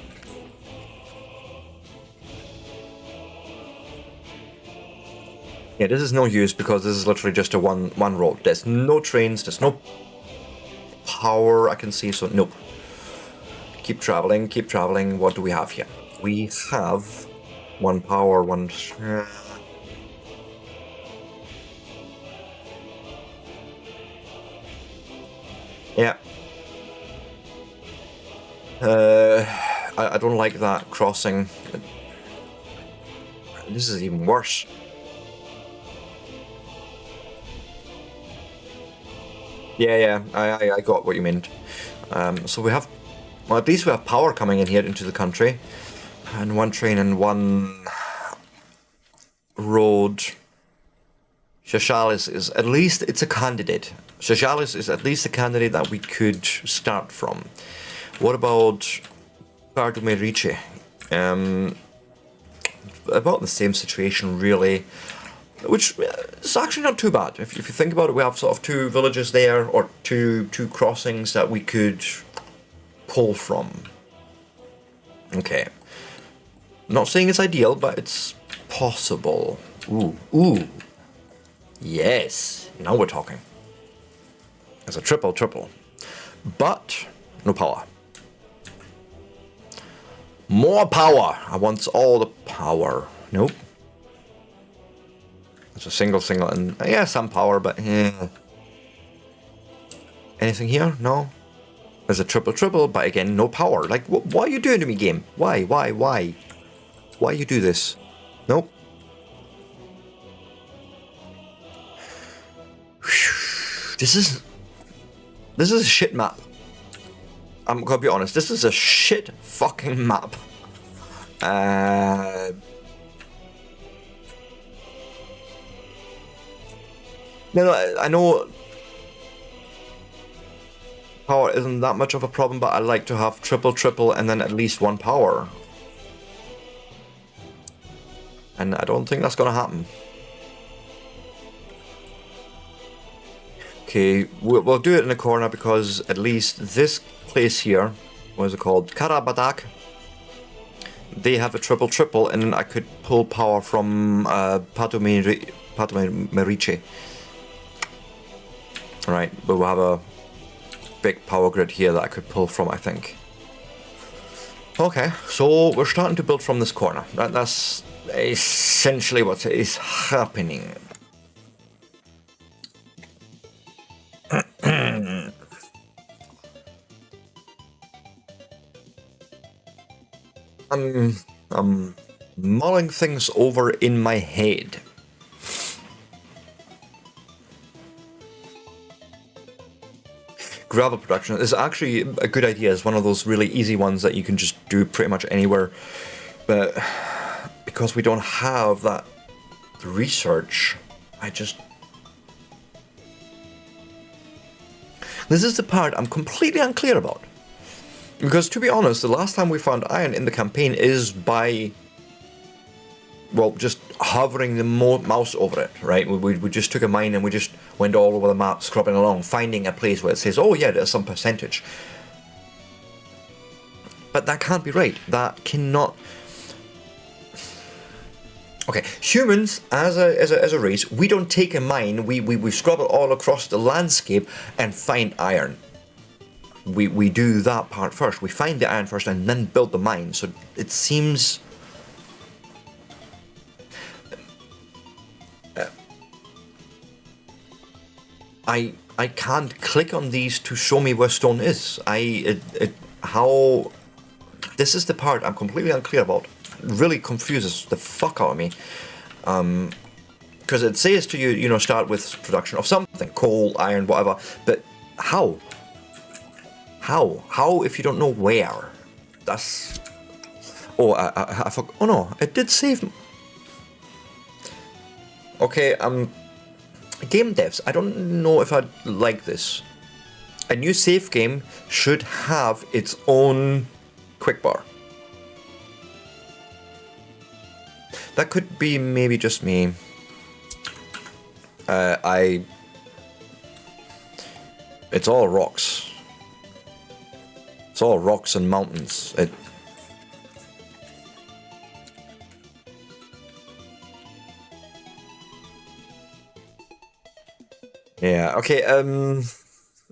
yeah, this is no use because this is literally just a one road. There's no trains, there's no power I can see, so nope. Keep traveling, keep traveling. What do we have here? We have 1 power, 1... yeah. I don't like that crossing. This is even worse. Yeah, I got what you meant. So we have, well, at least we have power coming in here into the country, and 1 train and 1 road. Shashal is at least, it's a candidate. Shashal is at least a candidate that we could start from. What about Pardume-Riche? About the same situation, really. Which is actually not too bad. If you think about it, we have sort of 2 villages there, or two crossings that we could pull from. Okay. Not saying it's ideal, but it's possible. Ooh. Yes, now we're talking. It's a triple. But no power. More power! I want all the power. Nope. It's a single, and yeah, some power, but yeah. Anything here? No. There's a triple, but again, no power. Like, what are you doing to me, game? Why? Why you do this? Nope. This is a shit map. I'm gonna be honest. This is a shit fucking map. No, I know power isn't that much of a problem, but I like to have triple, and then at least 1 power. And I don't think that's gonna happen. Okay, we'll do it in a corner, because at least this place here, what is it called? Karabadak. They have a triple, and I could pull power from Pardume-Riche. Alright, but we'll have a big power grid here that I could pull from, I think. Okay, so we're starting to build from this corner. That's essentially what is happening. I'm mulling things over in my head. Gravel production is actually a good idea. It's one of those really easy ones that you can just do pretty much anywhere. But because we don't have that research, this is the part I'm completely unclear about. Because to be honest, the last time we found iron in the campaign is by, well, just hovering the mouse over it, right? We just took a mine and we just went all over the map, scrubbing along, finding a place where it says, oh yeah, there's some percentage. But that can't be right. That cannot... Okay, humans, as a race, we don't take a mine, we scrub it all across the landscape and find iron. We do that part first. We find the iron first and then build the mine. So it seems... I can't click on these to show me where stone is. How... This is the part I'm completely unclear about. It really confuses the fuck out of me. Because it says to you, start with production of something. Coal, iron, whatever. But how? How if you don't know where? That's... Oh, I forgot. Oh no, it did save... Okay, game devs, I don't know if I'd like this. A new save game should have its own quick bar. That could be maybe just me. It's all rocks. It's all rocks and mountains. Yeah, okay,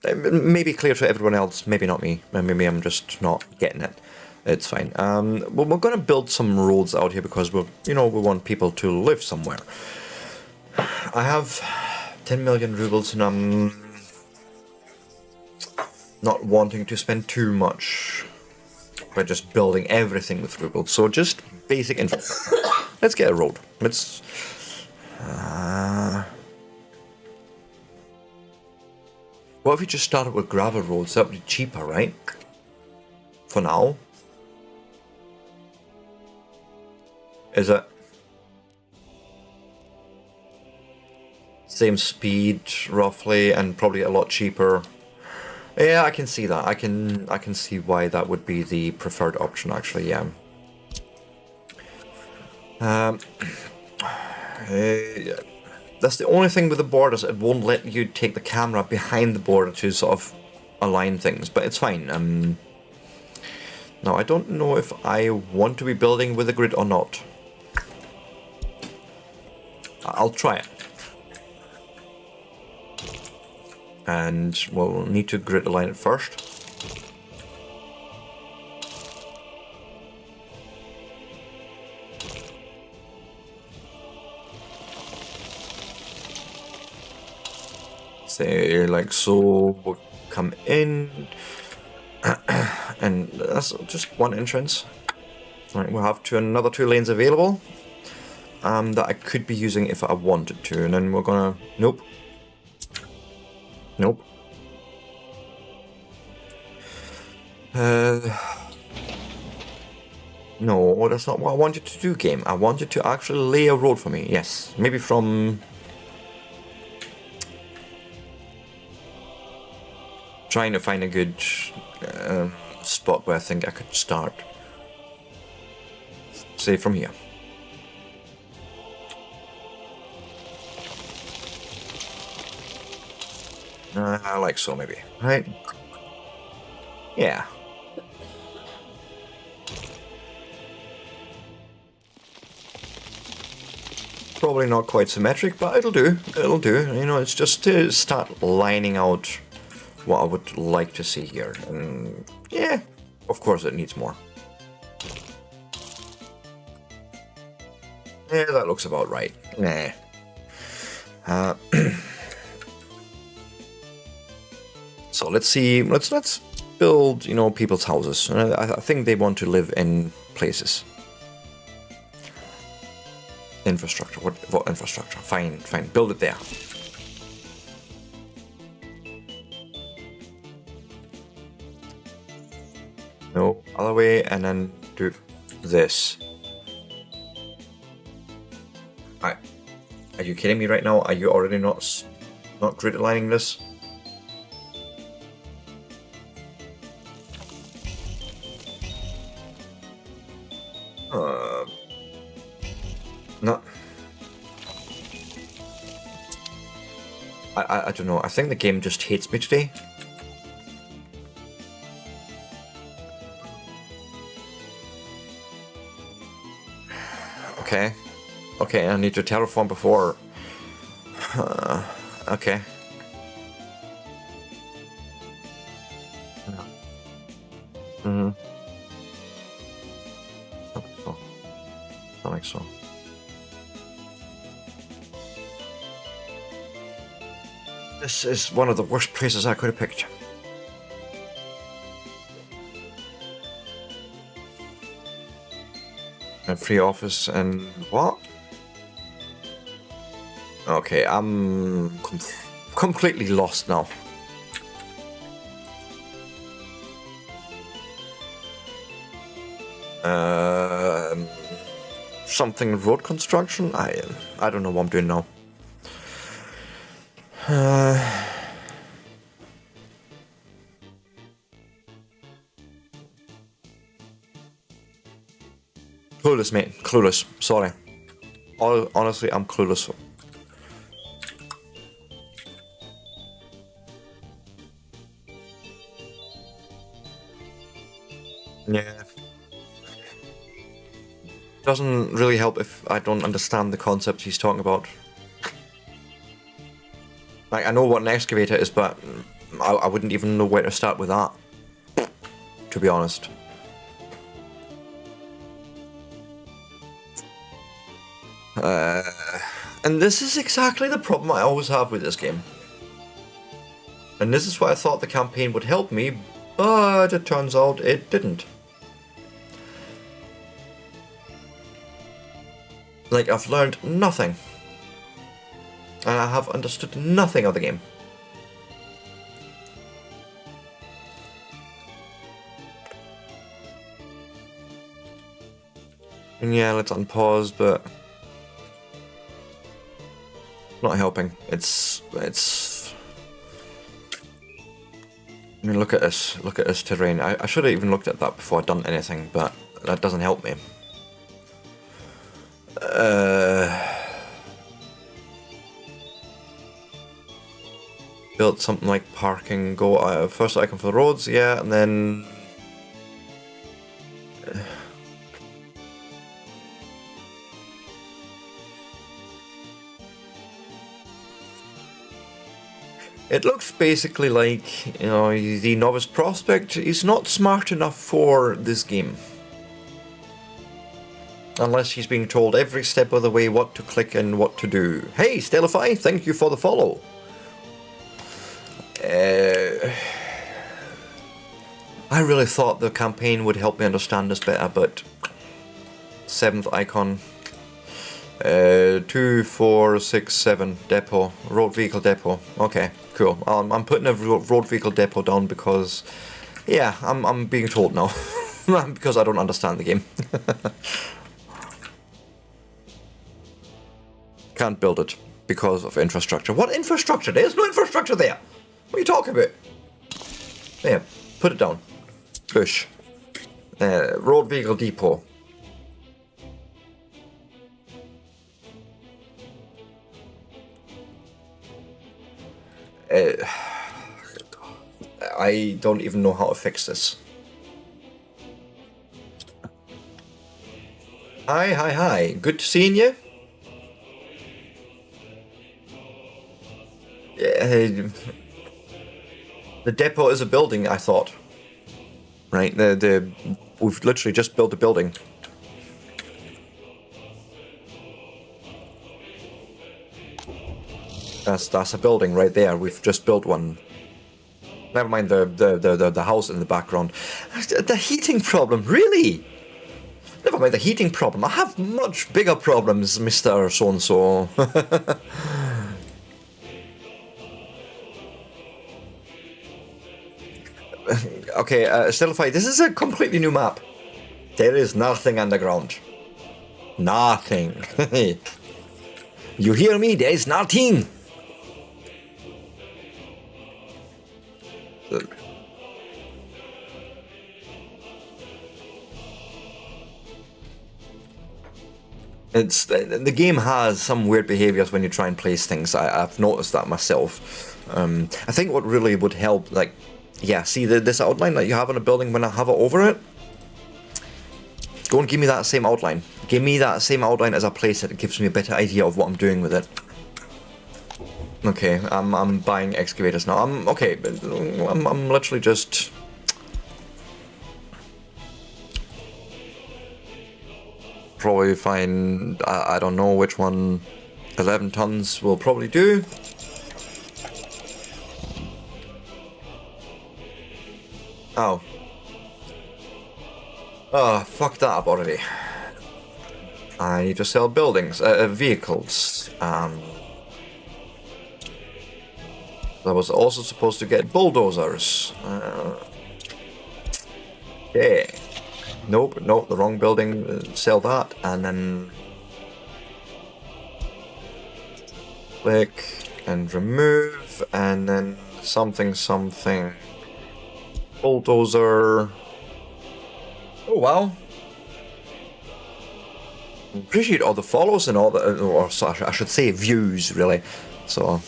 It may be clear to everyone else, maybe not me. Maybe I'm just not getting it. It's fine. Well, we're going to build some roads out here because we want people to live somewhere. I have 10 million rubles and I'm not wanting to spend too much by just building everything with rubles. So just basic infrastructure. Let's get a road. Let's... what if we just started with gravel roads? That would be cheaper, right? For now. Is it? Same speed, roughly, and probably a lot cheaper. Yeah, I can see that. I can see why that would be the preferred option, actually, yeah. That's the only thing with the borders. It won't let you take the camera behind the border to sort of align things, but it's fine. Now, I don't know if I want to be building with a grid or not. I'll try it. And we'll need to grid align it first. Say like so, we'll come in, and that's just one entrance. All right, we'll have another 2 lanes available that I could be using if I wanted to, and then we're gonna nope. No, that's not what I wanted to do, game. I wanted to actually lay a road for me. Yes, maybe from... trying to find a good spot where I think I could start. Say from here. I like so, maybe. Right? Yeah. Probably not quite symmetric, but it'll do. It'll do. You know, it's just to start lining out what I would like to see here. And yeah, of course it needs more. Yeah, that looks about right. Nah. So let's see. Let's build, you know, people's houses. I think they want to live in places. Infrastructure. What infrastructure? Fine. Build it there. No, other way, and then do this. Are you kidding me right now? Are you already not grid aligning this? No. I don't know. I think the game just hates me today. Okay. Okay, I need to terraform before. Okay. Don't think so. This is one of the worst places I could have picked. And free office and what? Okay, I'm completely lost now. Something road construction? I don't know what I'm doing now. Clueless, mate. Clueless. Sorry. Honestly, I'm clueless. Yeah. Doesn't really help if I don't understand the concept he's talking about. Like, I know what an excavator is, but I wouldn't even know where to start with that, to be honest. And this is exactly the problem I always have with this game. And this is why I thought the campaign would help me, but it turns out it didn't. Like, I've learned nothing. And I have understood nothing of the game. And yeah, let's unpause, but not helping. It's I mean, look at this terrain. I should have even looked at that before I'd done anything, but that doesn't help me. Built something like parking, go first icon for the roads, yeah, and then it looks basically like, you know, the novice prospect is not smart enough for this game. Unless he's being told every step of the way what to click and what to do. Hey, Stellify, thank you for the follow. I really thought the campaign would help me understand this better, but 7th icon. 2, 4, 6, 7 depot, road vehicle depot. Okay, cool. I'm putting a road vehicle depot down because, yeah, I'm being told now because I don't understand the game. Can't build it because of infrastructure. What infrastructure? There's no infrastructure there. What are you talking about? There, put it down. Bush. Road vehicle depot. I don't even know how to fix this. Hi. Good to seeing you. The depot is a building, I thought. Right, we've literally just built a building. That's a building right there. We've just built one. Never mind the house in the background. The heating problem, really? Never mind the heating problem. I have much bigger problems, Mr. So-and-so. Okay, Stellify, this is a completely new map. There is nothing underground. Nothing. You hear me? There is nothing. The game has some weird behaviors when you try and place things. I've noticed that myself. I think what really would help, like, yeah, see this outline that you have on a building when I hover over it? Go and give me that same outline. Give me that same outline as I place it. It gives me a better idea of what I'm doing with it. Okay, I'm buying excavators now. I'm literally just probably find, I don't know which one. 11 tons will probably do. Oh. Oh, fuck that up already. I need to sell buildings, vehicles. I was also supposed to get bulldozers. Okay. Nope, the wrong building. Sell that, and then click and remove, and then something. Bulldozer. Oh wow. Appreciate all the follows and all the, or I should say views, really. So,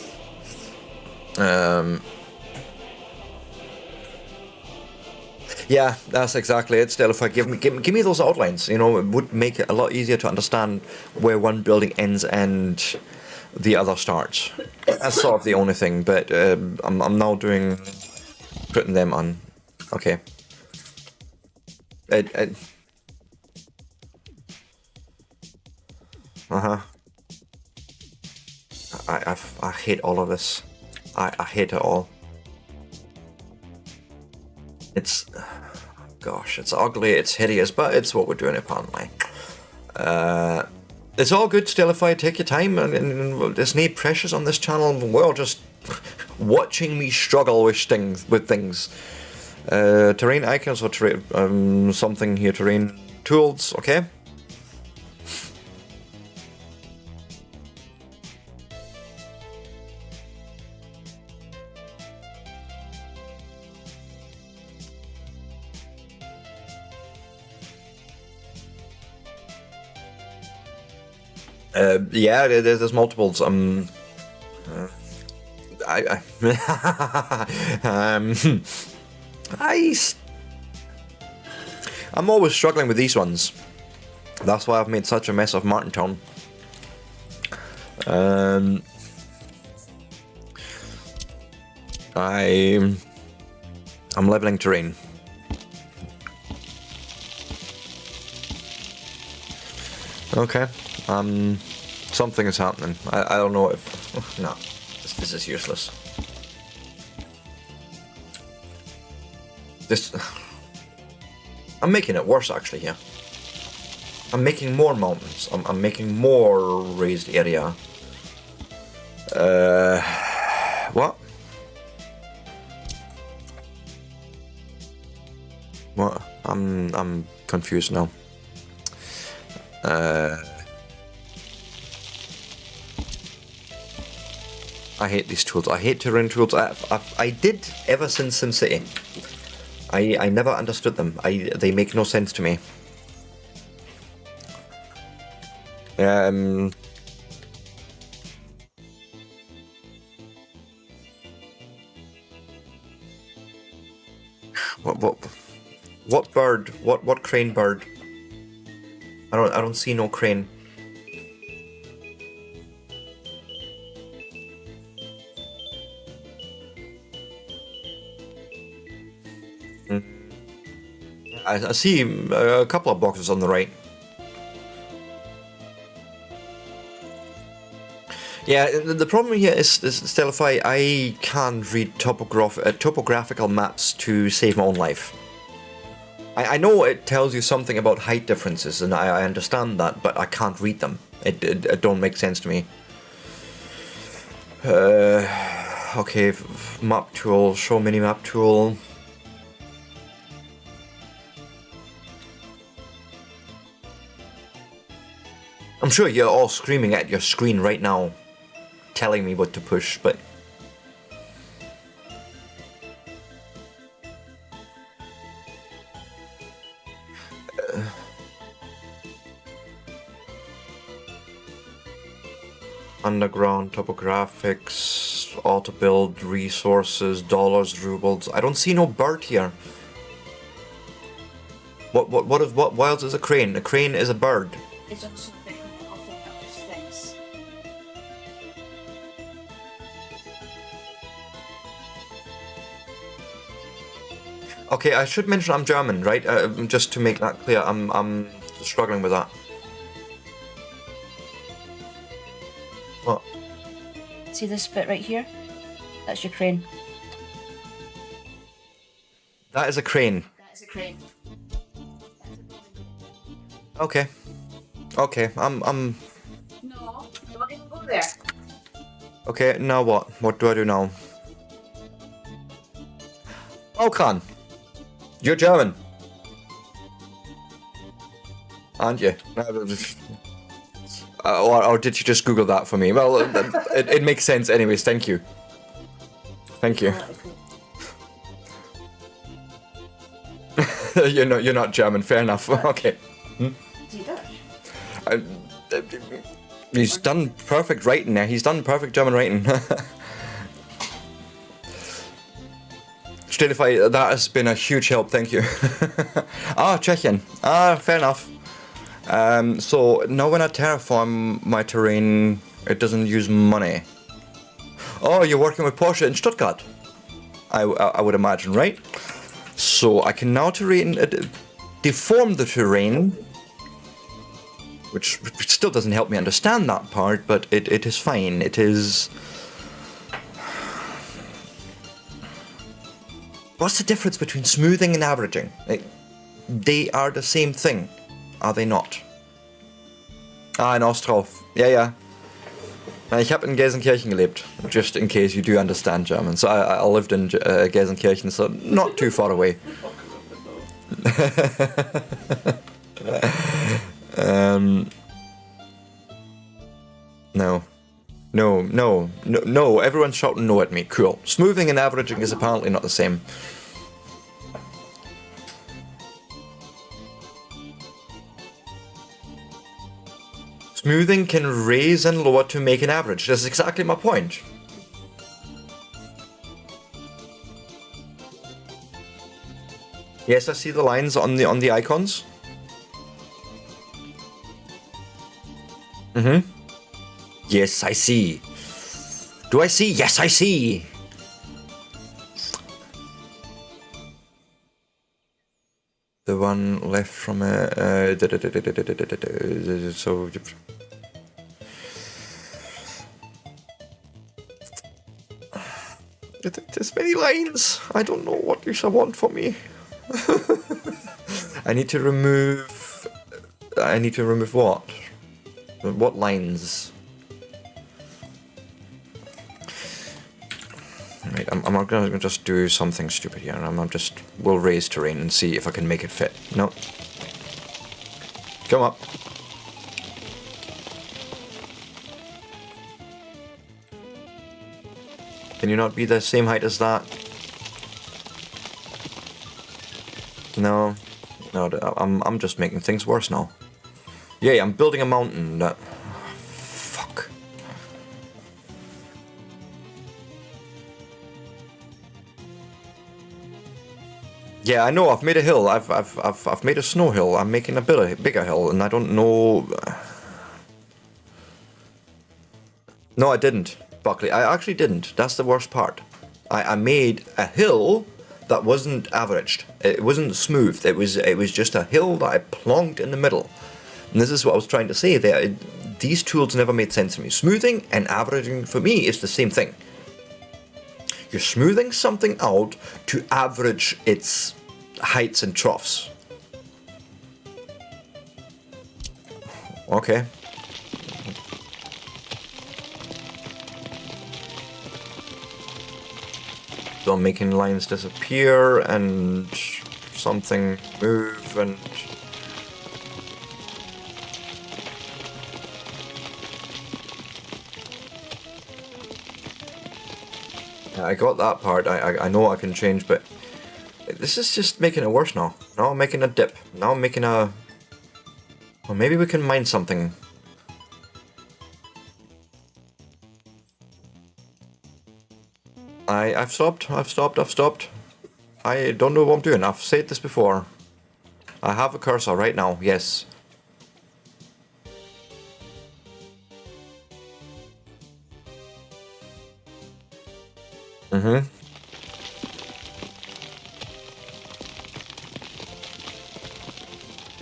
yeah, that's exactly it. Still, if I give me those outlines, you know, it would make it a lot easier to understand where one building ends and the other starts. That's sort of the only thing. But I'm now doing putting them on. Okay. Uh-huh. I hate all of this. I hate it all. It's... Gosh, it's ugly, it's hideous, but it's what we're doing apparently. It's all good still if I take your time, and there's no pressures on this channel. We're all just watching me struggle with things. Terrain icons or something here, terrain tools, okay? Yeah, there's multiples. I'm always struggling with these ones. That's why I've made such a mess of Martintown. I'm leveling terrain. Okay. Something is happening. I don't know if... No, this is useless. I'm making it worse actually here. I'm making more mountains. I'm making more raised area. What? What? I'm confused now. I hate these tools. I hate terrain tools. I did ever since SimCity. I never understood them. They make no sense to me. What bird? What crane bird? I don't see no crane. I see a couple of boxes on the right. Yeah, the problem here is still if I can't read topographical maps to save my own life. I know it tells you something about height differences, and I understand that, but I can't read them. It don't make sense to me. Okay, map tool, show minimap tool. I'm sure you're all screaming at your screen right now, telling me what to push, but... Underground, topographics, auto build, resources, dollars, rubles. I don't see no bird here. What else is a crane? A crane is a bird. It's also a bit of other things. Okay, I should mention I'm German, right? Just to make that clear, I'm struggling with that. What? See this bit right here? That's your crane. That is a crane. That is a crane. Okay. Okay, I'm... No, don't even go there. Okay, now what? What do I do now? Okan! You're German! Aren't you? Or did you just Google that for me? Well, it makes sense anyways, thank you. Thank you. You're not German, fair enough. Okay. He's done perfect writing there. He's done perfect German writing. Stilify, that has been a huge help, thank you. Ah, Czechien. Ah, fair enough. So now when I terraform my terrain, it doesn't use money. Oh, you're working with Porsche in Stuttgart. I would imagine, right? So I can now deform the terrain, which still doesn't help me understand that part, but it is fine. It is... What's the difference between smoothing and averaging? They are the same thing, are they not? Ah, in Ostrov. Ja, ja. Ich habe in Gelsenkirchen gelebt, just in case you do understand German. So I lived in Gelsenkirchen, so not too far away. No, everyone's shouting no at me. Cool. Smoothing and averaging is apparently not the same. Smoothing can raise and lower to make an average. That's exactly my point. Yes, I see the lines on the icons. Mm-hmm. Yes, I see. Do I see? Yes, I see. The one left from so. There's many lines. I don't know what you shall want from me. I need to remove what? What lines? Right, I'm gonna just do something stupid here. We'll raise terrain and see if I can make it fit. No. Come up. Can you not be the same height as that? No. No, I'm just making things worse now. Yeah, I'm building a mountain that... Fuck. Yeah, I know, I've made a hill. I've made a snow hill. I'm making a bigger hill, and I don't know... No, I didn't, Buckley. I actually didn't. That's the worst part. I made a hill that wasn't averaged. It wasn't smooth. It was just a hill that I plonked in the middle. And this is what I was trying to say there. These tools never made sense to me. Smoothing and averaging for me is the same thing. You're smoothing something out to average its heights and troughs. Okay. So I'm making lines disappear and something move and... I got that part. I know I can change, but this is just making it worse now. Now I'm making a dip. Now I'm making a... Well, maybe we can mine something. I've stopped. I don't know what I'm doing. I've said this before. I have a cursor right now, yes. Mm-hmm.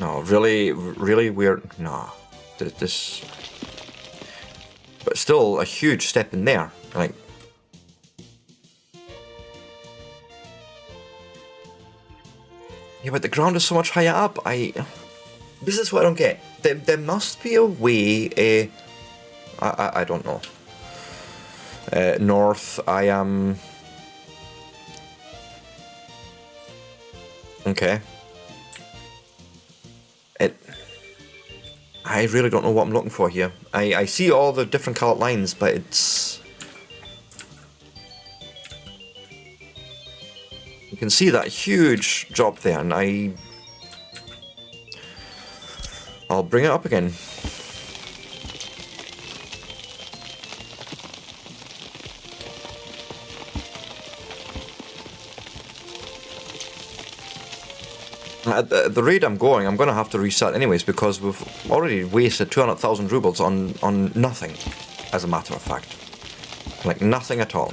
No, really weird. No, this... But still a huge step in there, like... Yeah, but the ground is so much higher up. This is what I don't get. There must be a way. I don't know. North. I am. Okay. I really don't know what I'm looking for here. I see all the different colored lines, but it's... You can see that huge drop there, and I'll bring it up again. At the rate I'm going to have to reset anyways, because we've already wasted 200,000 rubles on nothing, as a matter of fact. Like, nothing at all.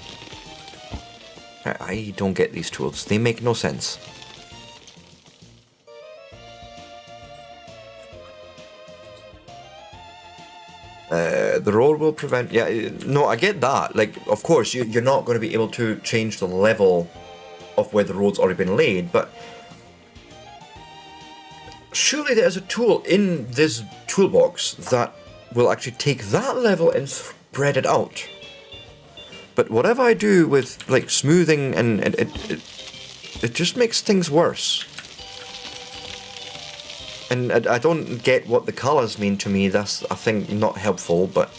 I don't get these tools. They make no sense. The road will prevent... Yeah, no, I get that. Like, of course, you're not going to be able to change the level of where the road's already been laid, but... surely there's a tool in this toolbox that will actually take that level and spread it out. But whatever I do with, like, smoothing, and it just makes things worse. And I don't get what the colours mean to me. That's, I think, not helpful, but...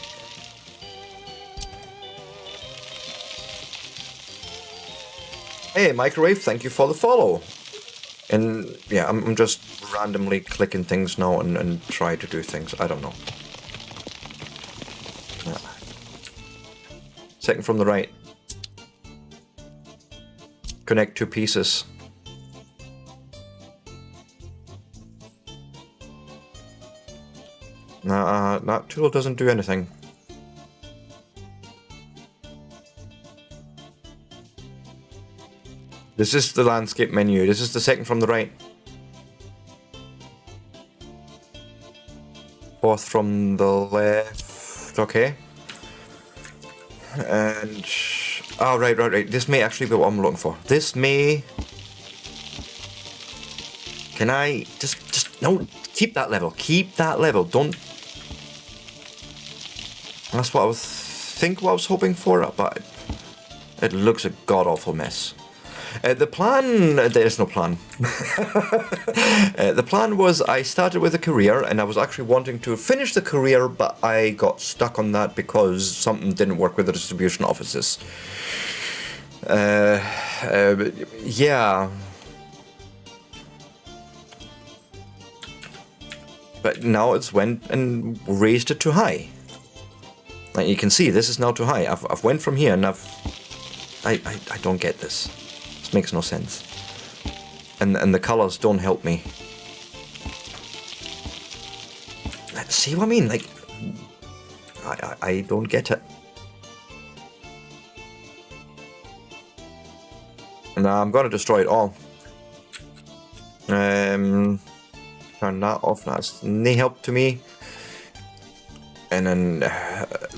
Hey, Microwave, thank you for the follow. And, yeah, I'm just randomly clicking things now and try to do things. I don't know. Second from the right. Connect two pieces. Nah, that tool doesn't do anything. This is the landscape menu. This is the second from the right. Fourth from the left. Okay. And... oh, right. This may actually be what I'm looking for. This may... can I... just... no, keep that level. Keep that level. Don't... that's what I think what I was hoping for, but it looks a god-awful mess. The plan... there is no plan. The plan was I started with a career, and I was actually wanting to finish the career, but I got stuck on that because something didn't work with the distribution offices. Yeah. But now it's went and raised it too high. Like you can see, this is now too high. I've went from here and I don't get this. This makes no sense. And the colours don't help me. See what I mean? Like, I don't get it. Now I'm gonna destroy it all. Turn that off. That's no help to me. And then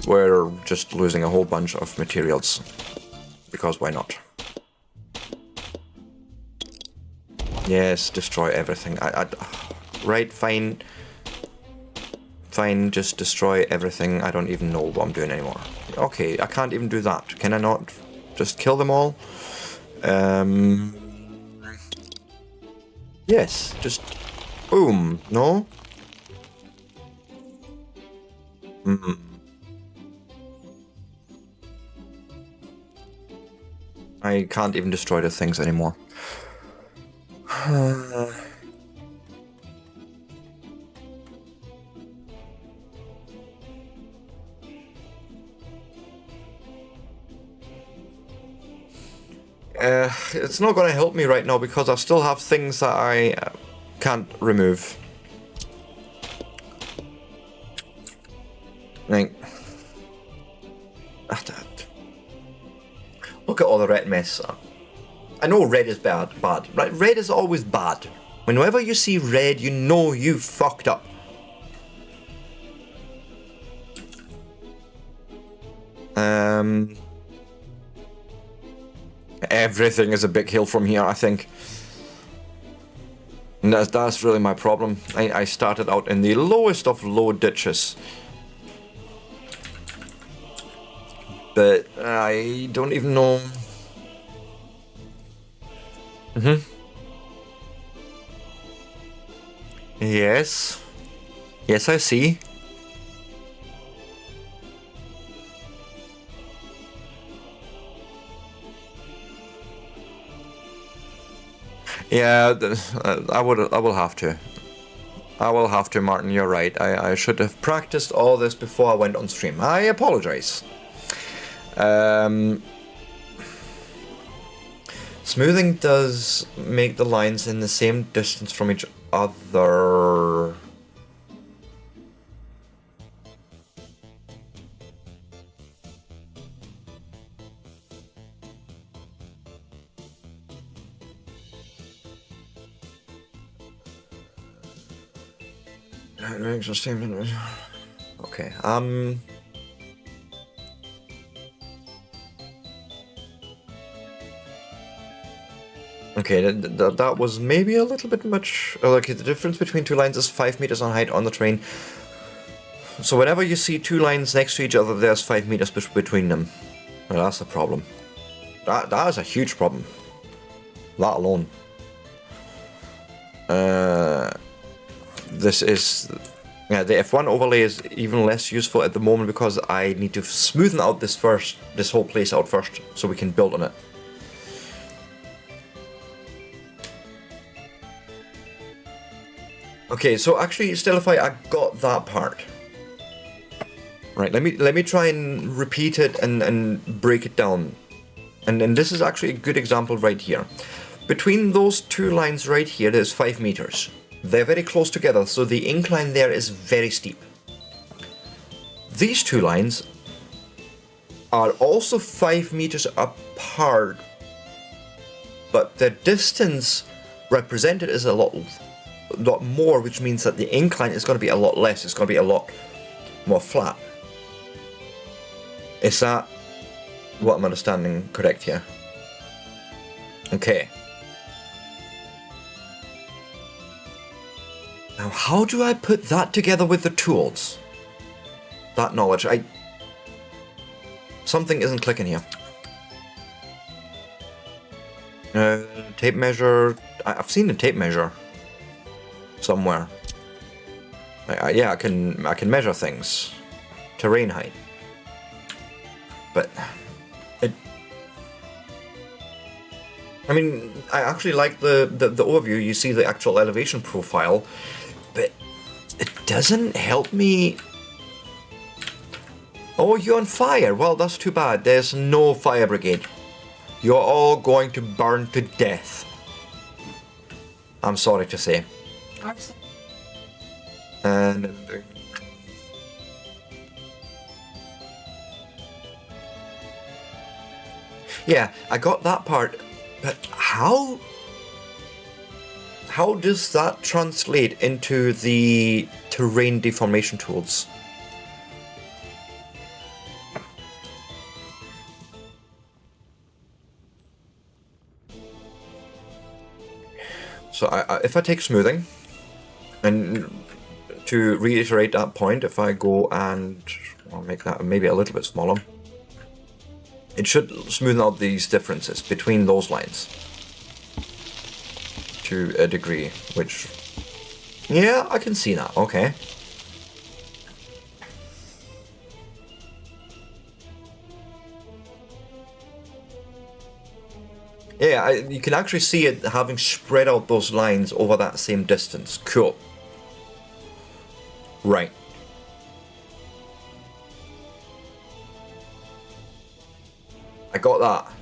we're just losing a whole bunch of materials. Because why not? Yes, destroy everything. Right, fine. Fine, just destroy everything. I don't even know what I'm doing anymore. Okay, I can't even do that. Can I not just kill them all? Yes, just boom. No? I can't even destroy the things anymore. It's not going to help me right now because I still have things that I can't remove. Like, look at all the red mess. I know red is bad, right? Red is always bad. Whenever you see red, you know you fucked up. Everything is a big hill from here, I think. And that's really my problem. I started out in the lowest of low ditches. But I don't even know. Yes. Yes, I see. Yeah, I will have to. I will have to, Martin, you're right. I should have practiced all this before I went on stream. I apologize. Smoothing does make the lines in the same distance from each other. Okay, okay, that was maybe a little bit much. Okay, the difference between two lines is 5 meters on height on the terrain. So whenever you see two lines next to each other, there's 5 meters between them. Well, that's a problem. That is a huge problem. That alone. This is... Yeah, the F1 overlay is even less useful at the moment because I need to smoothen out this whole place out first, so we can build on it. Okay, so actually, Stellify, I got that part. Right, let me try and repeat it and break it down. And this is actually a good example right here. Between those two lines right here, there's 5 meters. They're very close together, so the incline there is very steep. These two lines are also 5 meters apart, but the distance represented is a lot more, which means that the incline is going to be a lot less. It's going to be a lot more flat. Is that what I'm understanding correct here? Okay. Now, how do I put that together with the tools? That knowledge, something isn't clicking here. Tape measure, I've seen a tape measure somewhere. Yeah, I can measure things. Terrain height. But I mean, I actually like the overview. You see the actual elevation profile, but it doesn't help me. Oh, you're on fire. Well, that's too bad. There's no fire brigade. You're all going to burn to death. I'm sorry to say. And yeah, I got that part, but how does that translate into the terrain deformation tools? So if I take smoothing, and to reiterate that point, if I go and I'll make that maybe a little bit smaller, it should smoothen out these differences between those lines to a degree, which, yeah, I can see that, okay. Yeah, you can actually see it having spread out those lines over that same distance. Cool. Right. I got that.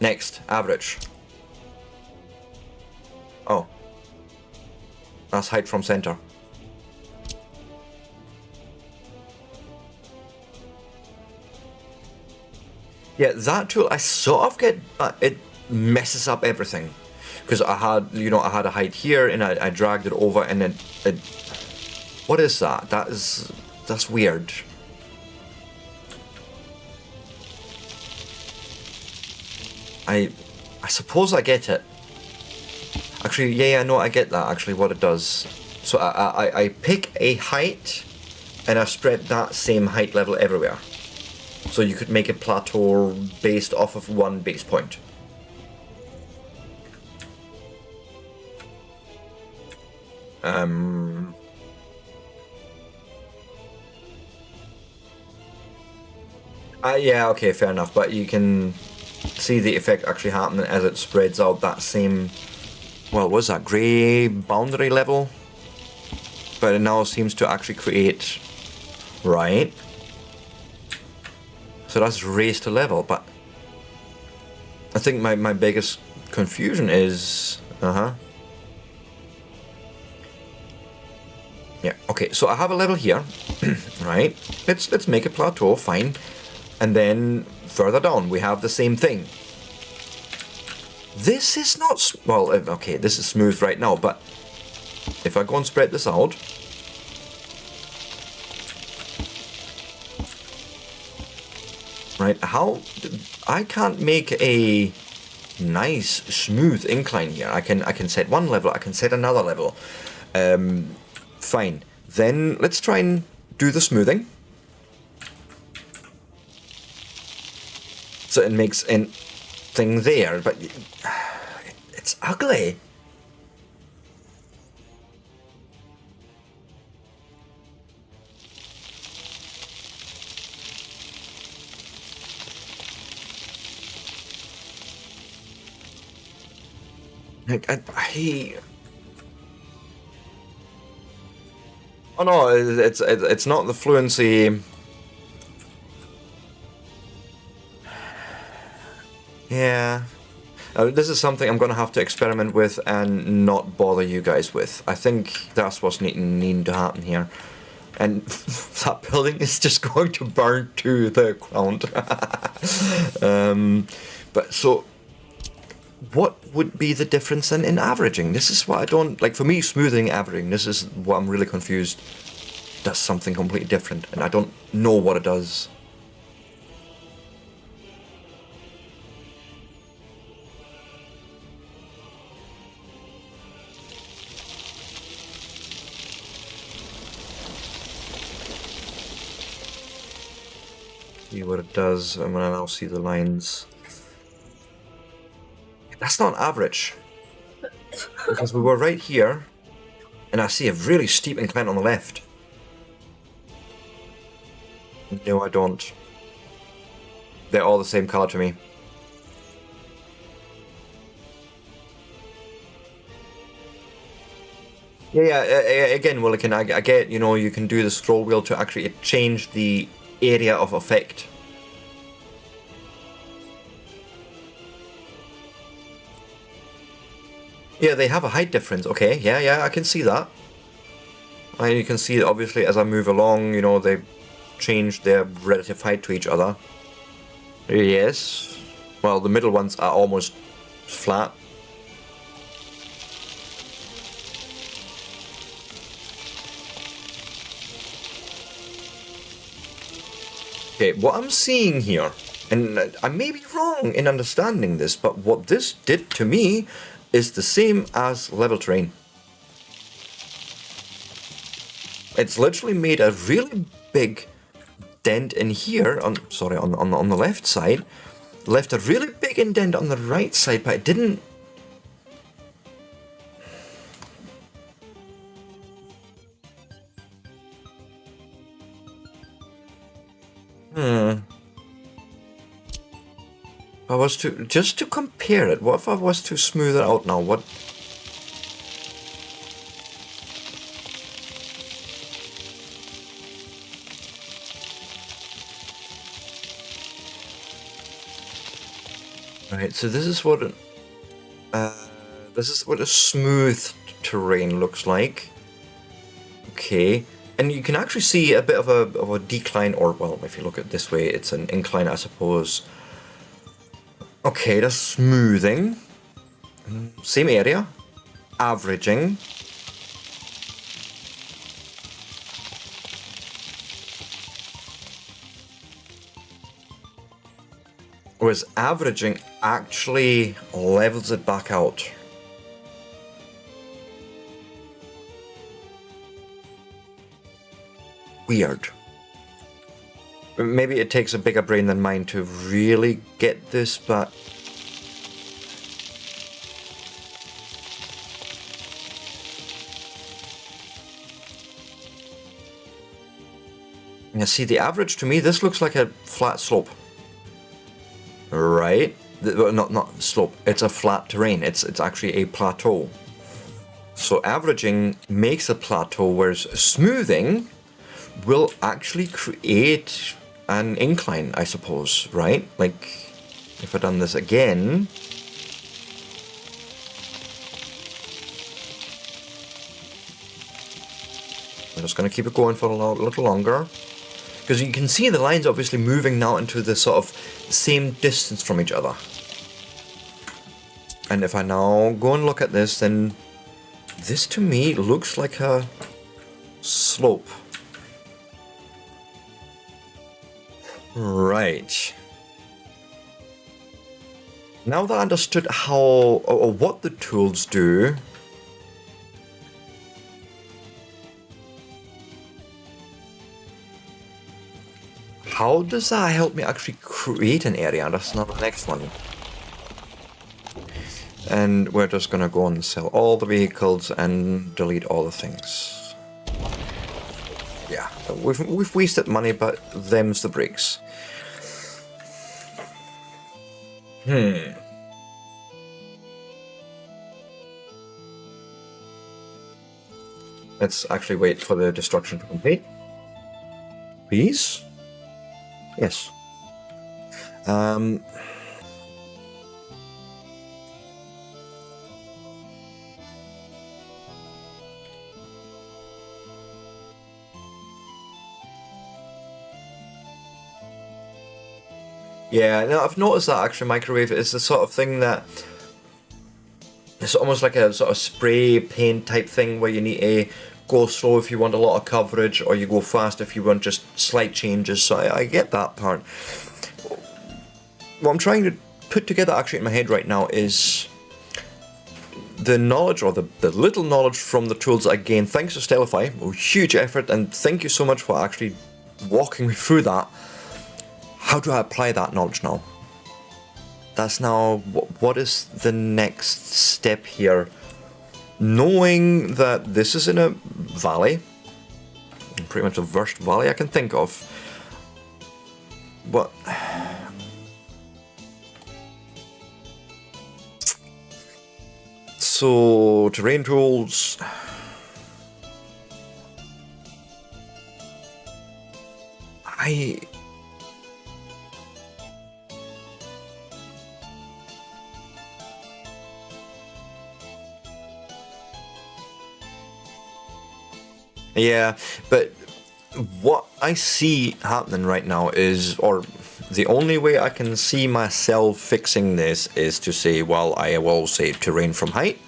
Next, average. Oh. That's height from center. Yeah, that tool, I sort of get, it messes up everything. Because I had, I had a height here and I dragged it over and it what is that? That's weird. I suppose I get it. Actually, yeah, no, I get that, actually, what it does. So I pick a height and I spread that same height level everywhere. So you could make a plateau based off of one base point. Yeah, okay, fair enough, but you can see the effect actually happening as it spreads out that same, well, what's that, grey boundary level? But it now seems to actually create, right? So that's raised to level, but I think my biggest confusion is, yeah, okay, so I have a level here, right? Let's make a plateau, fine. And then further down we have the same thing. This is not, well, okay, this is smooth right now, but if I go and spread this out, right, I can't make a nice smooth incline here. I can set one level, I can set another level. Fine. Then let's try and do the smoothing. So it makes a thing there, but it's ugly. Like, oh no, it's not the fluency. Yeah. This is something I'm going to have to experiment with and not bother you guys with. I think that's what's needing to happen here. And that building is just going to burn to the ground. But so, what would be the difference then in averaging? This is what I don't... Like, for me, smoothing, averaging, this is what I'm really confused. Does something completely different, and I don't know what it does. See what it does, and when I now see the lines. That's not average. Because we were right here, and I see a really steep incline on the left. No, I don't. They're all the same color to me. Yeah, again, well, I get, you know, you can do the scroll wheel to actually change the area of effect. Yeah, they have a height difference. Okay, yeah, I can see that. And you can see, obviously, as I move along, you know, they change their relative height to each other. Yes. Well, the middle ones are almost flat. Okay, what I'm seeing here, and I may be wrong in understanding this, but what this did to me is the same as level terrain. It's literally made a really big dent in here, on the left side, left a really big indent on the right side, but it didn't... If I was to, just to compare it, what if I was to smooth it out now? What? Right, so this is what a smooth terrain looks like. Okay, and you can actually see a bit of a decline, or well, if you look at it this way, it's an incline, I suppose. Okay, that's smoothing. Same area. Averaging. Whereas averaging actually levels it back out. Weird. Maybe it takes a bigger brain than mine to really get this, but... You see, the average to me, this looks like a flat slope. Right? Not slope, it's a flat terrain. It's actually a plateau. So averaging makes a plateau, whereas smoothing will actually create an incline, I suppose, right? Like, if I done this again... I'm just going to keep it going for a little longer. Because you can see the lines obviously moving now into the sort of same distance from each other. And if I now go and look at this, then This to me looks like a slope. Right. Now that I understood how or what the tools do, how does that help me actually create an area? That's not the next one. And we're just gonna go and sell all the vehicles and delete all the things. Yeah, we've wasted money, but them's the breaks. Let's actually wait for the destruction to complete. Please? Yes. Yeah, no, I've noticed that actually microwave is the sort of thing that it's almost like a sort of spray paint type thing where you need to go slow if you want a lot of coverage, or you go fast if you want just slight changes. So I get that part. What I'm trying to put together actually in my head right now is the knowledge, or the little knowledge from the tools that I gained thanks to Stellify. A huge effort, and thank you so much for actually walking me through that. How do I apply that knowledge now? That's now, what is the next step here? Knowing that this is in a valley, pretty much the worst valley I can think of. But so terrain tools. Yeah, but what I see happening right now is, or the only way I can see myself fixing this is to say, well, I will say terrain from height,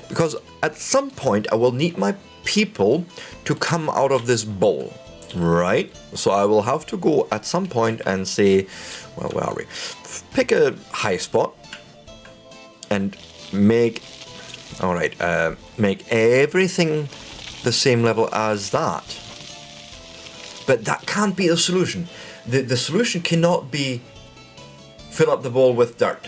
because at some point I will need my people to come out of this bowl, right? So I will have to go at some point and say, well, where are we? Pick a high spot and make, all right, make everything the same level as that. But that can't be the solution. The solution cannot be fill up the bowl with dirt.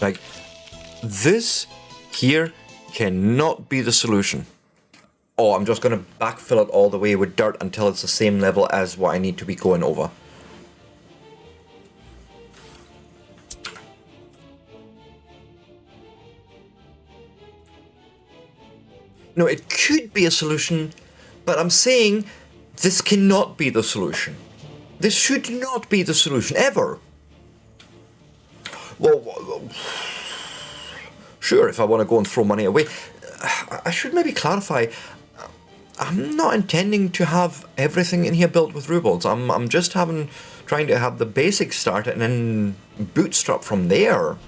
Like, this here cannot be the solution. Oh, I'm just going to backfill it all the way with dirt until it's the same level as what I need to be going over. No, it could be a solution, but I'm saying this cannot be the solution. This should not be the solution, ever. Well, sure, if I want to go and throw money away, I should maybe clarify. I'm not intending to have everything in here built with rubles. I'm just trying to have the basics started and then bootstrap from there.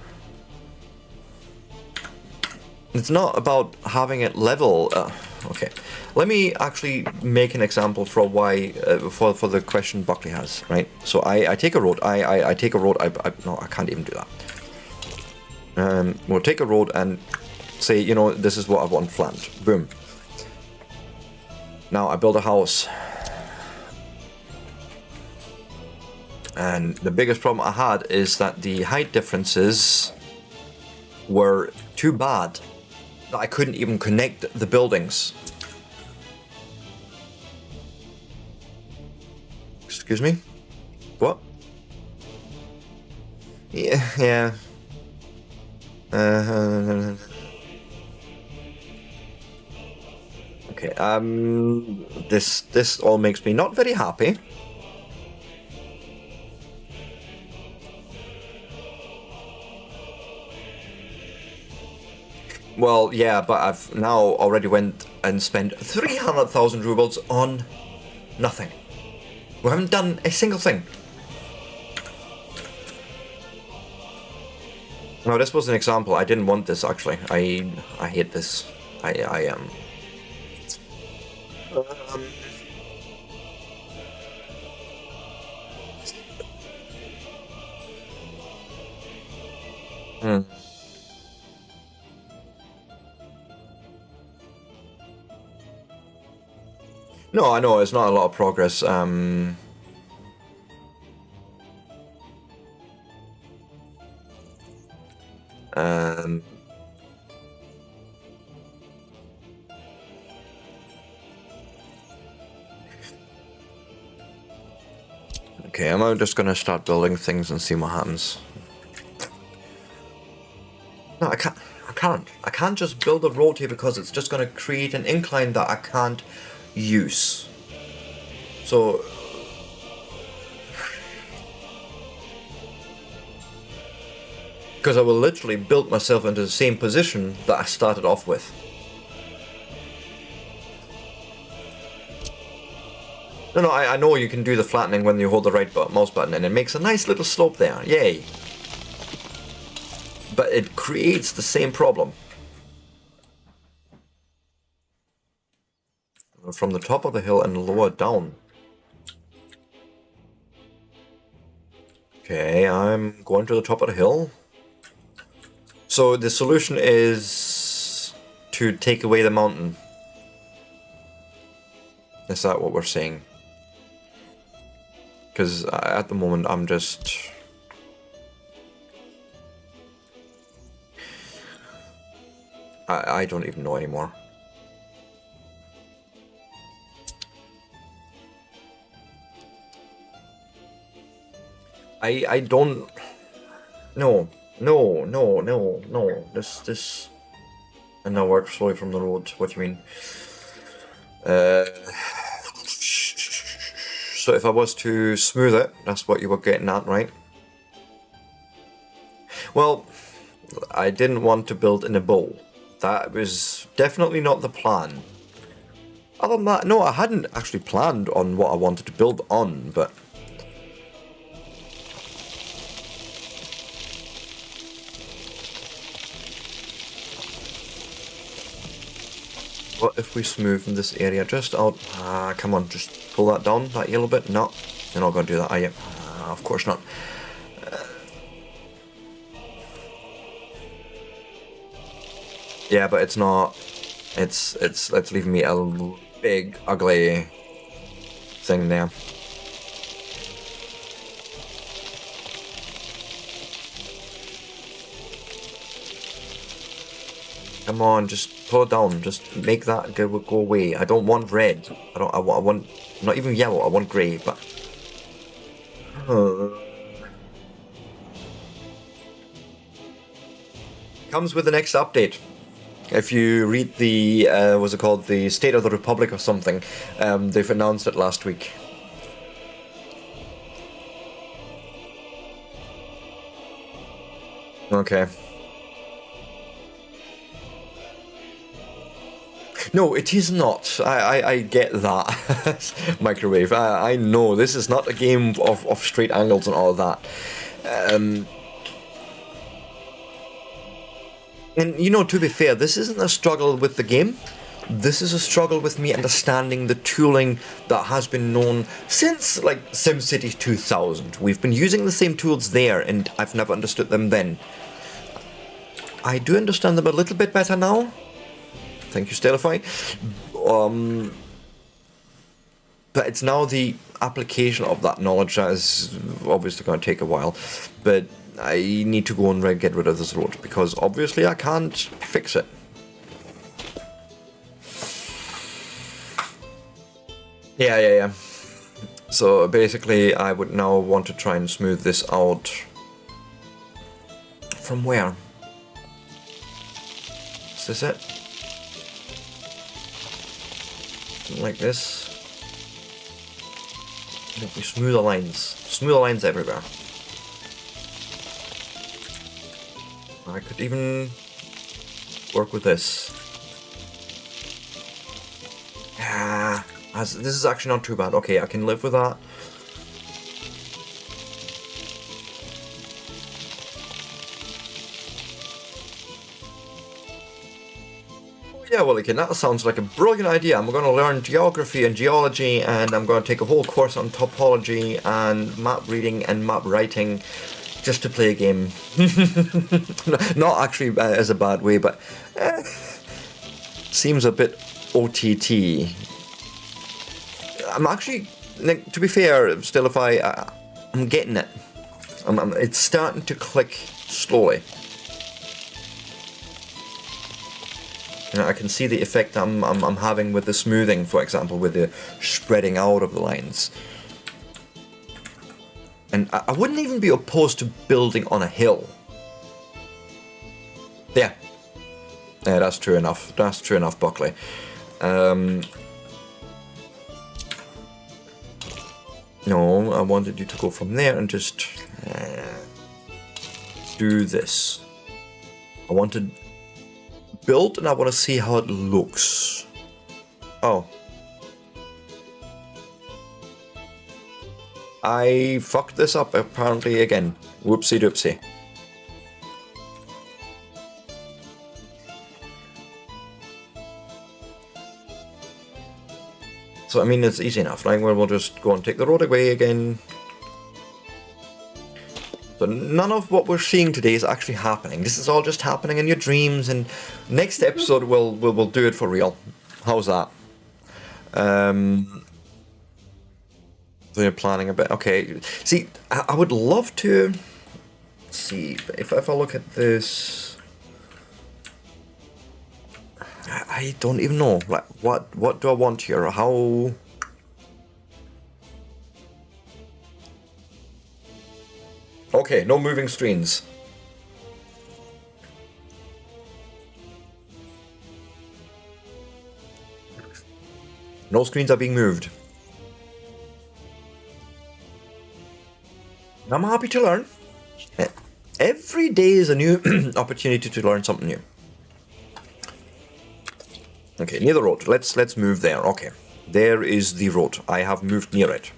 It's not about having it level. Okay, let me actually make an example for why for the question Buckley has. Right. So I take a road. I take a road. No, I can't even do that. We'll take a road and say, you know, this is what I want planned. Boom. Now I build a house, and the biggest problem I had is that the height differences were too bad that I couldn't even connect the buildings. Excuse me? What? Yeah. Okay, this all makes me not very happy. Well, yeah, but I've now already went and spent 300,000 rubles on nothing. We haven't done a single thing. No, this was an example. I didn't want this, actually. I hate this. I am. No, I know, it's not a lot of progress. Okay, I'm just gonna start building things and see what happens. No, I can't just build a road here because it's just gonna create an incline that I can't use. So because I will literally build myself into the same position that I started off with. No, I know you can do the flattening when you hold the right mouse button and it makes a nice little slope there, yay. But it creates the same problem. From the top of the hill and lower down. Okay, I'm going to the top of the hill. So the solution is to take away the mountain. Is that what we're saying? Because at the moment I'm just... I don't even know anymore. I don't... No. This... And now work slowly from the road. What do you mean? So if I was to smooth it, that's what you were getting at, right? Well, I didn't want to build in a bowl. That was definitely not the plan. Other than that, no, I hadn't actually planned on what I wanted to build on, but... What if we smoothen this area just out? Come on, just pull that down, that yellow bit. No, you're not going to do that, are you? Of course not. Yeah, but it's not. It's leaving me a big, ugly thing there. Come on, just pull it down. Just make that go away. I don't want red. I want not even yellow. I want grey. But comes with the next update. If you read the what's it called, the State of the Republic or something, they've announced it last week. Okay. No, it is not. I get that. Microwave. I know this is not a game of straight angles and all of that. And you know, to be fair, this isn't a struggle with the game. This is a struggle with me understanding the tooling that has been known since, like, SimCity 2000. We've been using the same tools there, and I've never understood them then. I do understand them a little bit better now. Thank you, Stellify. But it's now the application of that knowledge that is obviously going to take a while. But I need to go and get rid of this road, because obviously I can't fix it. Yeah. So basically I would now want to try and smooth this out. From where? Is this it? Like this. Make me smoother lines everywhere. I could even work with this. Ah, this is actually not too bad. Okay, I can live with that. Yeah, well, again, that sounds like a brilliant idea. I'm going to learn geography and geology, and I'm going to take a whole course on topology and map reading and map writing just to play a game. Not actually as a bad way, but seems a bit OTT. I'm actually, to be fair, still, if I'm getting it. It's starting to click slowly. You know, I can see the effect I'm having with the smoothing, for example, with the spreading out of the lines. And I wouldn't even be opposed to building on a hill. Yeah. Yeah, that's true enough. That's true enough, Buckley. No, I wanted you to go from there and just do this. I want to build and I want to see how it looks. Oh. I fucked this up apparently again. Whoopsie doopsie. So I mean, it's easy enough, right? Where we'll just go and take the road away again. So none of what we're seeing today is actually happening. This is all just happening in your dreams, and next episode we'll do it for real. How's that? So you're planning a bit. Okay. See, I would love to see if I look at this. I don't even know. Like, what do I want here? How? Okay, no moving screens. No screens are being moved. I'm happy to learn. Every day is a new opportunity to learn something new. Okay, near the road. Let's move there. Okay, there is the road. I have moved near it.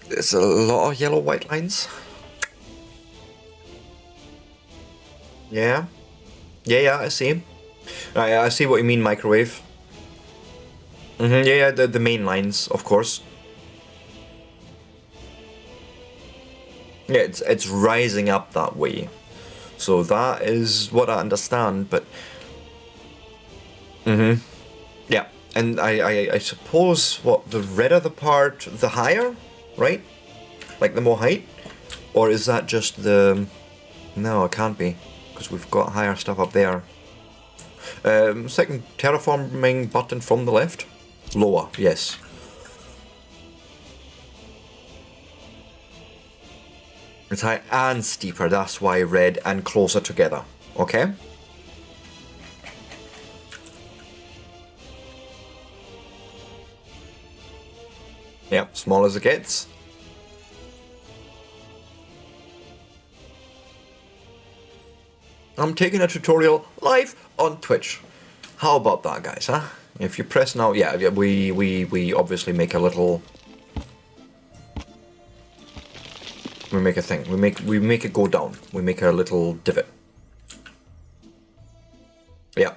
There's a lot of yellow white lines. Yeah, I see. I see what you mean, microwave. Yeah, the main lines, of course. Yeah, it's rising up that way. So that is what I understand, but... Yeah, and I suppose, what, the redder the part, the higher, right? Like the more height? Or is that just the... No, it can't be, because we've got higher stuff up there. Second terraforming button from the left. Lower, yes. It's high and steeper, that's why red and closer together, okay? Yep, small as it gets. I'm taking a tutorial live on Twitch. How about that, guys, huh? If you press now, yeah, we obviously make a little... We make a thing. We make it go down. We make a little divot. Yeah.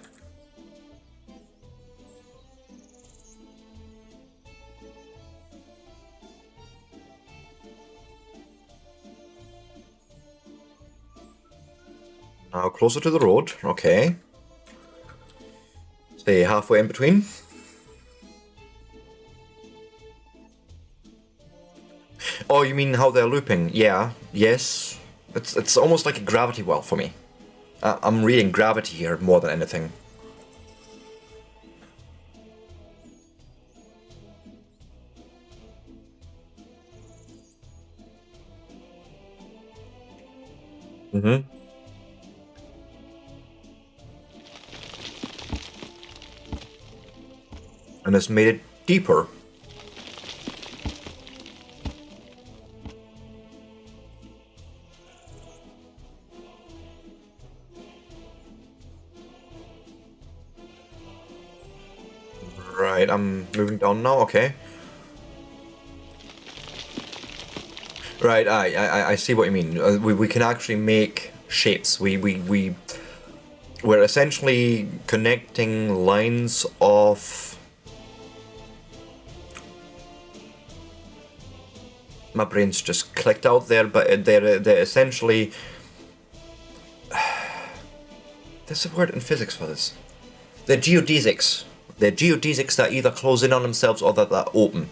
Now closer to the road. Okay. Stay halfway in between. Oh, you mean how they're looping? Yeah, yes. It's almost like a gravity well for me. I'm reading gravity here more than anything. Mm-hmm. And it's made it deeper. Right, I'm moving down now, okay. Right, I see what you mean. We can actually make shapes. We're essentially connecting lines of... My brain's just clicked out there, but they're essentially... There's a word in physics for this. They're geodesics. They're geodesics that either close in on themselves or that open.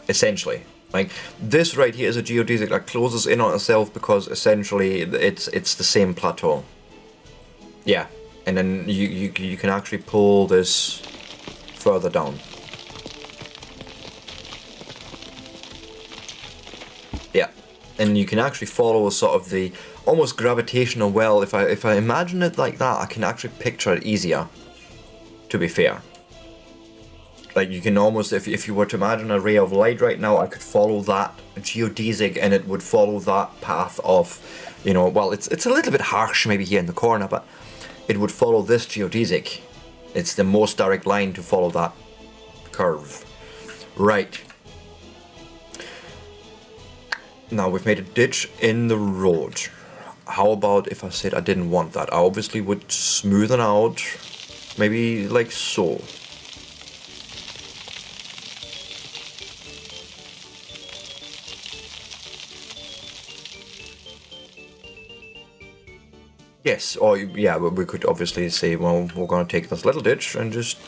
Essentially. Like, this right here is a geodesic that closes in on itself because essentially it's the same plateau. Yeah. And then you can actually pull this further down. Yeah. And you can actually follow sort of the almost gravitational well. If I imagine it like that, I can actually picture it easier, to be fair. Like, you can almost, if you were to imagine a ray of light right now, I could follow that geodesic and it would follow that path of, you know, well, it's a little bit harsh maybe here in the corner, but it would follow this geodesic. It's the most direct line to follow that curve. Right. Now we've made a ditch in the road. How about if I said I didn't want that? I obviously would smoothen out, maybe like so. Yes, or yeah, we could obviously say, well, we're going to take this little ditch and just...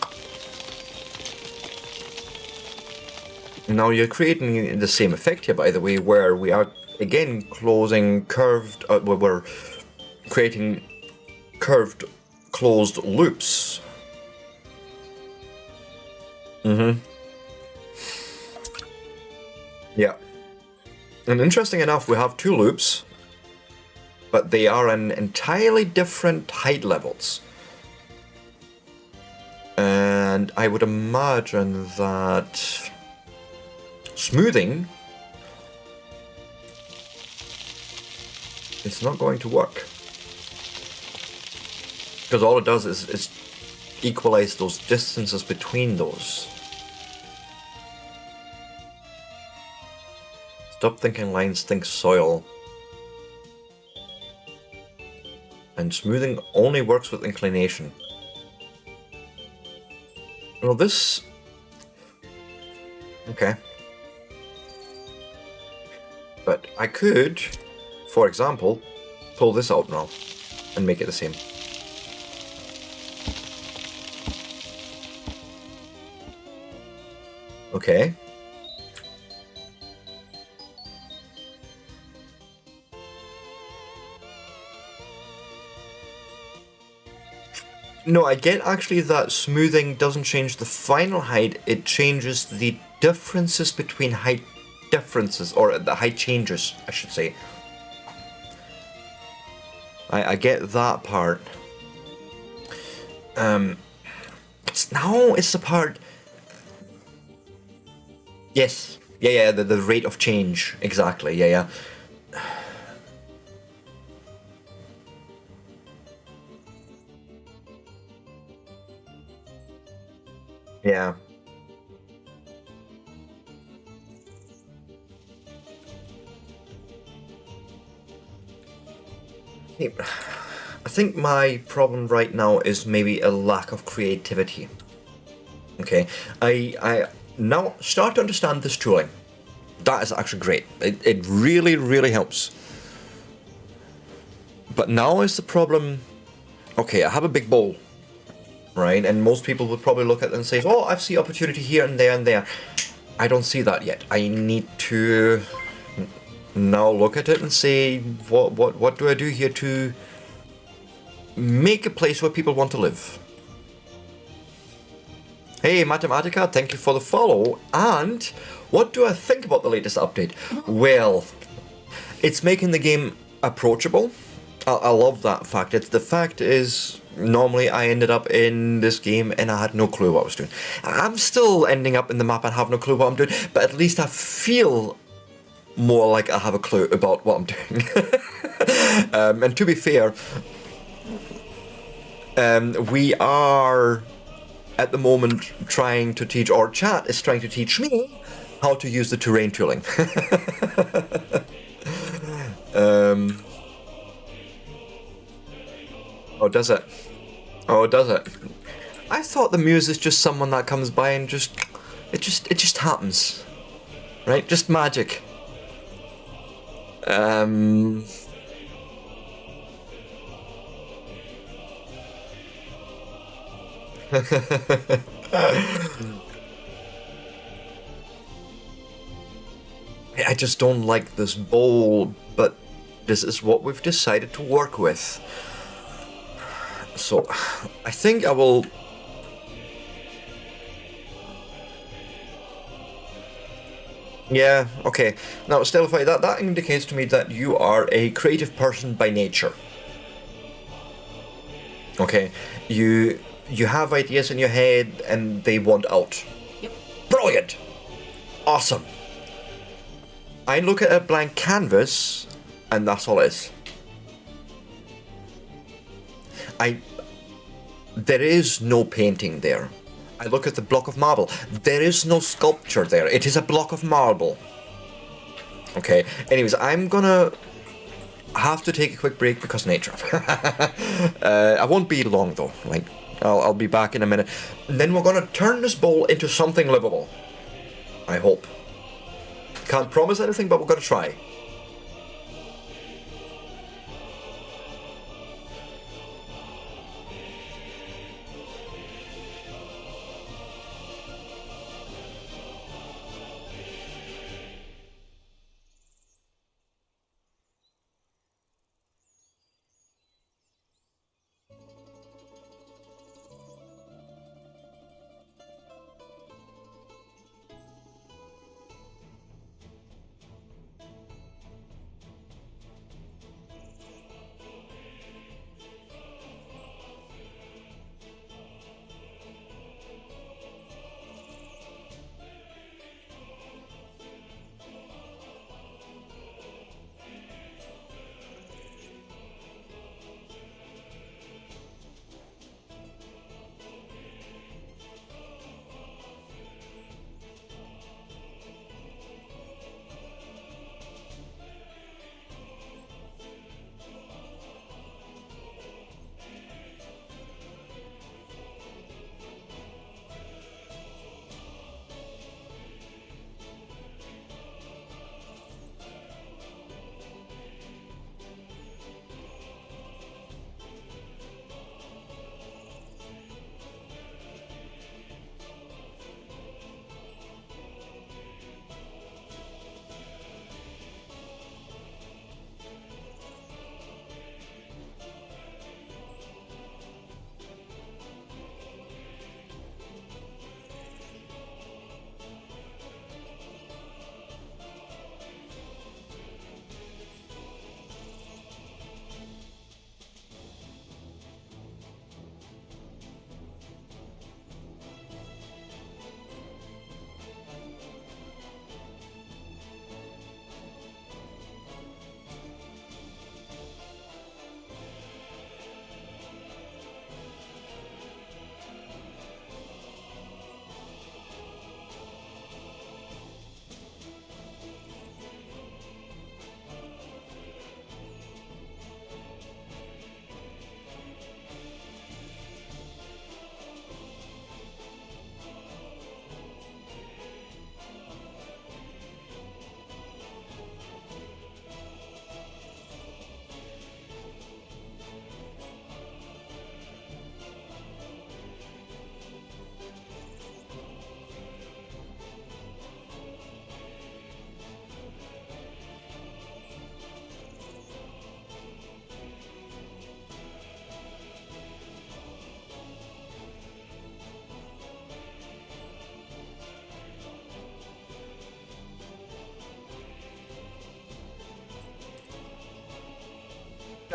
Now you're creating the same effect here, by the way, where we are again closing curved, we're creating curved closed loops. Mm-hmm. Yeah. And interesting enough, we have two loops, but they are in entirely different height levels. And I would imagine that smoothing is not going to work. Because all it does is equalize those distances between those. Stop thinking lines, think soil. And smoothing only works with inclination. Well, this... Okay. But I could, for example, pull this out now and make it the same. Okay. No, I get actually that smoothing doesn't change the final height, it changes the differences between height differences, or the height changes, I should say. I get that part. It's the part... Yes. Yeah, the rate of change. Exactly, yeah. Yeah. I think my problem right now is maybe a lack of creativity. Okay, I now start to understand this tooling. That is actually great. It really, really helps. But now is the problem... Okay, I have a big bowl, right? And most people would probably look at it and say, oh, I see opportunity here and there and there. I don't see that yet. I need to now look at it and say, what do I do here to make a place where people want to live? Hey, Mathematica, thank you for the follow. And what do I think about the latest update? Well, It's making the game approachable. I love that fact. The fact is, normally I ended up in this game and I had no clue what I was doing. I'm still ending up in the map and have no clue what I'm doing, but at least I feel more like I have a clue about what I'm doing. And to be fair, we are at the moment trying to teach, or chat is trying to teach me how to use the terrain tooling. Oh, does it? Oh, does it? I thought the muse is just someone that comes by and it just happens, right? Just magic. I just don't like this bowl, but this is what we've decided to work with. So, I think I will... Yeah, okay. Now, Stellify, that indicates to me that you are a creative person by nature. Okay, you have ideas in your head and they want out. Yep. Brilliant! Awesome! I look at a blank canvas and that's all it is. There is no painting there. I look at the block of marble. There is no sculpture there. It is a block of marble. Okay, anyways, I'm gonna have to take a quick break because nature. I won't be long though. Like, I'll be back in a minute. Then we're gonna turn this bowl into something livable. I hope. Can't promise anything, but we're gonna try.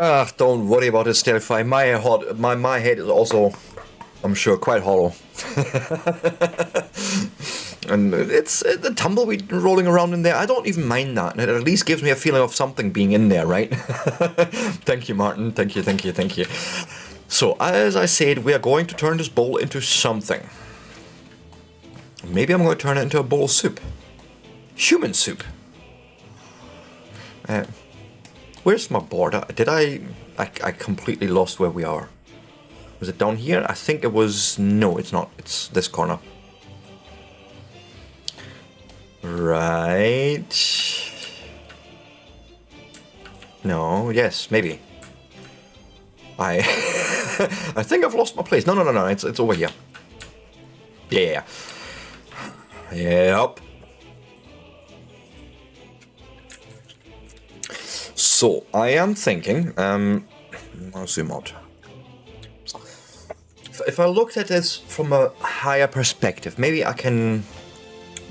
Ah, don't worry about it, Stelify. My head is also, I'm sure, quite hollow. And it's the tumbleweed rolling around in there. I don't even mind that. It at least gives me a feeling of something being in there, right? Thank you, Martin. Thank you, thank you, thank you. So, as I said, we are going to turn this bowl into something. Maybe I'm going to turn it into a bowl of soup. Human soup. Where's my board? I completely lost where we are. Was it down here? I think it was... No, it's not. It's this corner. Right. No, yes, maybe. I think I've lost my place. No, it's over here. Yeah. Yep. So, I am thinking, I'll zoom out. If I looked at this from a higher perspective, maybe I can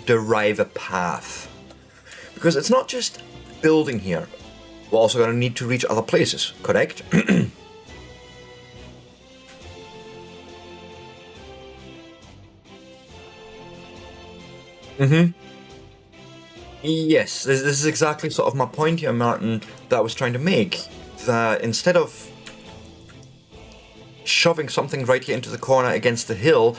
derive a path. Because it's not just building here. We're also going to need to reach other places, correct? Yes, this is exactly sort of my point here, Martin, that I was trying to make. That instead of shoving something right here into the corner against the hill,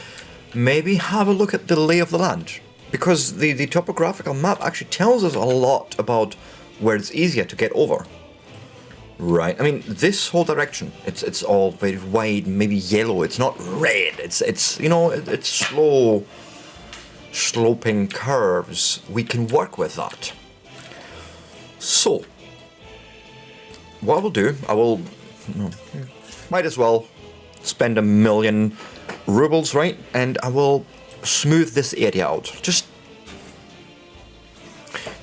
maybe have a look at the lay of the land. Because the topographical map actually tells us a lot about where it's easier to get over. Right, I mean, this whole direction, it's all very wide, maybe yellow, it's not red, it's you know, it's slow, sloping curves. We can work with that. So, what I will do, might as well spend 1,000,000 rubles, right? And I will smooth this area out. Just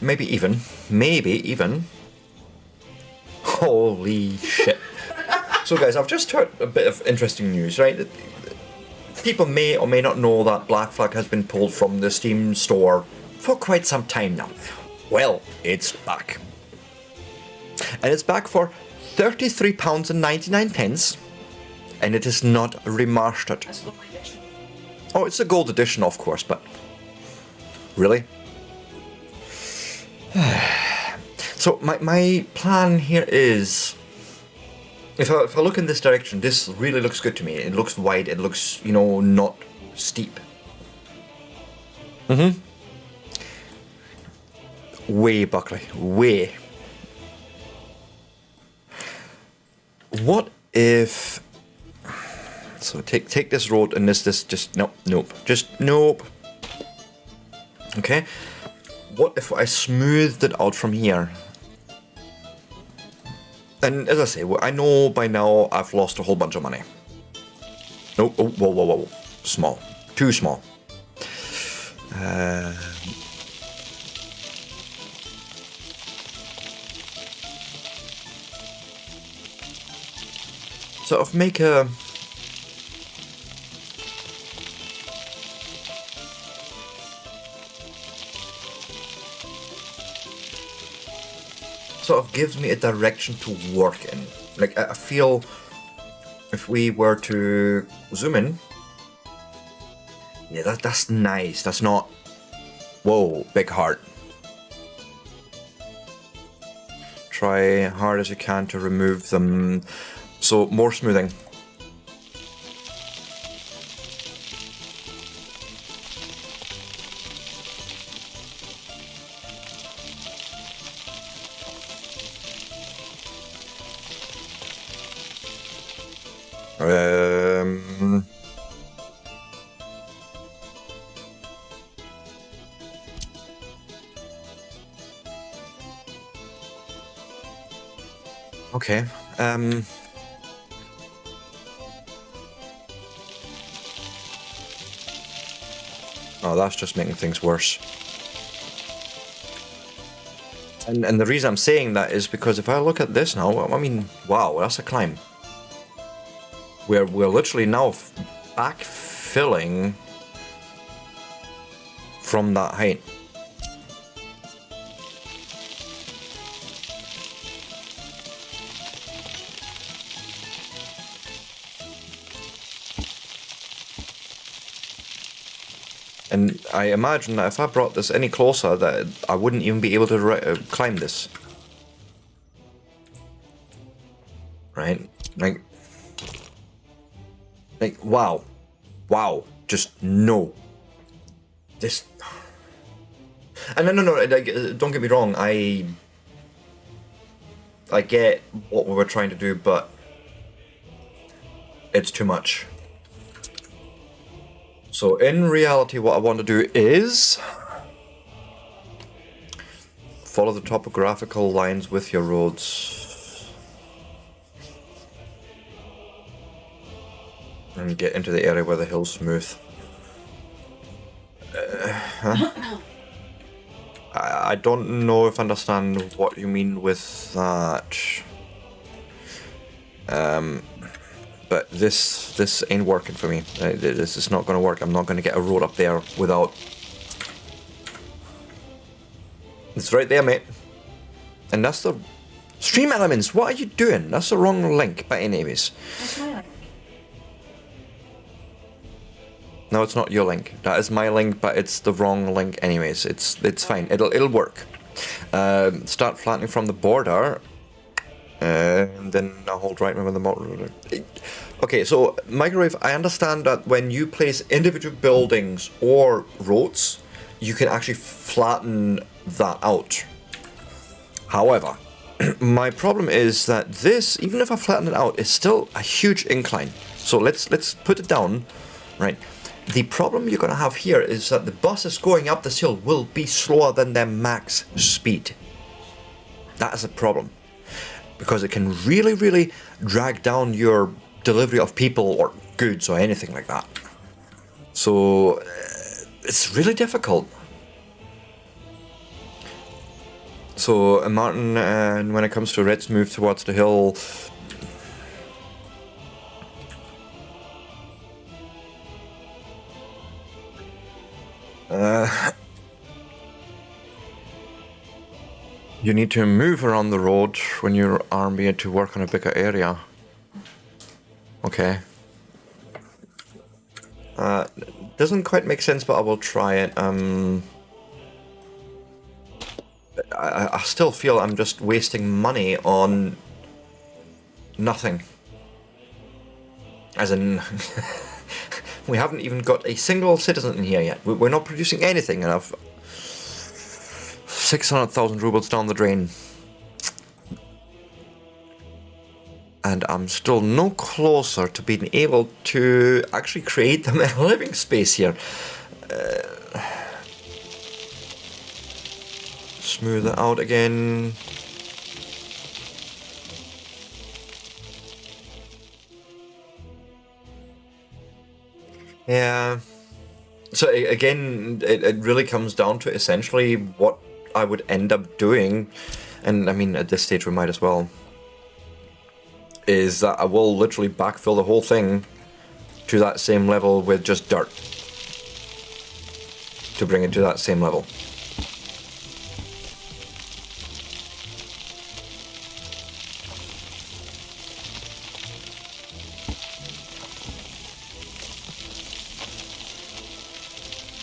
maybe even. Holy shit. So guys, I've just heard a bit of interesting news, right? People may or may not know that Black Flag has been pulled from the Steam store for quite some time now. Well, it's back. And it's back for £33.99, and it is not remastered. Oh, it's a gold edition, of course, but really? So my plan here is, if I look in this direction, this really looks good to me. It looks wide, it looks, you know, not steep. Way, Buckley, way. What if... So take this road and this just nope. Okay. What if I smoothed it out from here? And as I say, I know by now I've lost a whole bunch of money. No, oh, whoa. Small. Too small. Sort of make a... Sort of gives me a direction to work in. Like, I feel if we were to zoom in, yeah, that's nice. That's not, whoa, big heart. Try hard as you can to remove them. So more smoothing. Okay. Oh, that's just making things worse. And the reason I'm saying that is because if I look at this now, I mean, wow, that's a climb. We're literally now backfilling from that height. And I imagine that if I brought this any closer, that I wouldn't even be able to climb this. Right? Like, wow. Wow. Just no. This... And no, don't get me wrong, I get what we were trying to do, but it's too much. So in reality, what I want to do is follow the topographical lines with your roads and get into the area where the hill's smooth. I don't know if I understand what you mean with that. But this ain't working for me. This is not going to work. I'm not going to get a road up there without... It's right there, mate. And that's the... Stream Elements, what are you doing? That's the wrong link, but anyways. That's my link. No, it's not your link. That is my link, but it's the wrong link anyways. It's fine. It'll work. Start flattening from the border. And then I'll hold right with the motor. Okay, so microwave, I understand that when you place individual buildings or roads, you can actually flatten that out. However, my problem is that this, even if I flatten it out, is still a huge incline. So let's put it down, right? The problem you're going to have here is that the buses going up this hill will be slower than their max speed. That is a problem. Because it can really, really drag down your delivery of people or goods or anything like that. So it's really difficult. So Martin, when it comes to Red's move towards the hill, you need to move around the road when your army to work on a bigger area. Okay. Doesn't quite make sense, but I will try it. I still feel I'm just wasting money on nothing. As in, we haven't even got a single citizen in here yet. We're not producing anything, and I've 600,000 rubles down the drain. And I'm still no closer to being able to actually create them a living space here. Smooth it out again. Yeah. So again, it really comes down to essentially what I would end up doing, and I mean at this stage we might as well, is that I will literally backfill the whole thing to that same level with just dirt to bring it to that same level.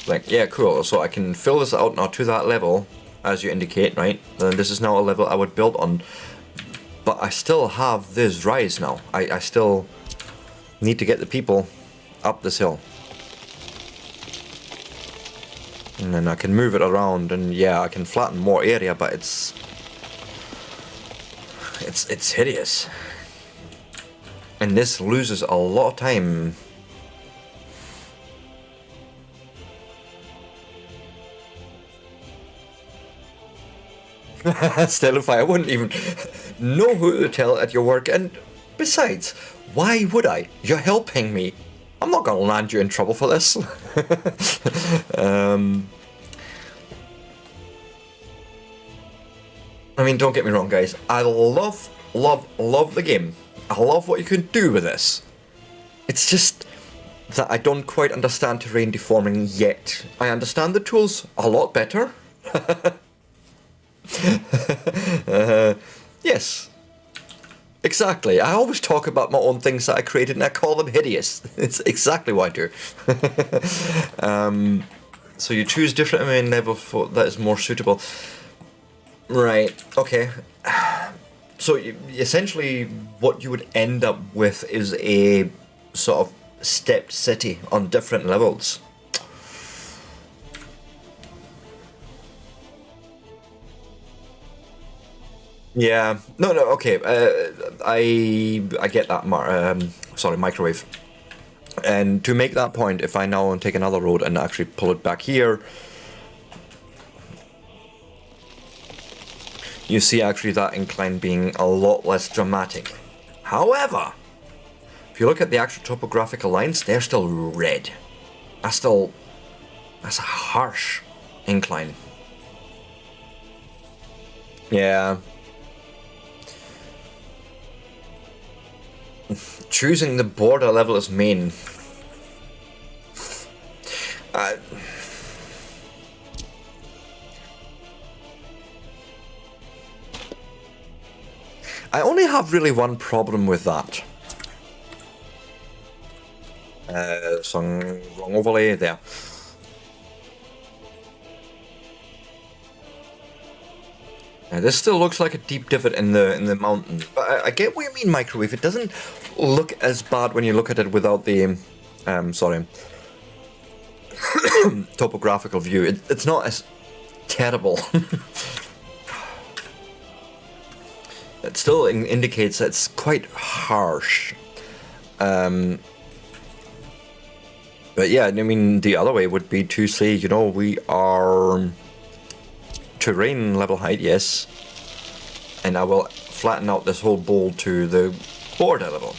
Like, yeah, cool, so I can fill this out now to that level, as you indicate, right? And this is now a level I would build on. But I still have this rise now. I still need to get the people up this hill. And then I can move it around, and yeah, I can flatten more area, but it's hideous. And this loses a lot of time. Still, if I wouldn't even know who to tell at your work, and besides, why would I? You're helping me. I'm not gonna land you in trouble for this. I mean, don't get me wrong, guys. I love the game. I love what you can do with this. It's just that I don't quite understand terrain deforming yet. I understand the tools a lot better. Yes, exactly. I always talk about my own things that I created and I call them hideous. It's exactly what I do. So you choose different main level for that is more suitable. Right, okay. So essentially what you would end up with is a sort of stepped city on different levels. Yeah, no, okay. I get that. Sorry, microwave. And to make that point, if I now take another road and actually pull it back here, you see actually that incline being a lot less dramatic. However, if you look at the actual topographical lines, they're still red. That's a harsh incline. Yeah. Choosing the border level as main. I only have really one problem with that. Some wrong overlay there. This still looks like a deep divot in the mountain, but I get what you mean, microwave. It doesn't look as bad when you look at it without the, sorry, topographical view. It's not as terrible. It still indicates that it's quite harsh. But yeah, I mean, the other way would be to say, you know, we are terrain level height, yes, and I will flatten out this whole bowl to the border level.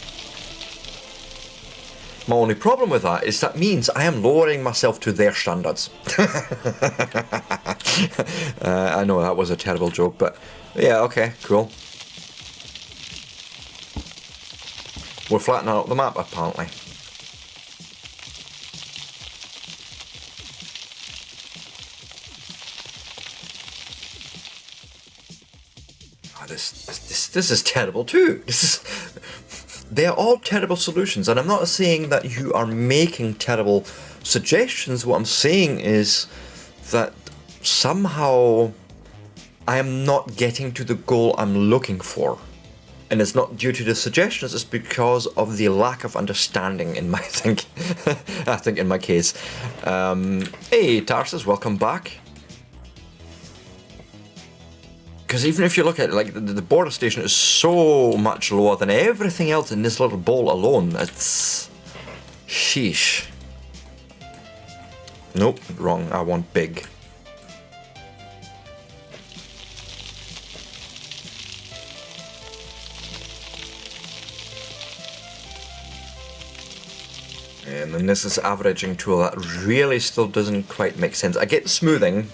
My only problem with that is that means I am lowering myself to their standards. I know that was a terrible joke, but yeah, okay, cool. We're flattening out the map, apparently. Oh, this is terrible too. They're all terrible solutions, and I'm not saying that you are making terrible suggestions. What I'm saying is that somehow I am not getting to the goal I'm looking for. And it's not due to the suggestions, it's because of the lack of understanding in my I think in my case. Hey Tarsus, welcome back. Because even if you look at it, like the border station is so much lower than everything else in this little bowl alone. It's sheesh. Nope, wrong. I want big. And then this is averaging tool. That really still doesn't quite make sense. I get smoothing.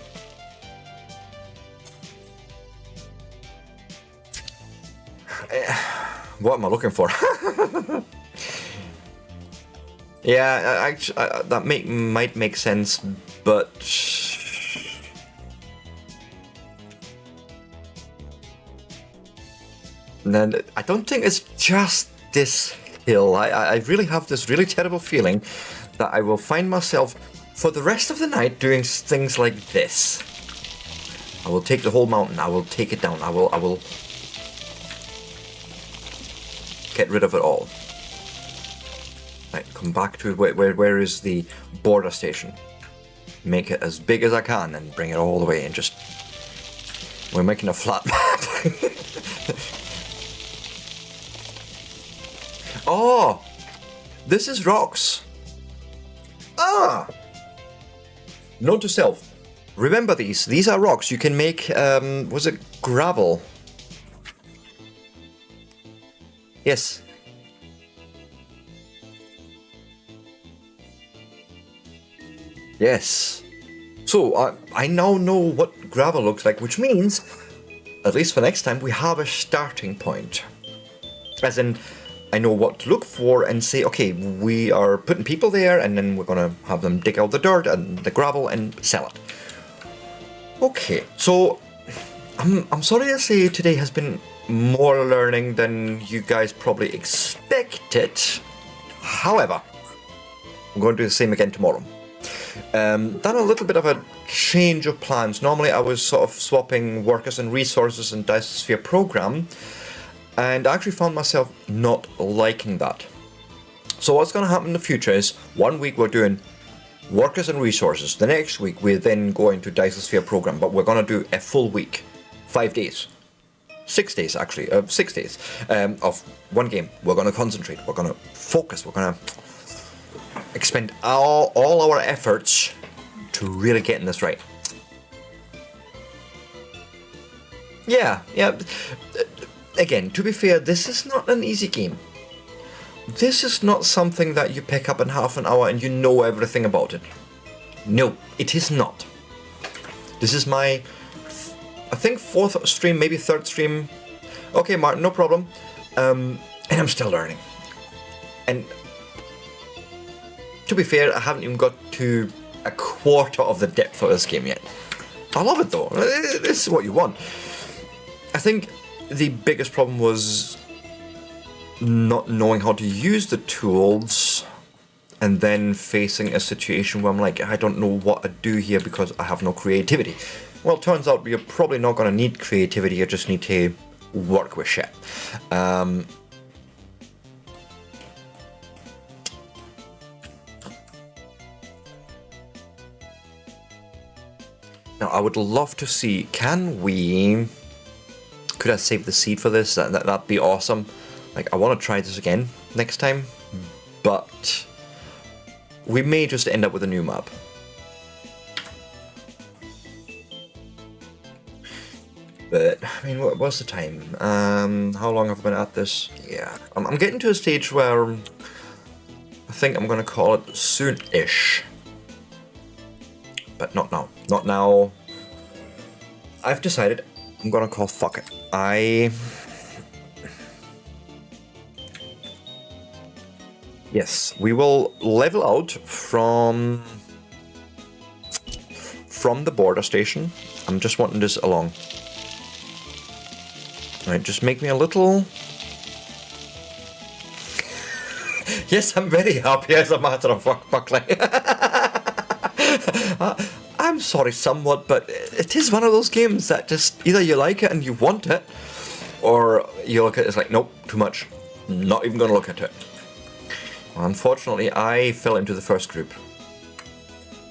What am I looking for? Yeah, that might make sense, but then I don't think it's just this hill. I really have this really terrible feeling that I will find myself for the rest of the night doing things like this. I will take the whole mountain. I will take it down. I will get rid of it all. Right, come back to where is the border station. Make it as big as I can and bring it all the way and just... We're making a flat map. Oh! This is rocks. Ah! Note to self. Remember these. These are rocks. You can make, was it gravel? Yes. Yes. So, I now know what gravel looks like, which means, at least for next time, we have a starting point. As in, I know what to look for and say, okay, we are putting people there, and then we're going to have them dig out the dirt and the gravel and sell it. Okay, so, I'm sorry to say today has been more learning than you guys probably expected. However, I'm going to do the same again tomorrow. Done a little bit of a change of plans. Normally I was sort of swapping workers and resources in Dice program, and I actually found myself not liking that. So what's going to happen in the future is 1 week we're doing workers and resources. The next week we're then going to Dice program, but we're going to do a full week, 5 days. 6 days actually, 6 days of one game. We're going to concentrate, we're going to focus, we're going to expend all our efforts to really getting this right. Yeah. Again, to be fair, this is not an easy game. This is not something that you pick up in half an hour and you know everything about it. No, it is not. This is my, I think, 4th stream, maybe 3rd stream. Okay, Martin, no problem. And I'm still learning. And to be fair, I haven't even got to a quarter of the depth of this game yet. I love it though. This is what you want. I think the biggest problem was not knowing how to use the tools, and then facing a situation where I'm like, I don't know what to do here because I have no creativity. Well, it turns out you're probably not going to need creativity, you just need to work with shit. Now, I would love to see, could I save the seed for this? That'd be awesome. Like, I want to try this again next time, but we may just end up with a new map. But, I mean, what's the time? How long have I been at this? Yeah, I'm getting to a stage where I think I'm going to call it soon-ish. But not now. Not now. I've decided I'm going to call fuck it. Yes, we will level out from the border station. I'm just wanting this along. Alright, just make me a little... Yes, I'm very happy as a matter of fact, Buckley. I'm sorry somewhat, but it is one of those games that just either you like it and you want it, or you look at it, it's like, nope, too much. Not even going to look at it. Unfortunately, I fell into the first group.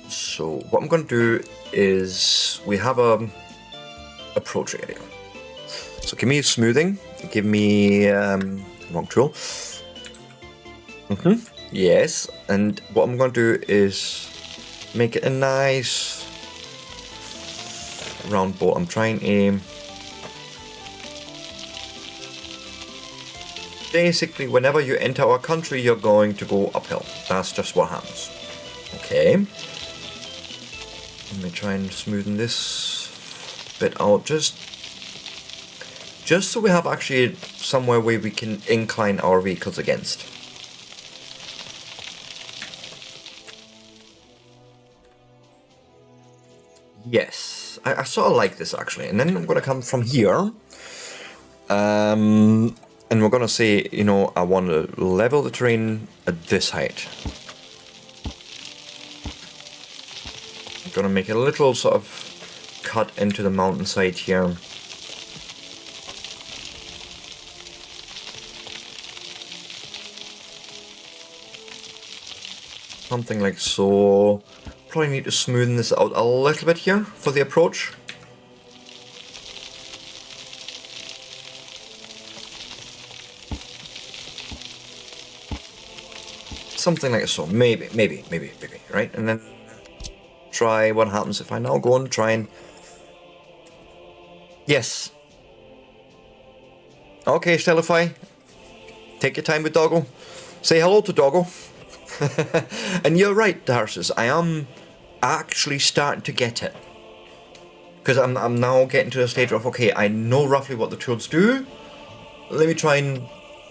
So what I'm going to do is we have a approach area. So give me smoothing. Give me wrong tool. Yes, and what I'm going to do is make it a nice round ball. I'm trying to... Basically, whenever you enter our country, you're going to go uphill. That's just what happens. Okay. Let me try and smoothen this bit out. Just so we have actually somewhere where we can incline our vehicles against. Yes, I sort of like this actually. And then I'm going to come from here. And we're going to say, you know, I want to level the terrain at this height. I'm going to make a little sort of cut into the mountainside here. Something like so. Probably need to smoothen this out a little bit here for the approach. Something like so, maybe, right? And then try what happens if I now go and try and... Yes. Okay, Stellify. Take your time with Doggo. Say hello to Doggo. And you're right, Darcis, I am actually starting to get it. Because I'm now getting to the stage of, okay, I know roughly what the tools do. Let me try and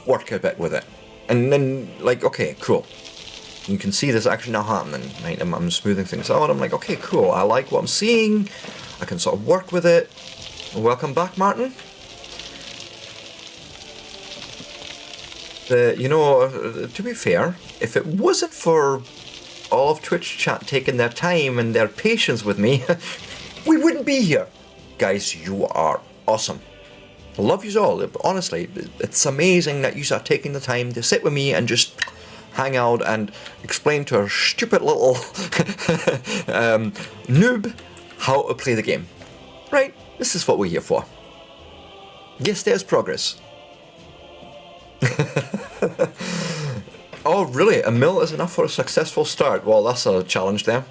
work a bit with it. And then, like, okay, cool. You can see this actually now happening, right? I'm smoothing things out. I'm like, okay, cool. I like what I'm seeing. I can sort of work with it. Welcome back, Martin. You know, to be fair, if it wasn't for all of Twitch chat taking their time and their patience with me, we wouldn't be here. Guys, you are awesome. I love you all. Honestly, it's amazing that you are taking the time to sit with me and just hang out and explain to our stupid little noob how to play the game. Right? This is what we're here for. Yes, there's progress. Oh, really? A mil is enough for a successful start? Well, that's a challenge there.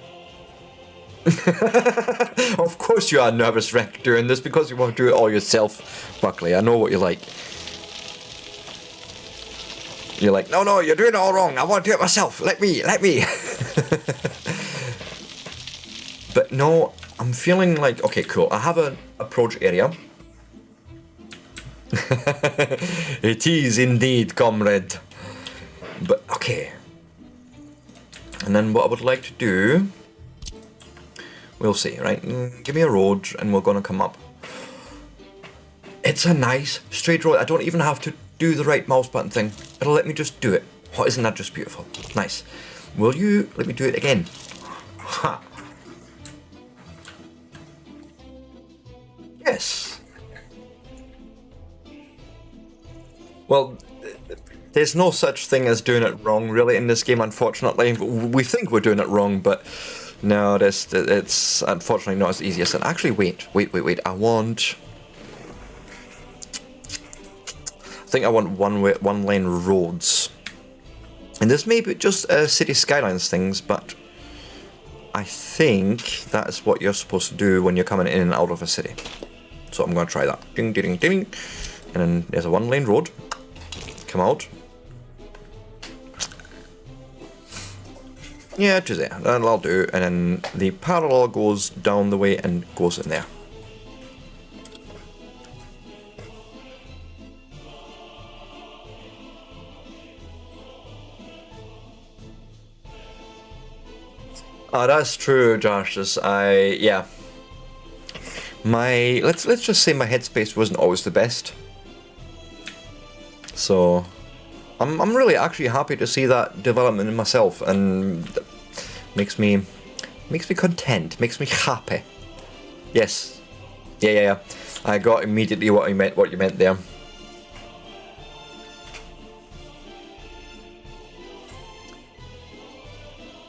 Of course you are a nervous wreck doing this because you want to do it all yourself, Buckley. I know what you're like. You're like, no, you're doing it all wrong. I want to do it myself. Let me. But no, I'm feeling like, okay, cool. I have an approach area. It is indeed, comrade. But, okay. And then what I would like to do, we'll see, right? Give me a road and we're going to come up. It's a nice straight road. I don't even have to do the right mouse button thing. It'll let me just do it. Oh, isn't that just beautiful? Nice. Will you let me do it again? Ha. Yes. Well, there's no such thing as doing it wrong, really, in this game, unfortunately. We think we're doing it wrong, but no, it's unfortunately not as easy as that. Actually, wait. I think I want one lane roads. And this may be just city skylines things, but I think that's what you're supposed to do when you're coming in and out of a city. So I'm going to try that. Ding, ding, ding. And then there's a one lane road. Come out. Yeah, to there. That'll do. And then the parallel goes down the way and goes in there. Oh, that's true, Josh. Yeah. Let's just say my headspace wasn't always the best. So I'm really actually happy to see that development in myself, and makes me content, makes me happy. Yes. Yeah. I got immediately what you meant there.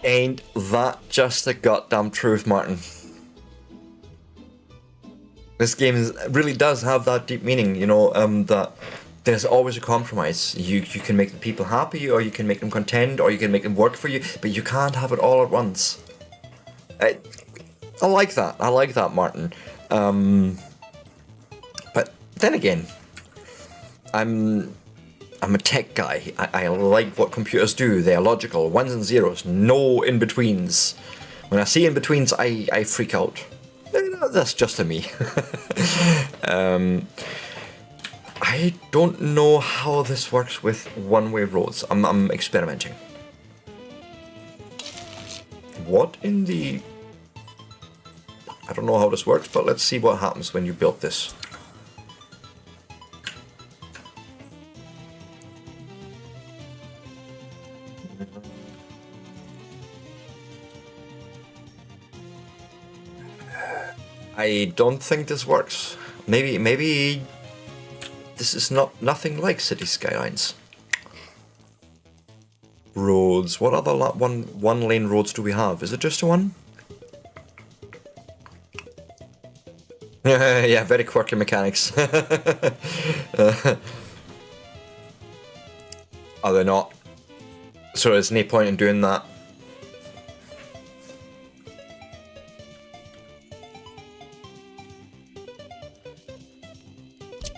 Ain't that just the goddamn truth, Martin? This game really does have that deep meaning, you know, that there's always a compromise. You can make the people happy, or you can make them content, or you can make them work for you, but you can't have it all at once. I like that. I like that, Martin. But then again, I'm a tech guy. I like what computers do. They're logical, ones and zeros, no in-betweens. When I see in-betweens, I freak out. That's just a me. I don't know how this works with one-way roads. I'm experimenting. What in the... I don't know how this works, but let's see what happens when you build this. I don't think this works. Maybe this is nothing like city skylines. Roads. What other one lane roads do we have? Is it just one? Yeah, very quirky mechanics. Are they not? So there's no point in doing that.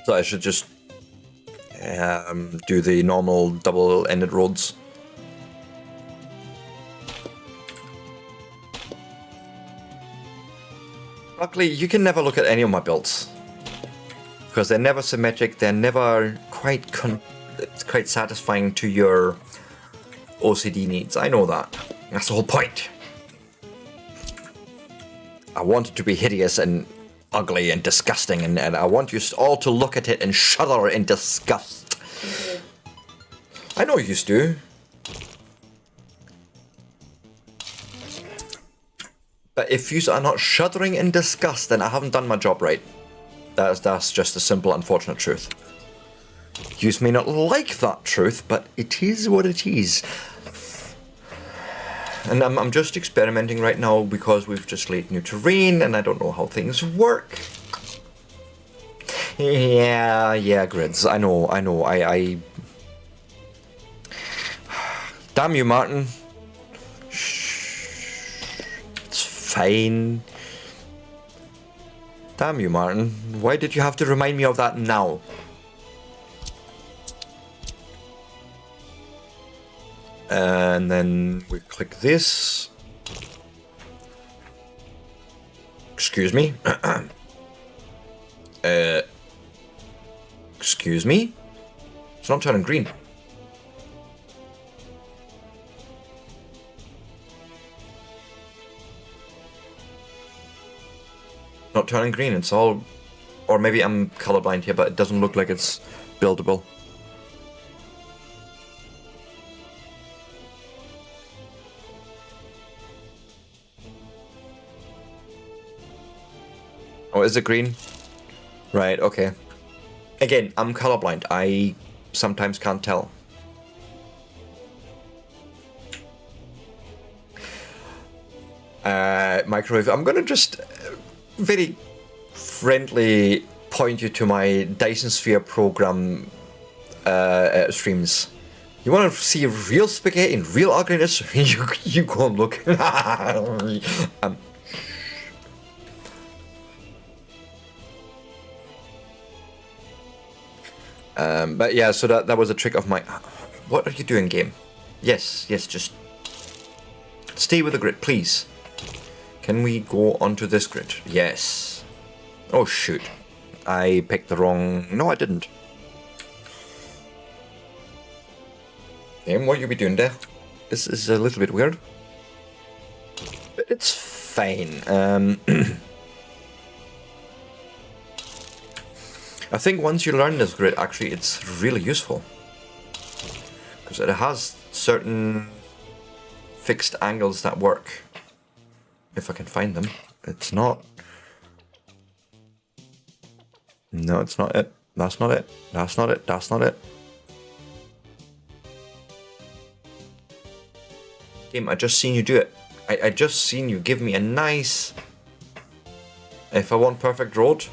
So I should just do the normal double-ended roads. Luckily, you can never look at any of my builds, because they're never symmetric. They're never quite satisfying to your OCD needs. I know that. That's the whole point. I want it to be hideous and ugly and disgusting, and I want you all to look at it and shudder in disgust. I know you do. But if you are not shuddering in disgust, then I haven't done my job right. That's just a simple, unfortunate truth. You may not like that truth, but it is what it is. And I'm just experimenting right now because we've just laid new terrain and I don't know how things work. Yeah, grids. I know. I Damn you, Martin. It's fine. Damn you, Martin. Why did you have to remind me of that now? And then we click this. Excuse me. Excuse me? It's not turning green. Not turning green, it's all... Or maybe I'm colorblind here, but it doesn't look like it's buildable. Oh, is it green? Right, okay. Again, I'm colorblind. I sometimes can't tell. Microwave. I'm gonna just very friendly point you to my Dyson Sphere program streams. You want to see real spaghetti and real ugliness? you go and look. But yeah, so that was a trick of my... What are you doing, game? Yes, just... Stay with the grid, please. Can we go onto this grid? Yes. Oh, shoot. I picked the wrong... No, I didn't. Game, what you be doing there? This is a little bit weird. But it's fine. I think once you learn this grid, actually, it's really useful. Because it has certain fixed angles that work. If I can find them. It's not... No, it's not it. That's not it. That's not it. That's not it. Game, I just seen you do it. I just seen you give me a nice... If I want perfect road...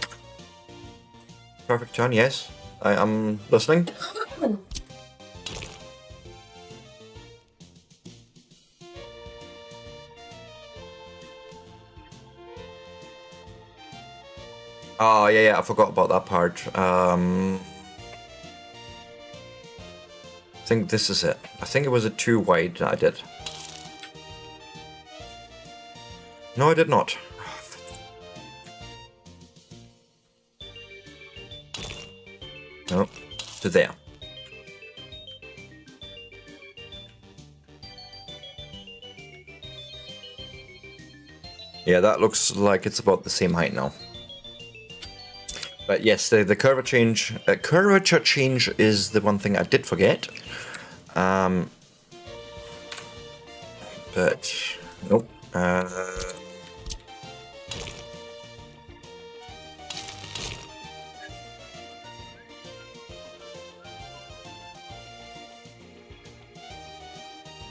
Perfect turn, yes. I am listening. Oh, yeah, I forgot about that part. I think this is it. I think it was a too wide that I did. No, I did not. No, to there. Yeah, that looks like it's about the same height now. But yes, the curvature change is the one thing I did forget. But nope.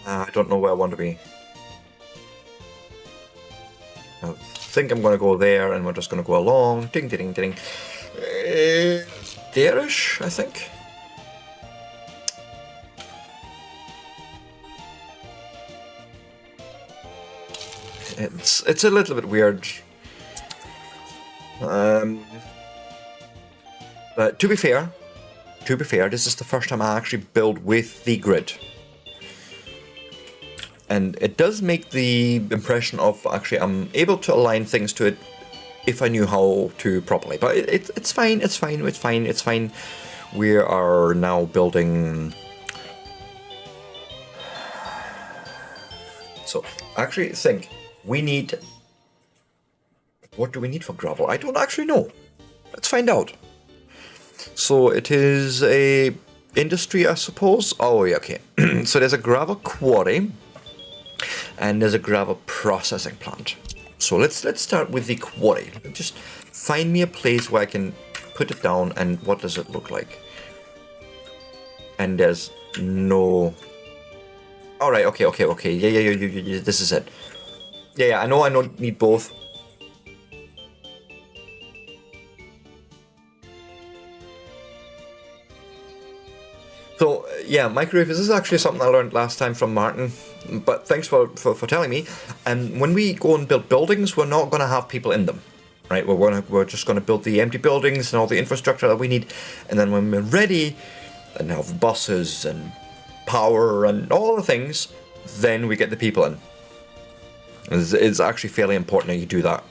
I don't know where I want to be. I think I'm going to go there, and we're just going to go along. Ding, ding, ding. There-ish, I think. It's a little bit weird. But to be fair, this is the first time I actually build with the grid. And it does make the impression of actually I'm able to align things to it if I knew how to properly. But it's fine, it's fine. We are now building... So, I actually think we need... What do we need for gravel? I don't actually know. Let's find out. So, it is a industry, I suppose? Oh, yeah, okay. So, there's a gravel quarry. And there's a gravel processing plant. So let's start with the quarry. Just find me a place where I can put it down, and what does it look like? And there's no... Alright, okay. Yeah, this is it. Yeah, I know I don't need both. So, yeah, microwave, this is actually something I learned last time from Martin, but thanks for telling me. And when we go and build buildings, we're not going to have people in them, right? We're just going to build the empty buildings and all the infrastructure that we need, and then when we're ready and have buses and power and all the things, then we get the people in. It's actually fairly important that you do that.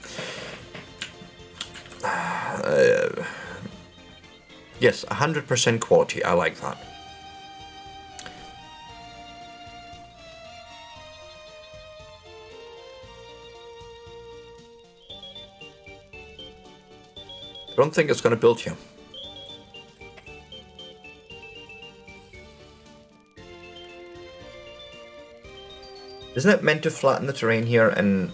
Yes, 100% quality, I like that. I don't think it's going to build here. Isn't it meant to flatten the terrain here and...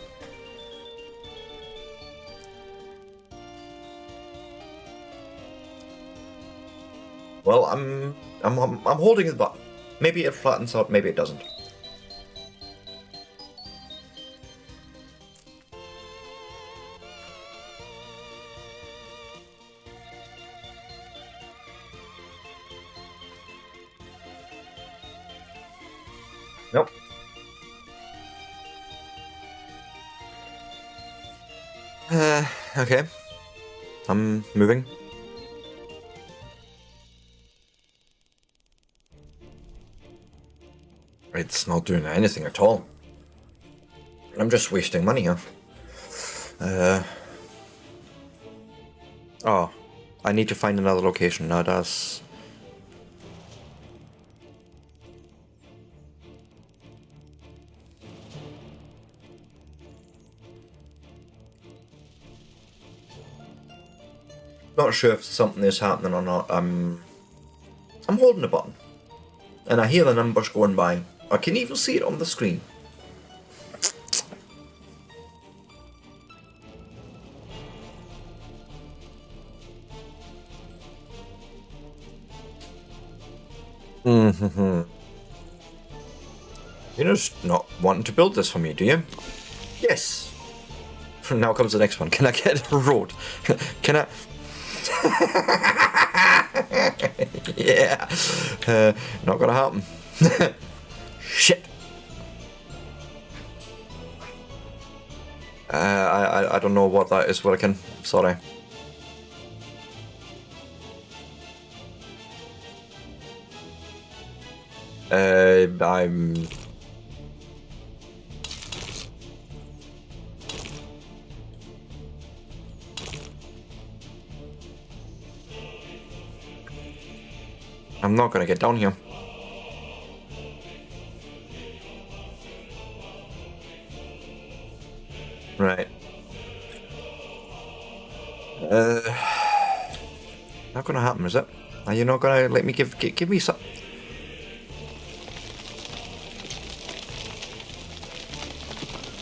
Well, I'm holding the button. Maybe it flattens out, maybe it doesn't. Nope. Okay. I'm moving. It's not doing anything at all. I'm just wasting money here. Oh, I need to find another location. Now that's... Not sure if something is happening or not. I'm holding the button, and I hear the numbers going by. I can even see it on the screen. You're just not wanting to build this for me, do you? Yes. Now comes the next one. Can I get a road? Can I... Yeah. Not gonna happen. Shit. I don't know what that is working. Sorry. I'm not gonna get down here. Right. Not gonna happen, is it? Are you not gonna let me give me some?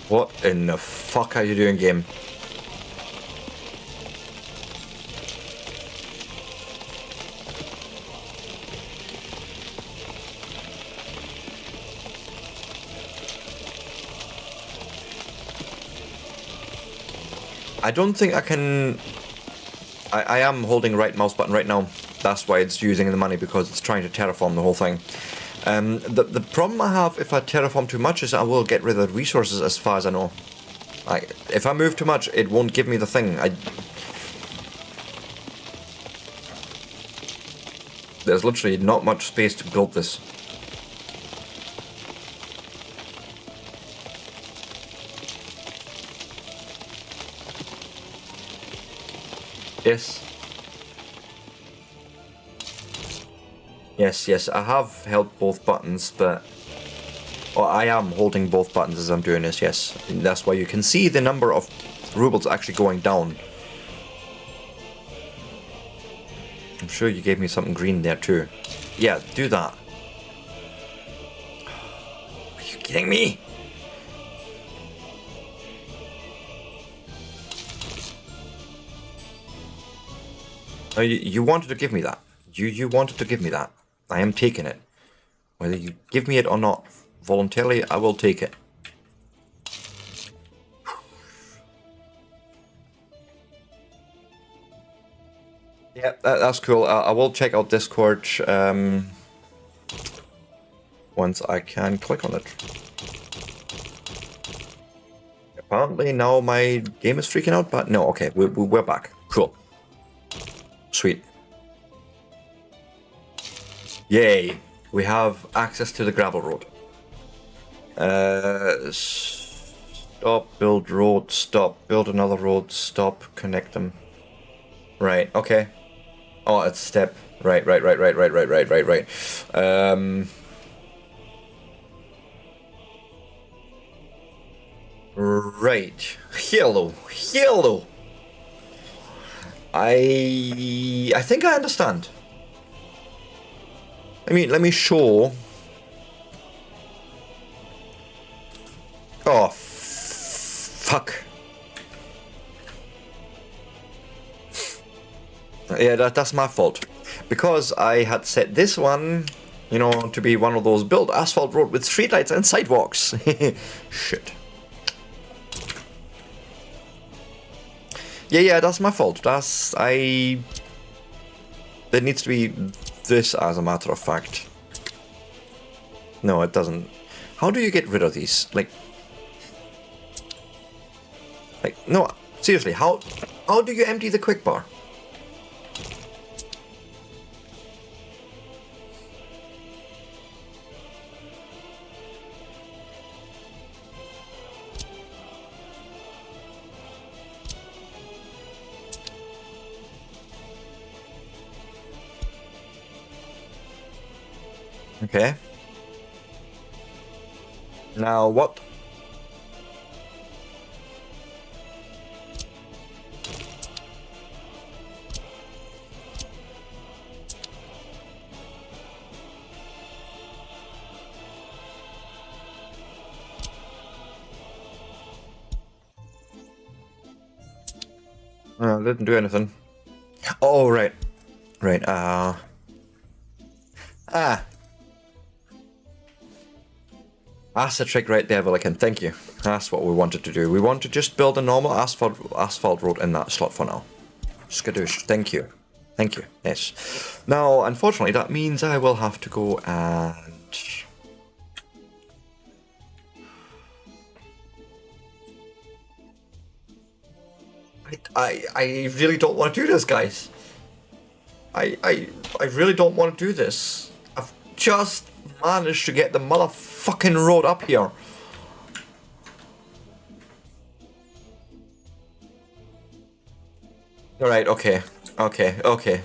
What in the fuck are you doing, game? I don't think I can... I am holding right mouse button right now. That's why it's using the money, because it's trying to terraform the whole thing. The problem I have if I terraform too much is I will get rid of the resources as far as I know. If I move too much, it won't give me the thing. There's literally not much space to build this. Yes. Yes, I have held both buttons, but... Oh, I am holding both buttons as I'm doing this, yes. And that's why you can see the number of rubles actually going down. I'm sure you gave me something green there too. Yeah, do that. Are you kidding me? Oh, you wanted to give me that. You wanted to give me that. I am taking it. Whether you give me it or not, voluntarily, I will take it. Yeah, that's cool. I will check out Discord once I can click on it. Apparently now my game is freaking out, but no, okay, we're back. Cool. Sweet. Yay, we have access to the gravel road. Stop, build road, stop, build another road, stop, connect them. Right, okay. Oh, it's step. Right. Right. Hello. I think I understand. Let me show. Oh, fuck. Yeah, that's my fault. Because I had set this one, to be one of those build asphalt road with streetlights and sidewalks. Shit. Yeah, that's my fault. There needs to be this, as a matter of fact. No, it doesn't. How do you get rid of these? No, seriously, how do you empty the quick bar? Okay. Now what? Oh, didn't do anything. Oh, right. Right, that's the trick right there, Villican. Thank you. That's what we wanted to do. We want to just build a normal asphalt road in that slot for now. Skadoosh. Thank you. Thank you. Yes. Now, unfortunately, that means I will have to go and... I really don't want to do this, guys. I really don't want to do this. I've just managed to get the motherfucking road up here. Alright, okay,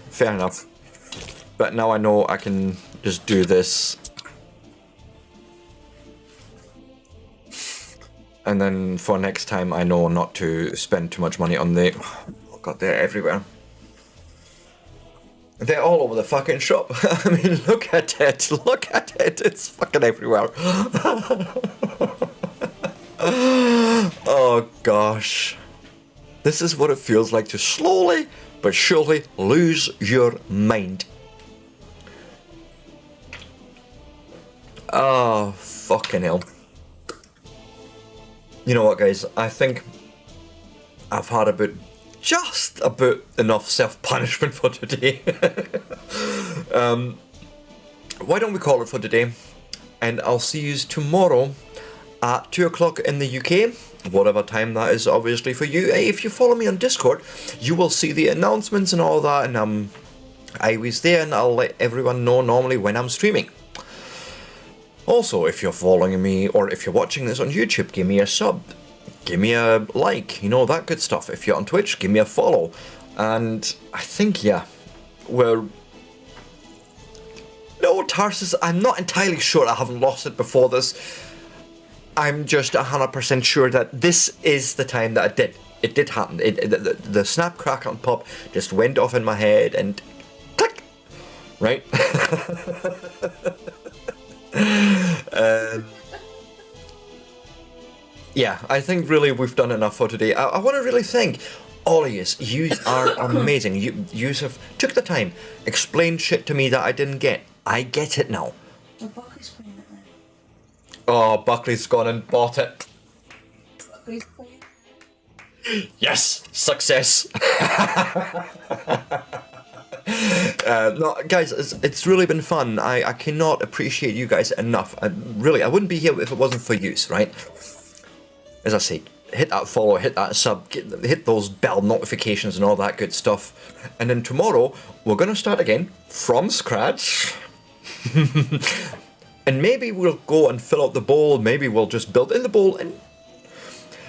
fair enough. But now I know I can just do this. And then for next time I know not to spend too much money on the... Oh god, they're everywhere. They're all over the fucking shop. I mean, look at it, it's fucking everywhere. Oh gosh. This is what it feels like to slowly but surely lose your mind. Oh, fucking hell. You know what, guys? I think I've had just about enough self-punishment for today. Why don't we call it for today? And I'll see you tomorrow at 2 o'clock in the UK. Whatever time that is, obviously, for you. Hey, if you follow me on Discord, you will see the announcements and all that. And I was there, and I'll let everyone know normally when I'm streaming. Also, if you're following me, or if you're watching this on YouTube, give me a sub. Give me a like, that good stuff. If you're on Twitch, give me a follow. And I think, yeah, no, Tarsus, I'm not entirely sure I haven't lost it before this. I'm just 100% sure that this is the time that it did. It did happen. The snap, crackle, and pop just went off in my head and click, right? Yeah, I think really we've done enough for today. I want to really thank all of you are amazing. You have took the time, explained shit to me that I didn't get. I get it now. Well, Buckley's playing it now. Oh, Buckley's gone and bought it. Buckley's playing. Yes, success. No, guys, it's really been fun. I cannot appreciate you guys enough. I wouldn't be here if it wasn't for you, right? As I say, hit that follow, hit that sub, hit those bell notifications and all that good stuff. And then tomorrow, we're going to start again from scratch. And maybe we'll go and fill out the bowl. Maybe we'll just build in the bowl. And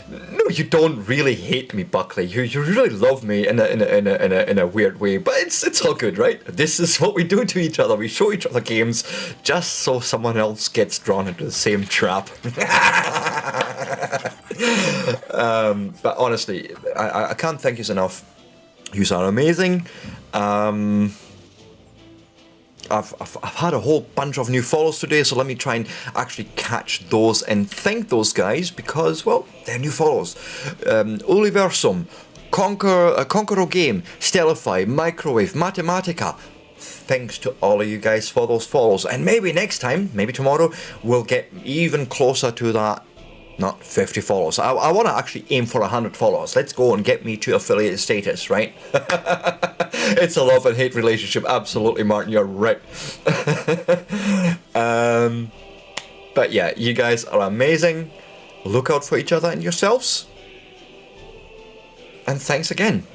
no, you don't really hate me, Buckley. You really love me in a weird way. But it's all good, right? This is what we do to each other. We show each other games just so someone else gets drawn into the same trap. But honestly, I can't thank you enough. You are amazing. I've had a whole bunch of new follows today, so let me try and actually catch those and thank those guys because, well, they're new follows. Universum, Conqueror Game, Stellify, Microwave, Mathematica. Thanks to all of you guys for those follows. And maybe next time, maybe tomorrow, we'll get even closer to that. Not 50 followers. I want to actually aim for 100 followers. Let's go and get me to affiliate status, right? It's a love and hate relationship. Absolutely, Martin, you're right. But yeah, you guys are amazing. Look out for each other and yourselves. And thanks again.